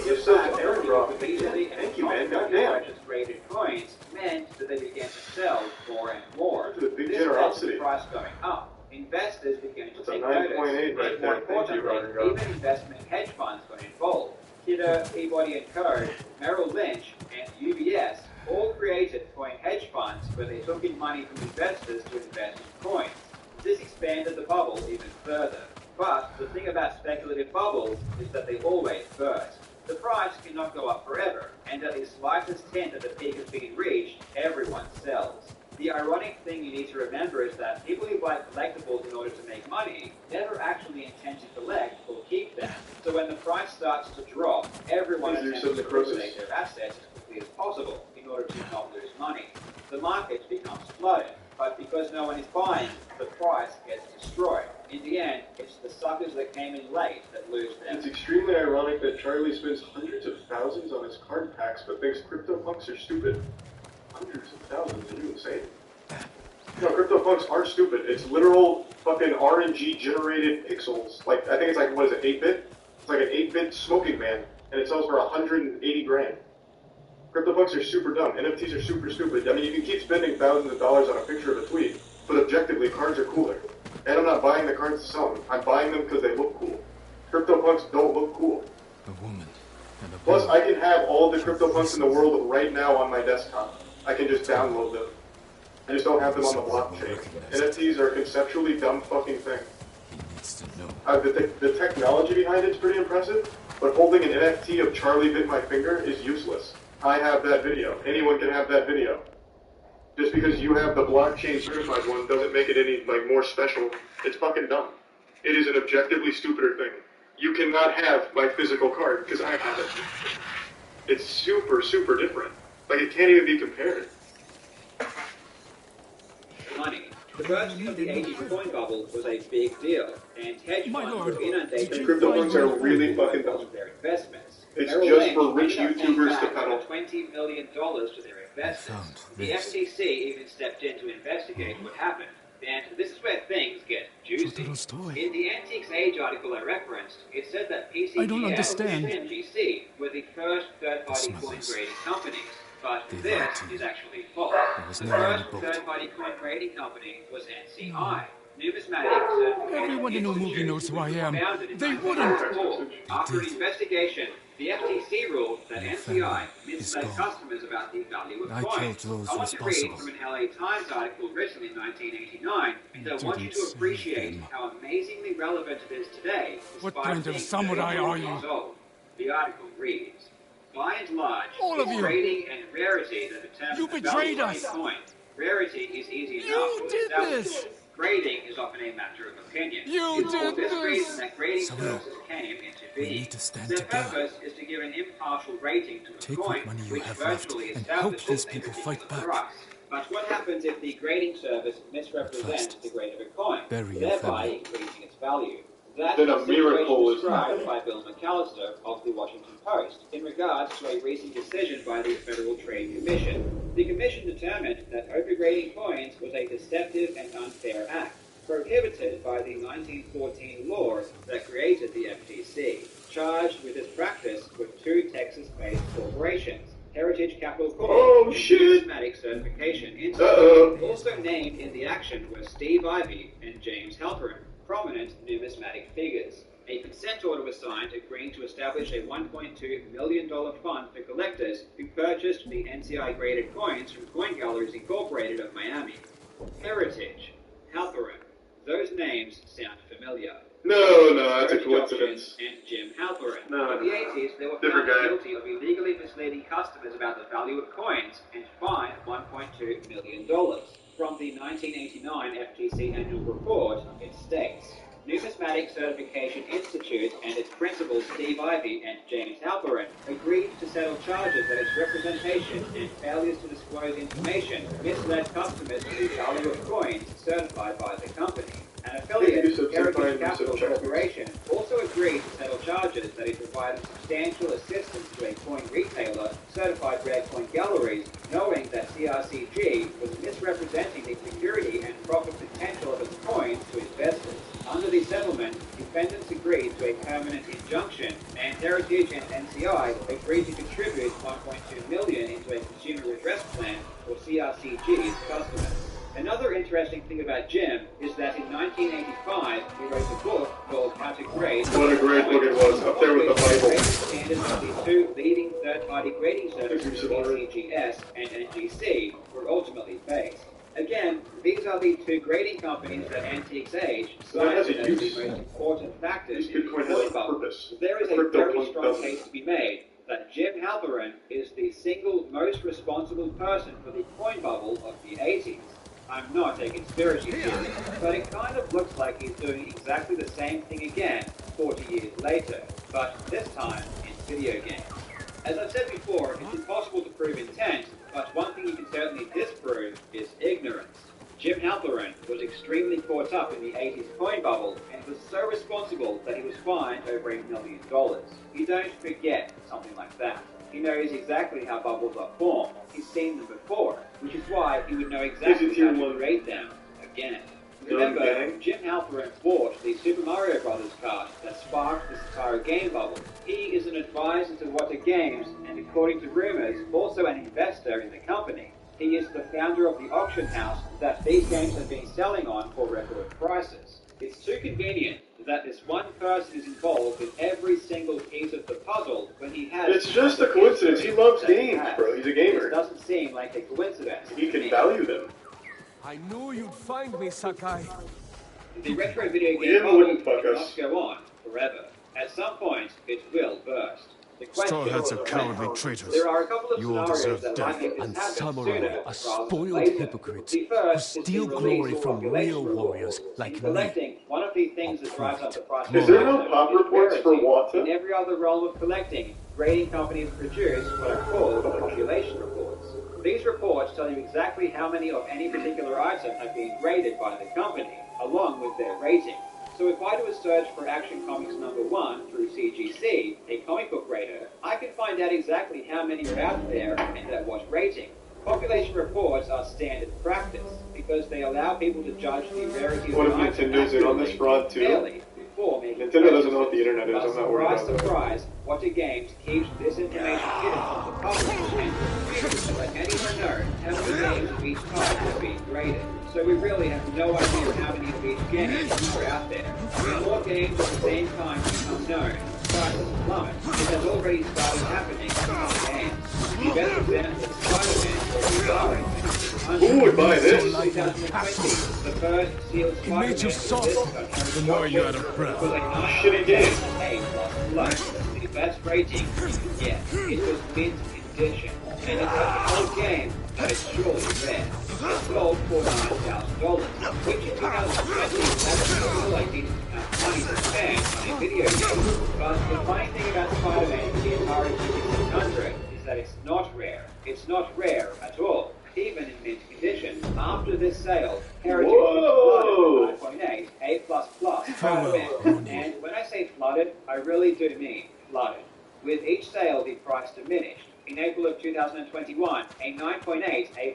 In fact, immediately and purchased graded coins meant that they began to sell more and more. This led to the price going up. Investors began to take notice. And more importantly, even investment hedge funds got involved. Kidder, Peabody & Co., Merrill Lynch, and UBS all created coin hedge funds where they took in money from investors to invest in coins. This expanded the bubble even further. But the thing about speculative bubbles is that they always burst. The price cannot go up forever, and at the slightest hint that the peak has been reached, everyone sells. The ironic thing you need to remember is that people who buy collectibles in order to make money never actually intend to collect or keep them. So when the price starts to drop, everyone attempts to liquidate their assets as quickly as possible in order to not lose money. The market becomes flooded, but because no one is buying, the price gets destroyed. In the end, it's the suckers that came in late that lose them. It's extremely ironic that Charlie spends hundreds of thousands on his card packs but thinks CryptoPunks are stupid. Hundreds of thousands, are you insane? No, CryptoPunks aren't stupid. It's literal fucking fucking RNG generated pixels. Like, I think it's like, what is it, 8-bit? It's like an 8-bit smoking man, and it sells for 180 grand. CryptoPunks are super dumb. NFTs are super stupid. I mean, you can keep spending thousands of dollars on a picture of a tweet, but objectively, cards are cooler. And I'm not buying the cards to sell them. I'm buying them because they look cool. CryptoPunks don't look cool. A woman. And a Plus, I can have all the CryptoPunks in the world right now on my desktop. I can just download them. I just don't have them on the blockchain. NFTs are a conceptually dumb fucking thing. The technology behind it's pretty impressive, but holding an NFT of Charlie Bit My Finger is useless. I have that video. Anyone can have that video. Just because you have the blockchain certified one doesn't make it any more special. It's fucking dumb. It is an objectively stupider thing. You cannot have my physical card because I have it. It's super, super different. Like, it can't even be compared. Money. The bursting of the 80s coin bubble was a big deal, and hedge funds were inundated with CryptoPunks are really fucking dumb. their investments. It's Merrill just Lynch for rich ended up paying YouTubers to back peddle. over $20 million to their investors. The FTC even stepped in to investigate what happened, and this is where things get juicy. In the Antiques Age article I referenced, it said that PCGS I don't understand. and MGC were the first third-party coin grading companies. But this is actually false. The first third-party coin grading company was NCI. Numismatic certification. Everyone in Umugi knows who I am. Founded in They 1994. wouldn't. After an investigation, the FTC ruled that NCI misled customers about the value of I coins. killed those I want to read responsible. from an LA Times article written in 1989, and I want you to appreciate how amazingly relevant it is today. What despite kind of being samurai 34 are you? years old. The article reads, by and large, All of it's you. grading and rarity that determine You the betrayed value of us. a coin. Rarity is easy enough You to did establish. this. Grading is often a matter of opinion. You It's for did this this. reason that grading Samuel, services came into we being. need to stand Their together. purpose is to give an impartial rating to a Take coin, what money you which have left virtually and help establishes these a people particular fight back. price. But what happens if the grading service misrepresents the grade of a coin, bury your thereby family. increasing its value? That Then a is miracle is described by Bill McAllister of the Washington Post in regards to a recent decision by the Federal Trade Commission. The commission determined that overgrading coins was a deceptive and unfair act, prohibited by the 1914 law that created the FTC. Charged with this practice were two Texas-based corporations, Heritage Capital Corp. Oh, and shit. Numismatic Certification Institute. Uh-oh. Also named in the action were Steve Ivey and James Halperin, prominent numismatic figures. A consent order was signed agreeing to establish a $1.2 million fund for collectors who purchased the NCI-graded coins from Coin Galleries Incorporated of Miami. Heritage, Halperin, those names sound familiar. No, that's a Heritage coincidence. Auctions and Jim Halperin. No, In the 80s, they were different found guy. guilty of illegally misleading customers about the value of coins and fined $1.2 million. From the 1989 FTC annual report, it states, Numismatic Certification Institute and its principals Steve Ivey and James Halperin agreed to settle charges that its representation and failures to disclose information misled customers to the value of coins certified by the company. An affiliate, Heritage Capital Corporation, also agreed to settle charges that it provided substantial assistance to a coin retailer, Certified Rare Coin Galleries, knowing that CRCG was misrepresenting the security and profit potential of its coins to investors. Under the settlement, defendants agreed to a permanent injunction, and Heritage and NCI agreed to contribute $1.2 million into a consumer redress plan for CRCG's customers. Another interesting thing about Jim is that in 1985, he wrote a book called How to Grade. What a great book it was, up there with the Bible. Standards of the two leading third-party grading services, BCGS and NGC, were ultimately based. Again, these are the two grading companies that Antiques Age cited as the most important factors in the coin bubble. There is a very strong case to be made that Jim Halperin is the single most responsible person for the coin bubble of the 80s. I'm not a conspiracy theorist, but it kind of looks like he's doing exactly the same thing again 40 years later, but this time in video games. As I've said before, it's impossible to prove intent, but one thing you can certainly disprove is ignorance. Jim Halperin was extremely caught up in the 80s coin bubble and was so responsible that he was fined over $1 million. You don't forget something like that. He knows exactly how bubbles are formed. He's seen them before, which is why he would know exactly how to grade them again. Remember, Jim Halperin bought the Super Mario Brothers card that sparked this entire game bubble. He is an advisor to Wata Games, and according to rumors, also an investor in the company. He is the founder of the auction house that these games have been selling on for record prices. It's too convenient that this one person is involved with every single piece of the puzzle when he has... It's just a coincidence. He loves games, bro. He's a gamer. It doesn't seem like a coincidence. He can value them. I knew you'd find me, Sakai. The retro video game bubble cannot go on forever. At some point, it will burst. Strawheads are cowardly traitors. There are a couple of You all scenarios deserve that death, might make this and happen Samurai sooner are rather than spoiled later. hypocrites The who first is steal the glory release from of population real reports. warriors like me. Collecting, one of the things that drives up the price. Is there no pop reports for Wata? In every other realm of collecting, grading companies produce what are called population reports. These reports tell you exactly how many of any particular item have been graded by the company, along with their rating. So if I do a search for Action Comics #1 through CGC, a comic book grader, I can find out exactly how many are out there and at what rating. Population reports are standard practice because they allow people to judge the rarity of What if an item Nintendo's in on this fraud too? fairly before making Nintendo doesn't know what the internet is. But I'm not worried about that. surprise, Wata Games keeps this information hidden from the public and refuses to let anyone know how many games of each type have been graded. So we really have no idea how many of each game are out there. When more games at the same time become known, prices plummet. It has already started happening for some games. The best example is Spider-Man or Who would buy this? 2020, the first sealed He made you soft. The more you're out of breath. Shitty game. The best rating you can get. It was mint condition, and it's such an old game that it's surely rare. It sold for $9,000, which in 2020 is like decent amount of money to spend on a video game. But the funny thing about Spider-Man the Atari 2600 is that it's not rare. It's not rare at all, even in mint condition. After this sale, Heritage flooded 9.8 A++ Spider-Man. And when I say flooded, I really do mean flooded. With each sale, the price diminished. In April of 2021, a 9.8 A++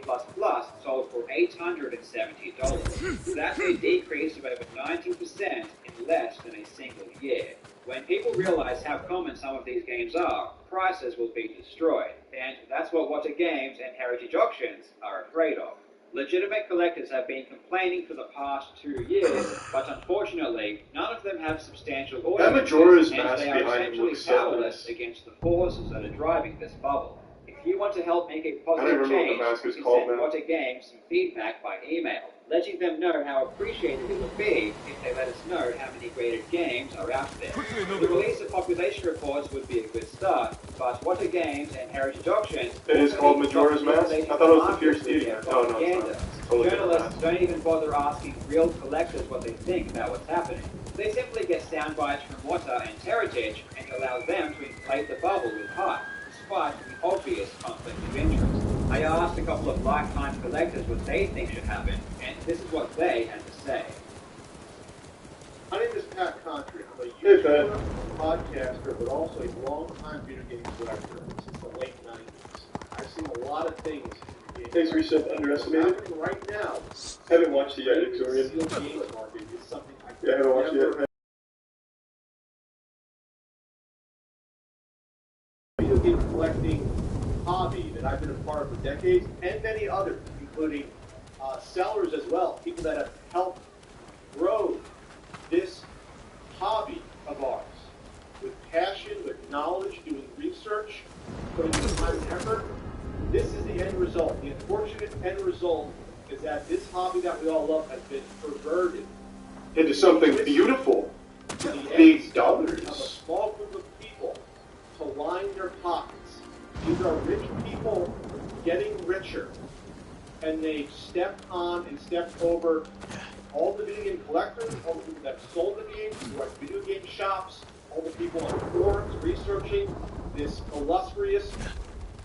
sold for $870. That's a decrease of over 90% in less than a single year. When people realize how common some of these games are, prices will be destroyed. And that's what Wata Games and Heritage Auctions are afraid of. Legitimate collectors have been complaining for the past 2 years, but unfortunately, none of them have substantial audiences, That Majora's and Mask they are behind him essentially looks so powerless against the forces that are driving this bubble. If you want to help make a positive I don't remember change, what the mask you is can called send now. Wata Games some feedback by email, letting them know how appreciated it would be if they let us know how many graded games are out there. The release of population reports would be a good start, but Wata Games and Heritage Auctions... It is called Majora's Mask? I thought it was the Fierce Deity. Oh, no, it's not. Totally Journalists don't even bother asking real collectors what they think about what's happening. They simply get sound bites from Wata and Heritage and allow them to inflate the bubble with hype, despite the obvious conflict of interest. I asked a couple of lifetime collectors what they think should happen, and this is what they had to say. My name is Pat Contry. I'm a YouTuber, podcaster, but also a long-time video game collector since the late 90s. I've seen a lot of things in the game. Thanks, Reset. Underestimated. Happening right now. Haven't watched it yet, Victoria. The sealed games market is something I Yeah, I haven't watched it yet. video game collecting hobby that I've been a part of for decades, and many others, including sellers as well, people that have helped grow this hobby of ours with passion, with knowledge, doing research, putting in time and effort. This is the end result. The unfortunate end result is that this hobby that we all love has been perverted Into something beautiful. Big dollars. Of a small group of people to line their pockets. These are rich people getting richer, and they stepped on and stepped over all the video game collectors, all the people that have sold the games, who are video game shops, all the people on forums researching this illustrious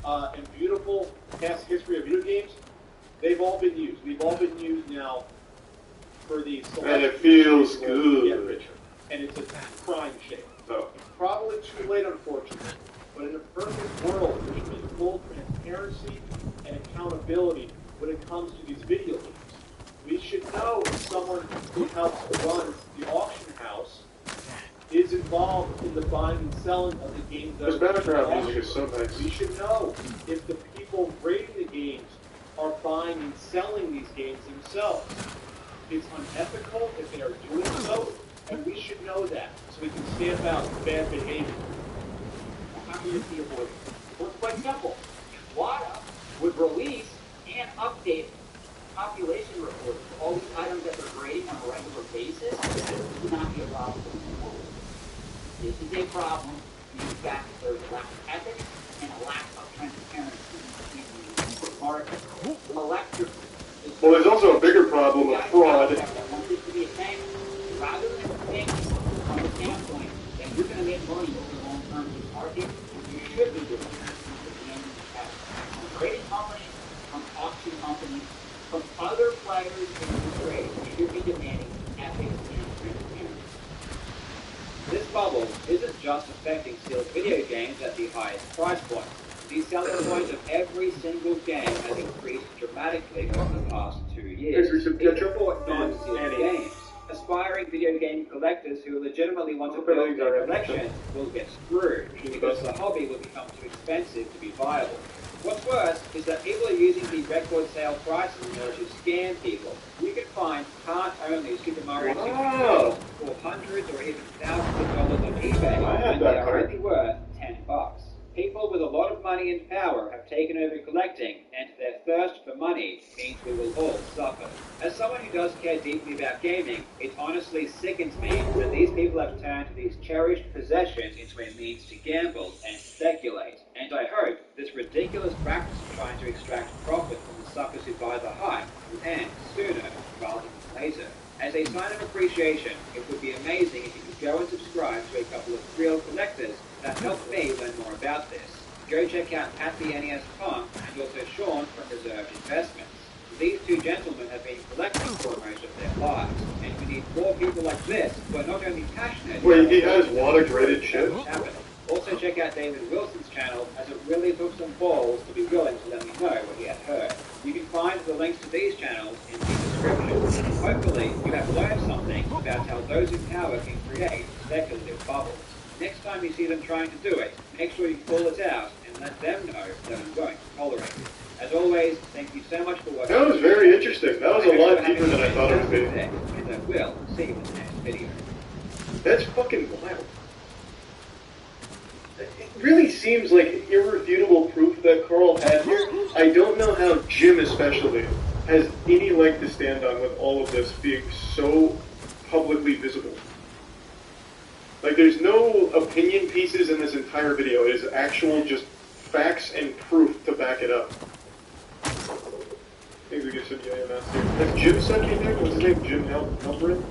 and beautiful past history of video games. They've all been used. We've all been used now for these. And it feels good. Get richer. And it's a crime shame. Oh. It's probably too late, unfortunately. But in a perfect world, there should be full transparency and accountability when it comes to these video games. We should know if someone who helps run the auction house, is involved in the buying and selling of the games. This background music is so nice. We should know if the people rating the games are buying and selling these games themselves. It's unethical if they are doing so, and we should know that so we can stamp out bad behavior. How can this be avoided? Well, it's quite simple. WADA would release and update population reports for all these items that they're grading on a regular basis. That would not be a problem. This is a problem due to the fact that there's a lack of ethics and a lack of transparency in the market. Well, there's also a bigger problem of fraud. Rather than think from the standpoint that you're going to make money over the long term in the market, you should be doing that. From trading companies, from auction companies, from other players in the trade, you should be demanding ethics and transparency. This bubble isn't just affecting sealed video games at the highest price point. The selling point of every single game has increased dramatically over the past 2 years. It's for non-sealed games. Aspiring video game collectors who legitimately want to build their collection will get screwed because the hobby will become too expensive to be viable. What's worse is that people are using the record sale prices in order to scam people. You can find cart-only Super Mario 64 for hundreds or even thousands of dollars on eBay, and they are only worth $10. People with a lot of money and power have taken over collecting, and their thirst for money means we will all suffer. As someone who does care deeply about gaming, it honestly sickens me that these people have turned these cherished possessions into a means to gamble and speculate. And I hope this ridiculous practice of trying to extract profit from the suckers who buy the hype will end sooner rather than later. As a sign of appreciation, it would be amazing if you could go and subscribe to a couple of real collectors that helped me learn more about this. Go check out Pat the NES Punk and also Sean from Reserved Investments. These two gentlemen have been collecting for most of their lives, and we need more people like this who are not only passionate... Wait, he has water-graded shit? Also check out David Wilson's channel, as it really took some balls to be willing to let me know what he had heard. You can find the links to these channels in the description. Hopefully, you have learned something about how those in power can create speculative bubbles. Next time you see them trying to do it, make sure you call it out and let them know that I'm going to tolerate it. As always, thank you so much for watching. That was very interesting. That was a lot deeper than I thought it would be. And I will see you in the next video. That's fucking wild. It really seems like irrefutable proof that Carl had here. I don't know how Jim especially has any leg to stand on with all of this being so publicly visible. Like, there's no opinion pieces in this entire video. It is actual just facts and proof to back it up. I think we get some EMS here. Has Jim sent anything? What's his name? Jim Halperin?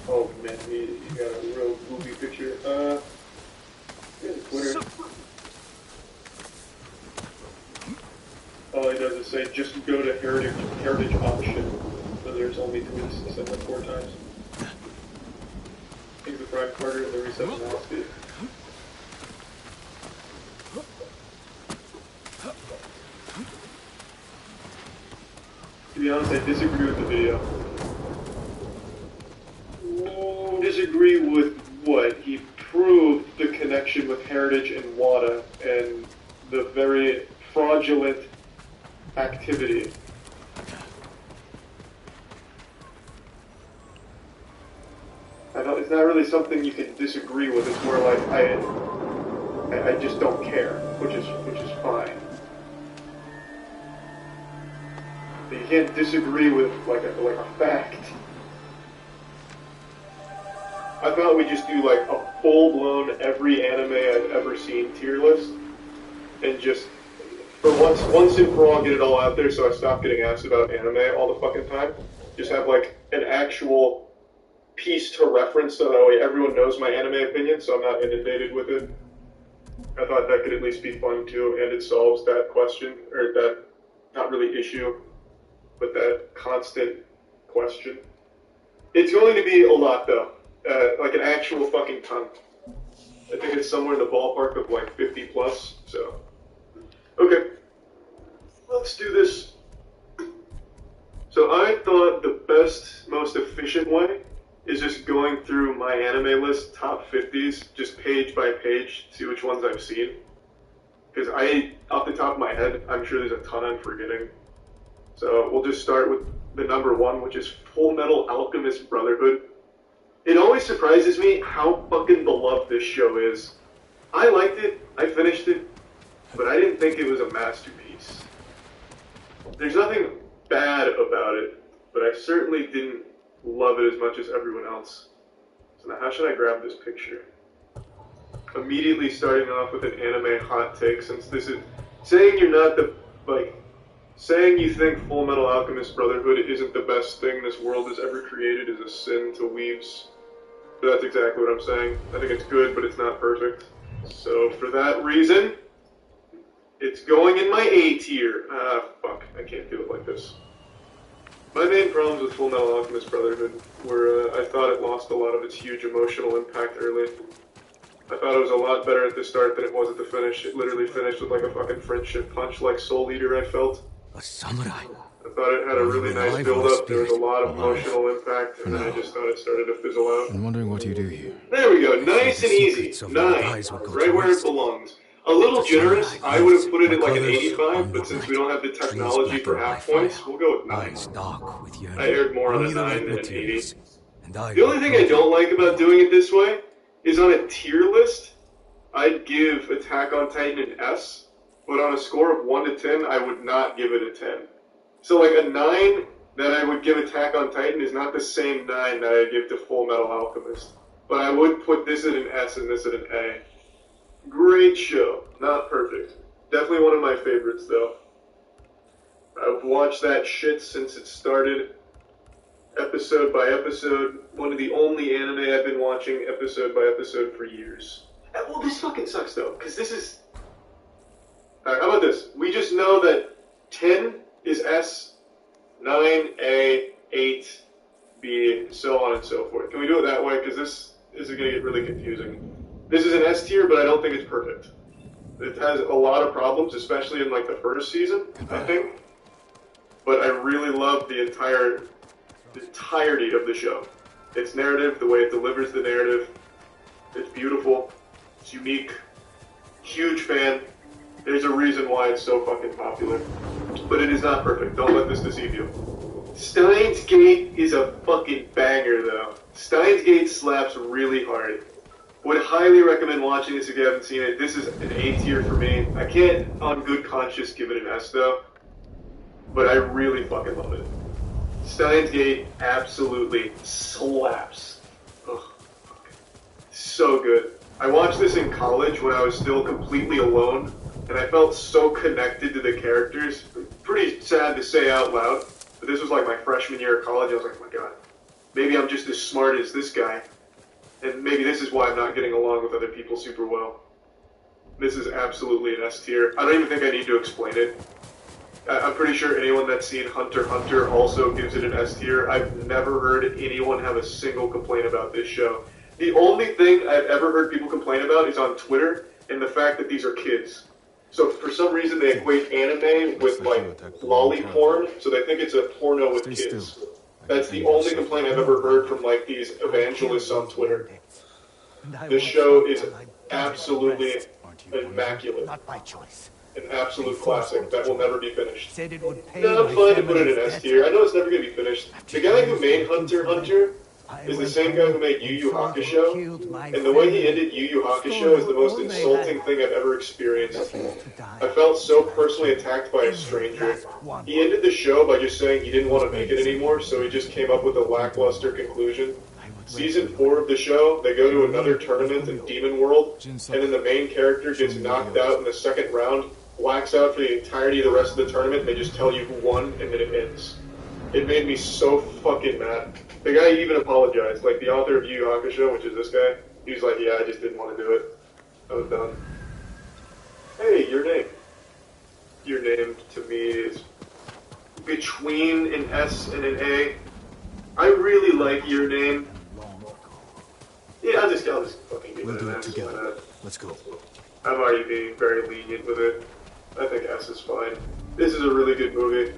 Oh man, he got a real goofy picture. He has a Twitter. All he does is say, just go to Heritage Auction. So there's only tweets to send like 4 times. He's the Prime Carter and the Reset Velocity. To be honest, I disagree with the video. Disagree with what? He proved the connection with Heritage and WADA and the very fraudulent activity. It's not really something you can disagree with. It's more like I just don't care, which is fine. But you can't disagree with like a fact. I thought we'd just do like a full-blown every anime I've ever seen tier list, and just for once and for all get it all out there, so I stop getting asked about anime all the fucking time. Just have like an actual piece to reference, so that way everyone knows my anime opinion, so I'm not inundated with it. I thought that could at least be fun too, and it solves that question, or that, not really issue, but that constant question. It's going to be a lot though. Like an actual fucking ton. I think it's somewhere in the ballpark of like 50 plus, so. Okay. Let's do this. So I thought the best, most efficient way is just going through my anime list, top 50s, just page by page, see which ones I've seen. Because off the top of my head, I'm sure there's a ton I'm forgetting. So we'll just start with the number 1, which is Full Metal Alchemist Brotherhood. It always surprises me how fucking beloved this show is. I liked it, I finished it, but I didn't think it was a masterpiece. There's nothing bad about it, but I certainly didn't love it as much as everyone else. So now how should I grab this picture? Immediately starting off with an anime hot take, since this is saying you're not the, saying you think Full Metal Alchemist Brotherhood isn't the best thing this world has ever created is a sin to weebs. But that's exactly what I'm saying. I think it's good, but it's not perfect. So for that reason, it's going in my A tier. Ah, fuck, I can't do it like this. My main problems with Full Metal Alchemist Brotherhood were I thought it lost a lot of its huge emotional impact early. I thought it was a lot better at the start than it was at the finish. It literally finished with like a fucking friendship punch like Soul Eater, I felt. A samurai. I thought it had a really nice build-up, there was a lot of emotional impact, and then I just thought it started to fizzle out. I'm wondering what you do here. There we go, nice and easy. 9, right where it belongs. A little generous, I would have put it at like an 85, but since we don't have the technology for half points, we'll go with 9. I aired more on a 9 than an 80. The only thing I don't like about doing it this way is on a tier list, I'd give Attack on Titan an S, but on a score of 1 to 10, I would not give it a 10. So like a 9 that I would give Attack on Titan is not the same 9 that I give to Full Metal Alchemist. But I would put this at an S and this at an A. Great show. Not perfect. Definitely one of my favorites though. I've watched that shit since it started. Episode by episode. One of the only anime I've been watching episode by episode for years. Well, this fucking sucks though, because this is... Alright, how about this? We just know that 10 is S, 9 A, 8 B, so on and so forth. Can we do it that way? Because this is going to get really confusing. This is an S tier, but I don't think it's perfect. It has a lot of problems, especially in like the first season, I think. But I really love the entirety of the show. Its narrative, the way it delivers the narrative, it's beautiful, it's unique, huge fan. There's a reason why it's so fucking popular. But it is not perfect, don't let this deceive you. Steins Gate is a fucking banger though. Steins Gate slaps really hard. Would highly recommend watching this if you haven't seen it. This is an A tier for me. I can't, on good conscience, give it an S though. But I really fucking love it. Steins Gate absolutely slaps. Ugh, fuck. So good. I watched this in college when I was still completely alone, and I felt so connected to the characters. Pretty sad to say out loud, but this was like my freshman year of college. I was like, oh my god, maybe I'm just as smart as this guy. And maybe this is why I'm not getting along with other people super well. This is absolutely an S tier. I don't even think I need to explain it. I'm pretty sure anyone that's seen Hunter x Hunter also gives it an S tier. I've never heard anyone have a single complaint about this show. The only thing I've ever heard people complain about is on Twitter, and the fact that these are kids. So for some reason they equate anime with like lolly porn, so they think it's a porno with kids. That's the only complaint I've ever heard from like these evangelists on Twitter. This show is absolutely immaculate. An absolute classic that will never be finished. No, I'm fine to put it in S tier. I know it's never going to be finished. The guy who made Hunter x Hunter is the same guy who made Yu Yu Hakusho, and the way he ended Yu Yu Hakusho is the most insulting thing I've ever experienced. I felt so personally attacked by a stranger. He ended the show by just saying he didn't want to make it anymore, so he just came up with a lackluster conclusion. Season 4 of the show, they go to another tournament in Demon World, and then the main character gets knocked out in the second round, blacks out for the entirety of the rest of the tournament, and they just tell you who won, and then it ends. It made me so fucking mad. The guy even apologized, like the author of Yu Yu Hakusho, which is this guy. He was like, yeah, I just didn't want to do it. I was done. Hey, your name. Your name to me is between an S and an A. I really like your name. Yeah, I'll just fucking give it an S. Together. Let's go. I'm already being very lenient with it. I think S is fine. This is a really good movie.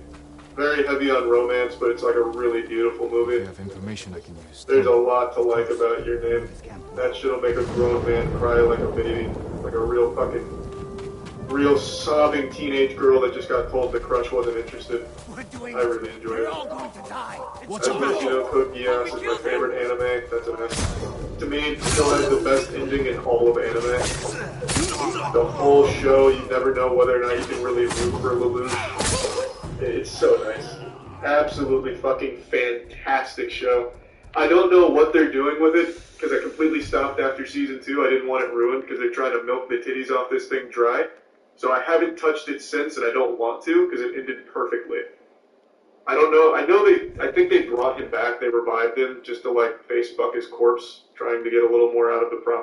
very heavy on romance, but it's like a really beautiful movie. I have information I can use. There's a lot to like about Your Name. That shit'll make a grown man cry like a baby, like a real sobbing teenage girl that just got told the crush wasn't interested. I really enjoy it. As you know, Code Geass is my favorite anime. That's a mess. To me, it still has the best ending in all of anime. The whole show, you never know whether or not you can really root for Lelouch. It's so nice. Absolutely fucking fantastic show. I don't know what they're doing with it, because I completely stopped after season 2. I didn't want it ruined, because they're trying to milk the titties off this thing dry. So I haven't touched it since, and I don't want to, because it ended perfectly. I don't know, I think they brought him back, they revived him, just to, like, face fuck his corpse, trying to get a little more out of the problem.